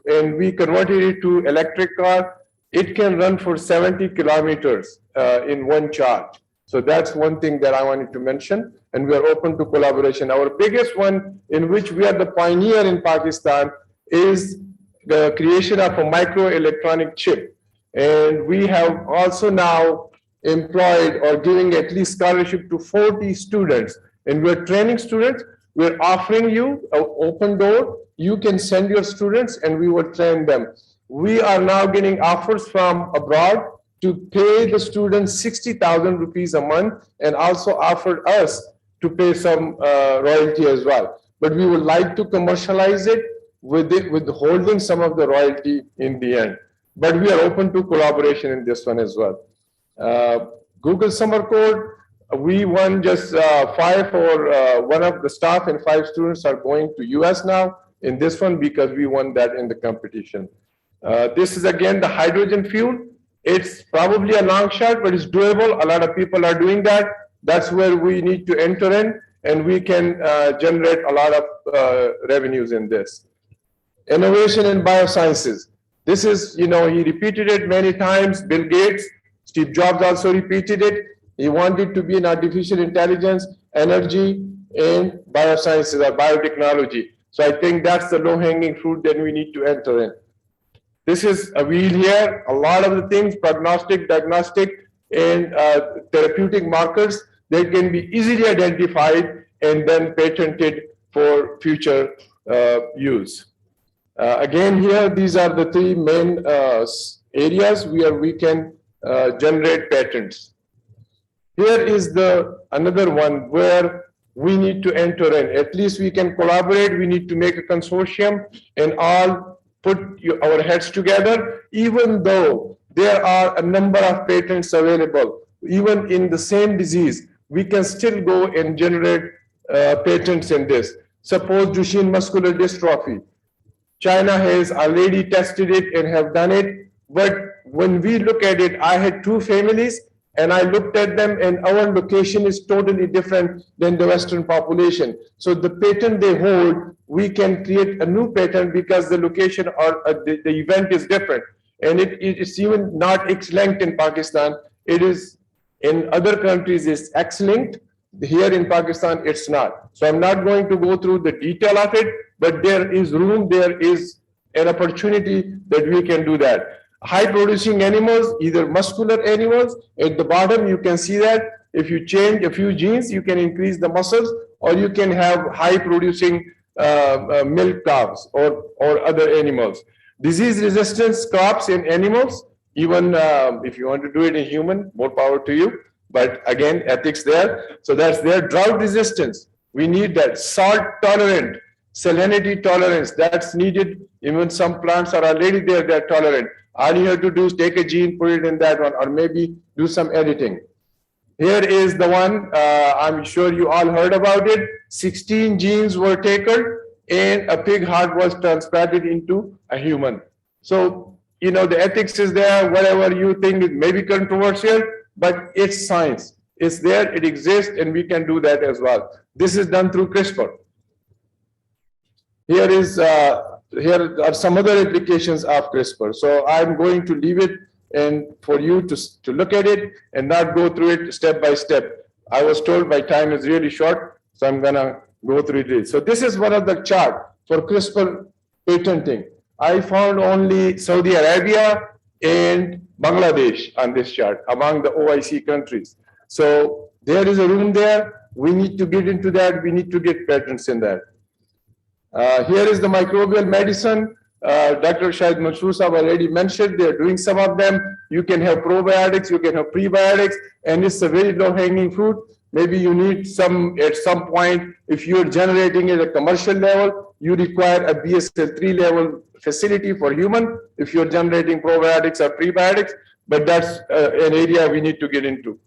And we converted it to electric car. It can run for 70 kilometers in one charge. So that's one thing that I wanted to mention, and we are open to collaboration. Our biggest one, in which we are the pioneer in Pakistan, is the creation of a microelectronic chip. And we have also now employed or giving at least scholarship to 40 students. And we're training students. We're offering you an open door. You can send your students and we will train them. We are now getting offers from abroad to pay the students 60,000 rupees a month, and also offered us to pay some royalty as well. But we would like to commercialize it with holding some of the royalty in the end. But we are open to collaboration in this one as well. Google Summer Code, we won just 5 for one of the staff, and 5 students are going to US now in this one because we won that in the competition. This is again the hydrogen fuel. It's probably a long shot, but it's doable. A lot of people are doing that. That's where we need to enter in, and we can generate a lot of revenues in this. Innovation in biosciences. This is, he repeated it many times. Bill Gates, Steve Jobs also repeated it. He wanted to be in artificial intelligence, energy, and biosciences or biotechnology. So I think that's the low-hanging fruit that we need to enter in. This is a wheel here. A lot of the things, prognostic, diagnostic, and therapeutic markers, they can be easily identified and then patented for future use. Again, here, these are the three main areas where we can generate patents. Here is another one where we need to enter in. At least we can collaborate. We need to make a consortium and all put our heads together, even though there are a number of patents available. Even in the same disease, we can still go and generate patents in this. Suppose Duchenne muscular dystrophy. China has already tested it and have done it. But when we look at it, I had two families and I looked at them and our location is totally different than the Western population. So the patent they hold, we can create a new patent because the location or the event is different. And it's even not X-linked in Pakistan. It is in other countries, it's X-linked. Here in Pakistan, it's not. So I'm not going to go through the detail of it, but there is room, there is an opportunity that we can do that. High producing animals, either muscular animals, at the bottom you can see that if you change a few genes, you can increase the muscles, or you can have high producing milk cows or other animals. Disease resistance crops in animals, even if you want to do it in human, more power to you. But again, ethics there. So that's their drought resistance. We need that. Salt tolerant, salinity tolerance, that's needed. Even some plants are already there, they're tolerant. All you have to do is take a gene, put it in that one, or maybe do some editing. Here is the one, I'm sure you all heard about it. 16 genes were taken and a pig heart was transplanted into a human. So, you know, the ethics is there, whatever you think it may be controversial, but it's science. It's there, it exists, and we can do that as well. This is done through CRISPR. Here are some other applications of CRISPR. So I'm going to leave it and for you to look at it and not go through it step by step. I was told my time is really short, so I'm gonna go through it. So this is one of the chart for CRISPR patenting. I found only Saudi Arabia and Bangladesh on this chart among the OIC countries. So there is a room there. We need to get into that. We need to get patents in that. Here is the microbial medicine. Dr. Shahid Mansoor Sahab already mentioned, they're doing some of them. You can have probiotics, you can have prebiotics, and it's a very low-hanging fruit. Maybe you need some, at some point, if you're generating at a commercial level, you require a BSL-3 level facility for human, if you're generating probiotics or prebiotics, but that's an area we need to get into.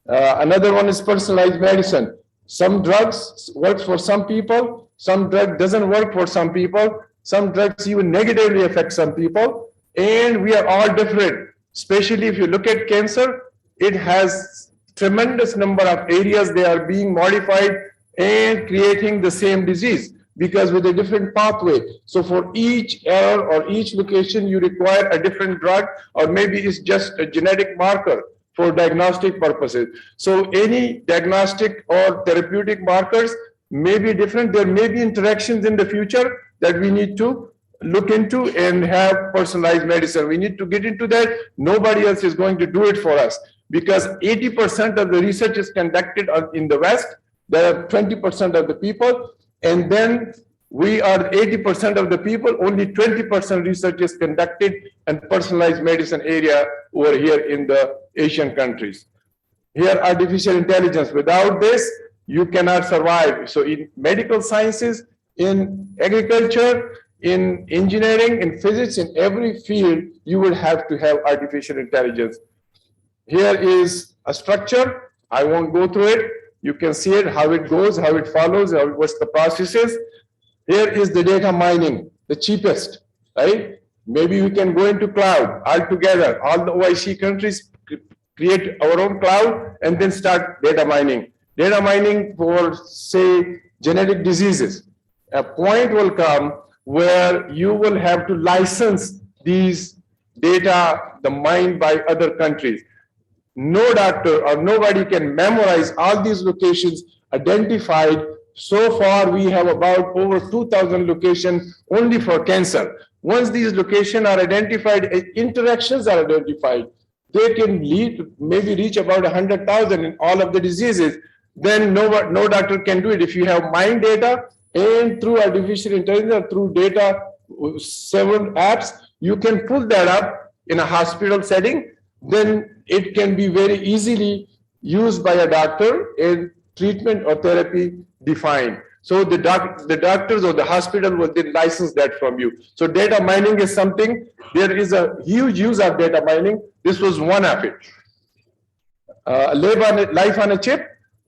Another one is personalized medicine. Some drugs work for some people, some drug doesn't work for some people, some drugs even negatively affect some people, and we are all different. Especially if you look at cancer, it has tremendous number of areas they are being modified and creating the same disease because with a different pathway. So for each error or each location, you require a different drug, or maybe it's just a genetic marker for diagnostic purposes. So any diagnostic or therapeutic markers may be different. There may be interactions in the future that we need to look into and have personalized medicine. We need to get into that. Nobody else is going to do it for us because 80% of the research is conducted in the West. There are 20% of the people, and then we are 80% of the people, only 20% research is conducted in personalized medicine area over here in the Asian countries. Here, artificial intelligence. Without this, you cannot survive. So in medical sciences, in agriculture, in engineering, in physics, in every field, you will have to have artificial intelligence. Here is a structure. I won't go through it. You can see it, how it goes, how it follows, what's the processes. Here is the data mining, the cheapest, right? Maybe we can go into cloud altogether. All the OIC countries create our own cloud and then start data mining. Data mining for, say, genetic diseases. A point will come where you will have to license these data, the mined by other countries. No doctor or nobody can memorize all these locations identified. So far, we have about over 2,000 locations only for cancer. Once these locations are identified, interactions are identified, they can maybe reach about 100,000 in all of the diseases. Then no doctor can do it. If you have mined data, and through artificial intelligence or through data, several apps, you can pull that up in a hospital setting, then it can be very easily used by a doctor and treatment or therapy defined. So the doctors or the hospital will then license that from you. So data mining is something, there is a huge use of data mining. This was one of it. Life on a chip,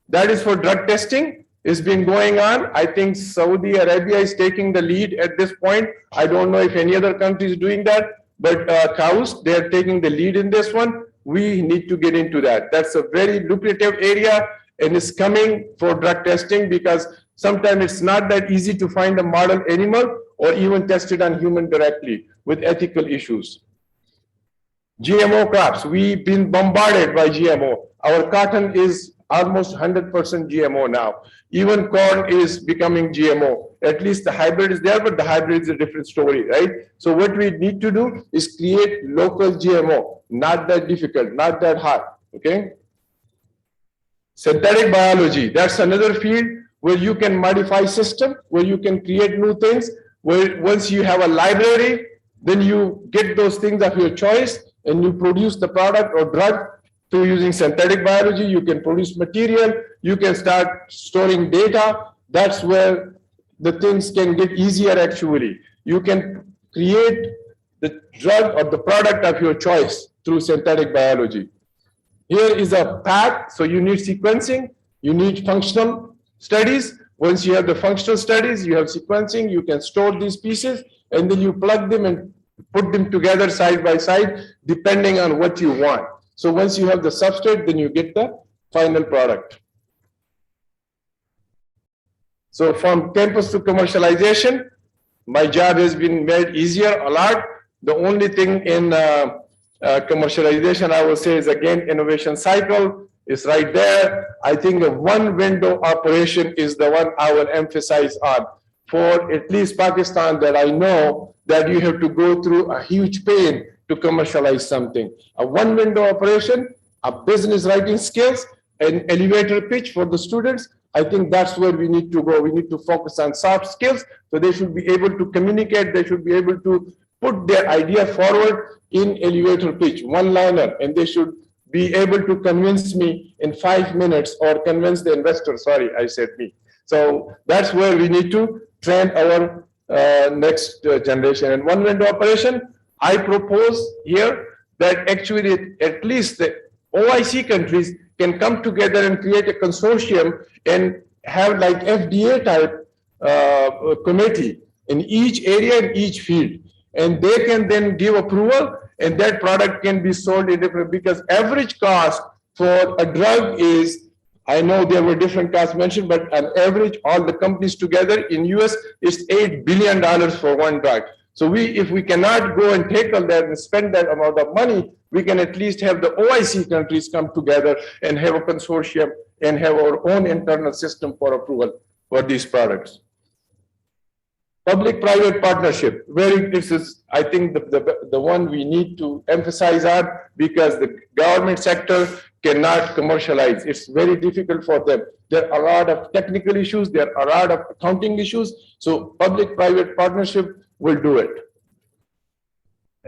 that is for drug testing, is been going on. I think Saudi Arabia is taking the lead at this point. I don't know if any other country is doing that, but cows, they're taking the lead in this one. We need to get into that. That's a very lucrative area and it's coming for drug testing because sometimes it's not that easy to find a model animal or even test it on human directly with ethical issues. GMO crops, we've been bombarded by GMO. Our cotton is almost 100% GMO now. Even corn is becoming GMO. At least the hybrid is there, but the hybrid is a different story, right? So what we need to do is create local GMO. Not that difficult, not that hard, okay? Synthetic biology, that's another field where you can modify system, where you can create new things, where once you have a library, then you get those things of your choice and you produce the product or drug through using synthetic biology. You can produce material, you can start storing data. That's where the things can get easier actually. You can create the drug or the product of your choice through synthetic biology. Here is a path, so you need sequencing, you need functional studies. Once you have the functional studies, you have sequencing, you can store these pieces, and then you plug them and put them together side by side, depending on what you want. So once you have the substrate, then you get the final product. So from campus to commercialization, my job has been made easier a lot. The only thing in commercialization, I will say, is again, innovation cycle is right there. I think the one window operation is the one I will emphasize on. For at least Pakistan that I know, that you have to go through a huge pain to commercialize something. A one window operation, a business writing skills, an elevator pitch for the students. I think that's where we need to go. We need to focus on soft skills. So they should be able to communicate. They should be able to put their idea forward in elevator pitch, one liner, and they should be able to convince me in 5 minutes or convince the investor. Sorry, I said me. So that's where we need to train our next generation. And one window operation, I propose here that actually at least the OIC countries can come together and create a consortium and have like FDA type committee in each area, in each field. And they can then give approval and that product can be sold in different, because average cost for a drug is, I know there were different costs mentioned, but on average, all the companies together in US is $8 billion for one drug. So if we cannot go and tackle that and spend that amount of money, we can at least have the OIC countries come together and have a consortium and have our own internal system for approval for these products. Public-private partnership, this is, I think, the one we need to emphasize on, because the government sector cannot commercialize. It's very difficult for them. There are a lot of technical issues. There are a lot of accounting issues. So public-private partnership will do it.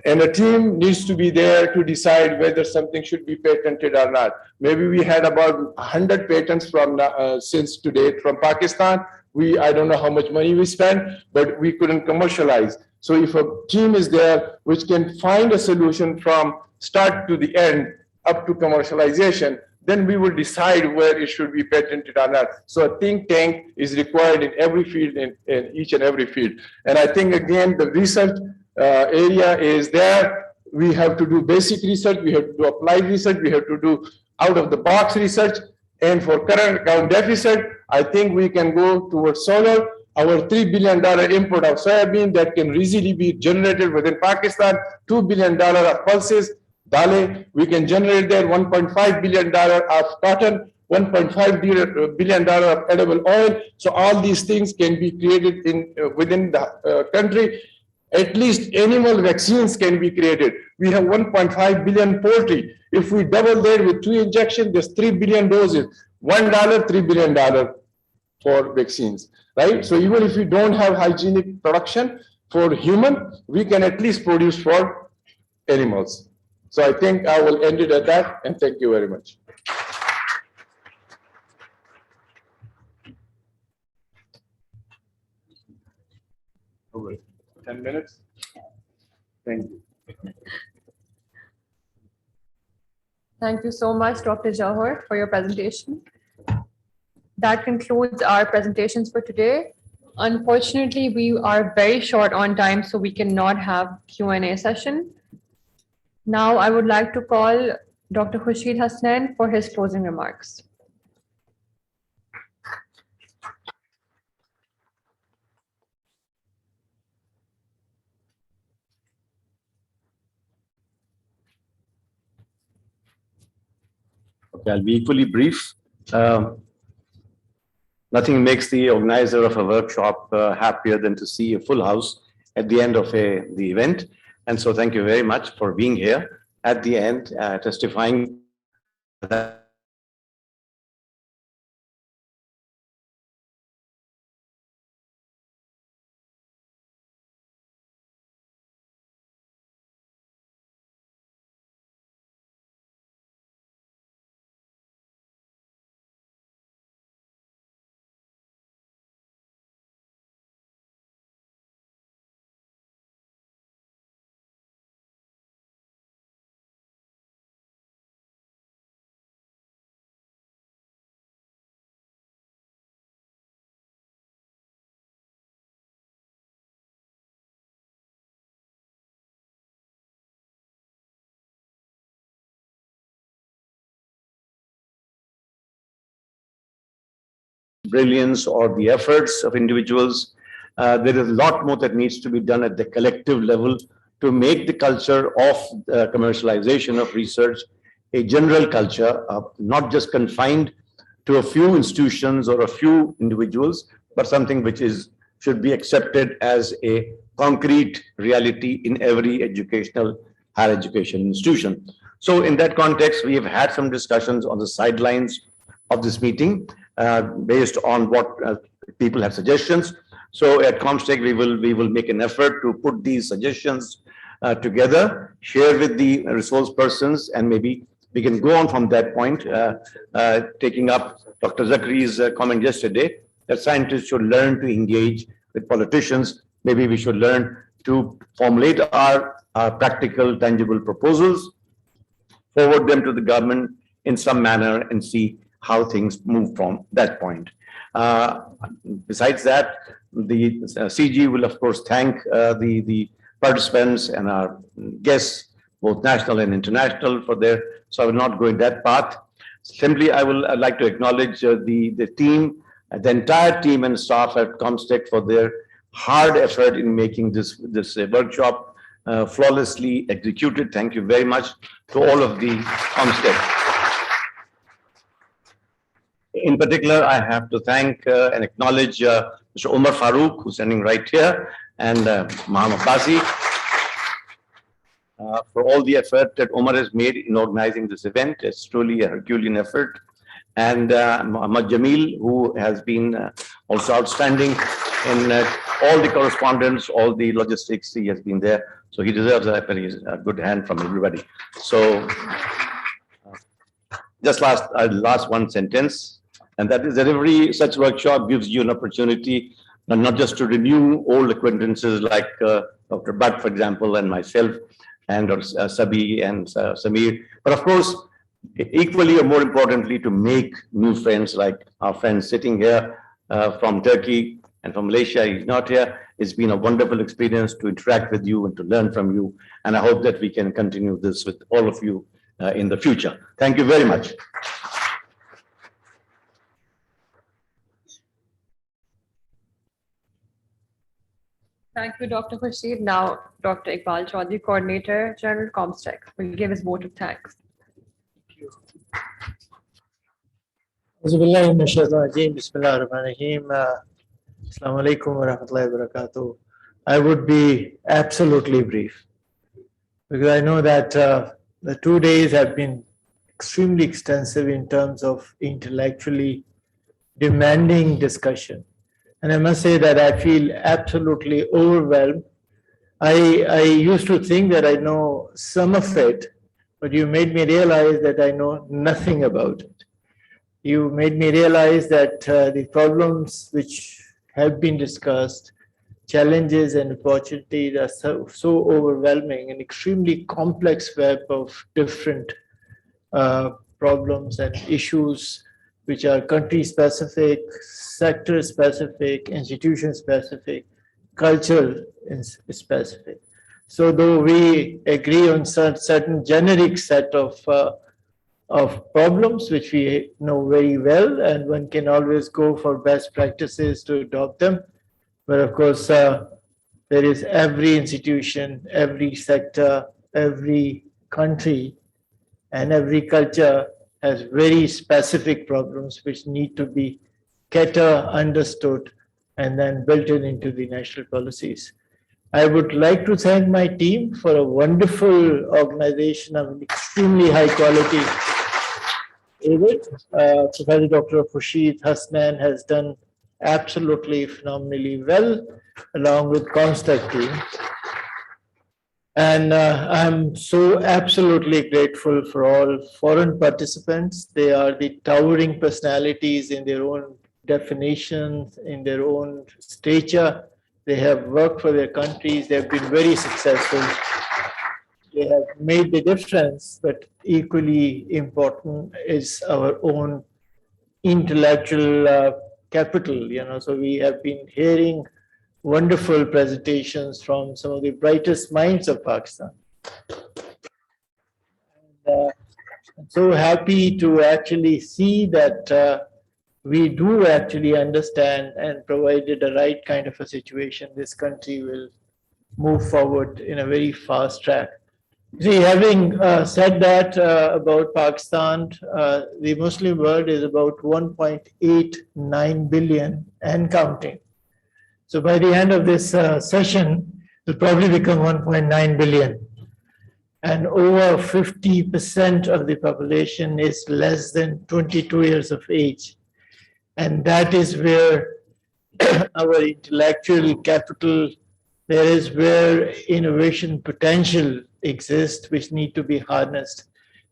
And a team needs to be there to decide whether something should be patented or not. Maybe we had about 100 patents from since to date from Pakistan. I don't know how much money we spent, but we couldn't commercialize. So if a team is there which can find a solution from start to the end up to commercialization, then we will decide where it should be patented or not. So a think tank is required in every field, in each and every field. And I think, again, the research area is there. We have to do basic research, we have to do applied research, we have to do out-of-the-box research. And for current account deficit, I think we can go towards solar. Our $3 billion import of soybean that can easily be generated within Pakistan, $2 billion of pulses, dale, we can generate there, $1.5 billion of cotton, $1.5 billion of edible oil. So all these things can be created within the country. At least animal vaccines can be created. We have 1.5 billion poultry. If we double that with 2 injections, there's 3 billion doses. $1, $3 billion. for vaccines, right? So even if we don't have hygienic production for human, we can at least produce for animals. So I think I will end it at that, and thank you very much. Over 10 minutes. Thank you. Thank you so much, Dr. Jawhar, for your presentation. That concludes our presentations for today. Unfortunately, we are very short on time, so we cannot have Q&A session. Now, I would like to call Dr. Khurshid Hasnain for his closing remarks. Okay, I'll be equally brief. Nothing makes the organizer of a workshop happier than to see a full house at the end of the event. And so thank you very much for being here at the end, testifying that brilliance or the efforts of individuals. There is a lot more that needs to be done at the collective level to make the culture of commercialization of research a general culture, not just confined to a few institutions or a few individuals, but something which should be accepted as a concrete reality in every higher education institution. So in that context, we have had some discussions on the sidelines of this meeting based on what people have suggestions. So at Comstech, we will make an effort to put these suggestions together, share with the resource persons, and maybe we can go on from that point, taking up Dr. Zakri's comment yesterday, that scientists should learn to engage with politicians. Maybe we should learn to formulate our practical, tangible proposals, forward them to the government in some manner, and see how things move from that point. Besides that, the CG will, of course, thank the participants and our guests, both national and international, for their. So I will not go in that path. Simply, I'd like to acknowledge the team, the entire team and staff at Comstech for their hard effort in making this workshop flawlessly executed. Thank you very much to all of the Comstech. In particular, I have to thank and acknowledge Mr. Omar Farooq, who's standing right here, and Mohammad Abbasi, for all the effort that Omar has made in organizing this event. It's truly a Herculean effort. And Mohammad Jamil, who has been also outstanding in all the correspondence, all the logistics, he has been there. So he deserves a very good hand from everybody. So just last one sentence, and that is that every such workshop gives you an opportunity not just to renew old acquaintances like Dr. Bhatt, for example, and myself, and Sabhi and Samir, but of course, equally or more importantly, to make new friends like our friend sitting here from Turkey and from Malaysia. He's not here. It's been a wonderful experience to interact with you and to learn from you. And I hope that we can continue this with all of you in the future. Thank you very much. Thank you, Dr. Khurshid. Now, Dr. Iqbal Chaudhry, Coordinator, General Comstech, will give his vote of thanks. Assalamu alaikum wa rahmatullahi wa barakatuh. I would be absolutely brief because I know that the 2 days have been extremely extensive in terms of intellectually demanding discussion. And I must say that I feel absolutely overwhelmed. I used to think that I know some of it, but you made me realize that I know nothing about it. You made me realize that the problems which have been discussed, challenges and opportunities are so overwhelming, and extremely complex web of different problems and issues which are country specific, sector specific, institution specific, cultural specific. So though we agree on certain generic set of problems which we know very well, and one can always go for best practices to adopt them, but of course there is every institution, every sector, every country and every culture has very specific problems which need to be better understood and then built into the national policies. I would like to thank my team for a wonderful organization of extremely high quality. Professor Dr. Khurshid Hasnan has done absolutely phenomenally well, along with comstech team. And I'm so absolutely grateful for all foreign participants. They are the towering personalities in their own definitions, in their own stature. They have worked for their countries. They have been very successful. They have made the difference, but equally important is our own intellectual capital. So we have been hearing wonderful presentations from some of the brightest minds of Pakistan. And, I'm so happy to actually see that we do actually understand, and provided the right kind of a situation, this country will move forward in a very fast track. See, having said that about Pakistan, the Muslim world is about 1.89 billion and counting. So by the end of this session, it will probably become 1.9 billion. And over 50% of the population is less than 22 years of age. And that is where our intellectual capital, there is where innovation potential exists, which need to be harnessed.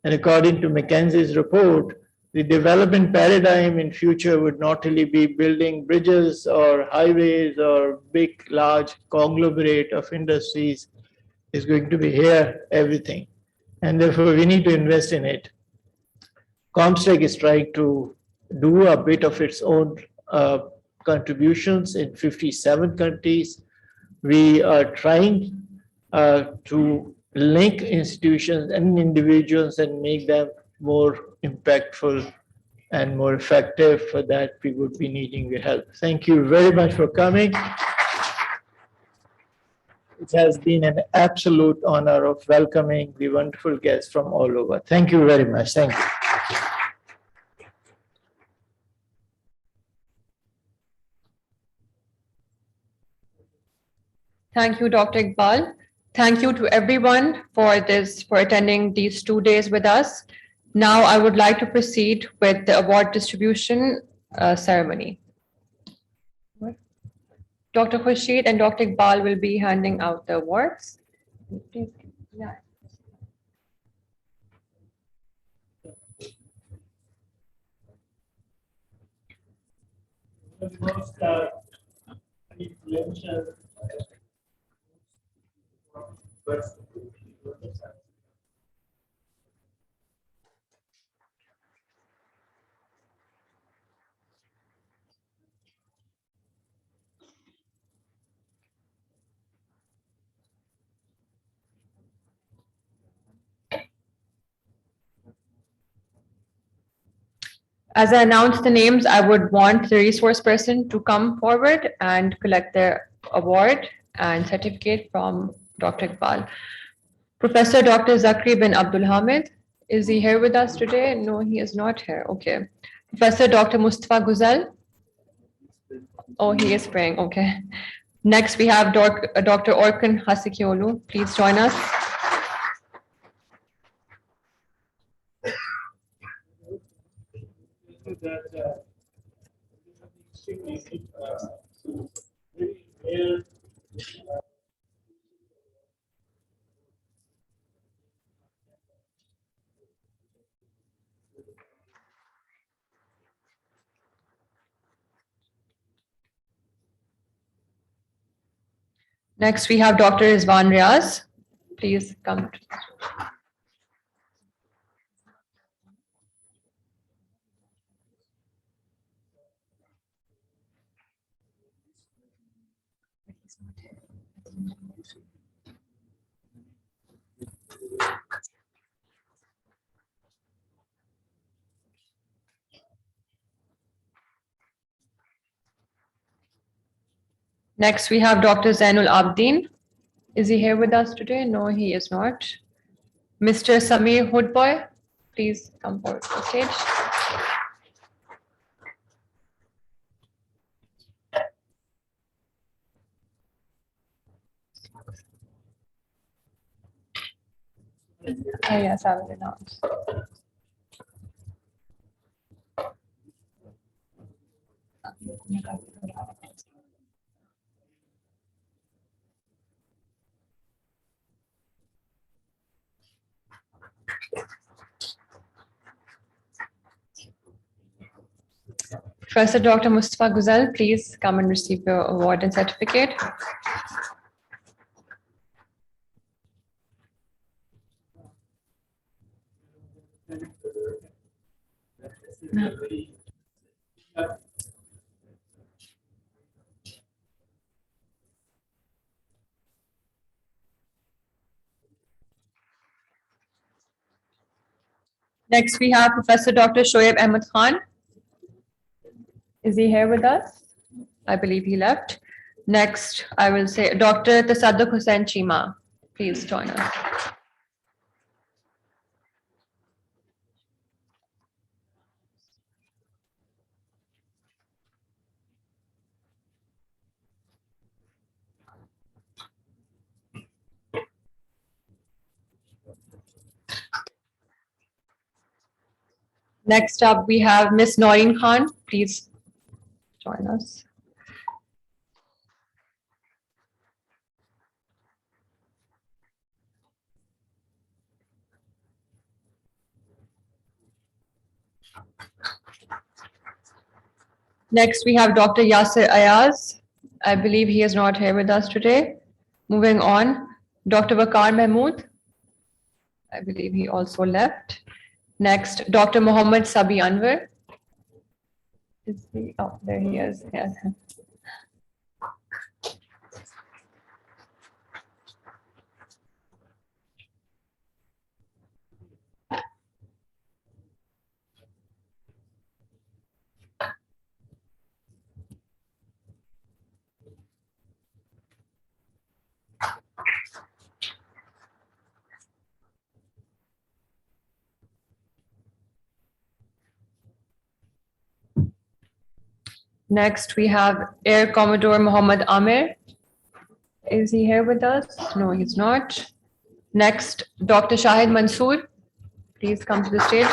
And according to McKinsey's report, the development paradigm in future would not really be building bridges or highways or big, large conglomerate of industries. Is going to be here, everything. And therefore, we need to invest in it. Comstech is trying to do a bit of its own contributions in 57 countries. We are trying to link institutions and individuals and make them more impactful and more effective. For that, we would be needing your help. Thank you very much for coming. It has been an absolute honor of welcoming the wonderful guests from all over. Thank you very much. Thank you. Thank you, Dr. Iqbal. Thank you to everyone for attending these 2 days with us. Now I would like to proceed with the award distribution ceremony. Dr. Khurshid and Dr. Iqbal will be handing out the awards. Yeah. As I announce the names, I would want the resource person to come forward and collect their award and certificate from Dr. Iqbal. Professor Dr. Zakri bin Abdul Hamid, is he here with us today? No, he is not here. Okay. Professor Dr. Mustafa Guzal. Oh, he is praying. Okay. Next, we have Dr. Orkan Hasikiolu. Please join us. Next, we have Dr. Rizwan Riaz. Please come. Next, we have Dr. Zainul Abdin. Is he here with us today? No, he is not. Mr. Samir Hoodboy, please come forward to the stage. Oh, yes, I will announce. Professor Dr. Mustafa Guzel, please come and receive your award and certificate. Next, we have Professor Dr. Shoaib Ahmed Khan. Is he here with us? I believe he left. Next, I will say Dr. Tasadduq Hussain Chima. Please join us. Next up, we have Ms. Noreen Khan. Please join us. Next, we have Dr. Yasir Ayaz. I believe he is not here with us today. Moving on, Dr. Bakar Mahmood. I believe he also left. Next, Dr. Mohammad Sabhi Anwar. Is he? Oh, there he is. Yes. Next, we have Air Commodore Mohammad Amir. Is he here with us? No, he's not. Next, Dr. Shahid Mansoor. Please come to the stage.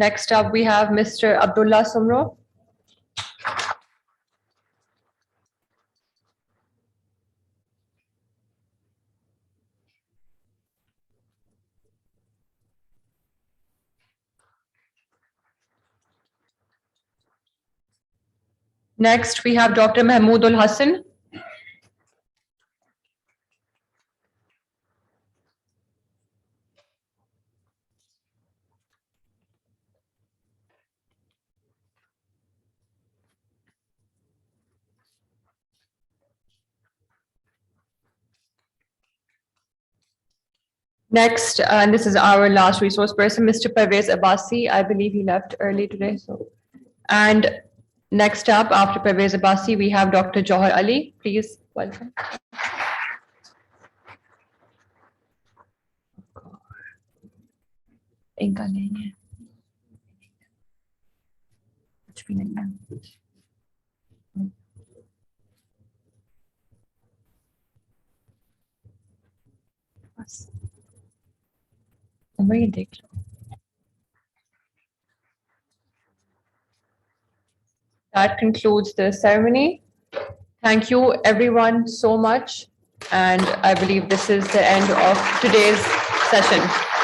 Next up, we have Mr. Abdullah Sumro. Next, we have Dr. Mahmood Ul Hassan. Next, and this is our last resource person, Mr. Pervez Abbasi. I believe he left early today. And next up, after Pervez Abbasi, we have Dr. Johar Ali. Please welcome. इनका नहीं है कुछ भी नहीं है बस ये देख लो That concludes the ceremony. Thank you everyone so much. And I believe this is the end of today's session.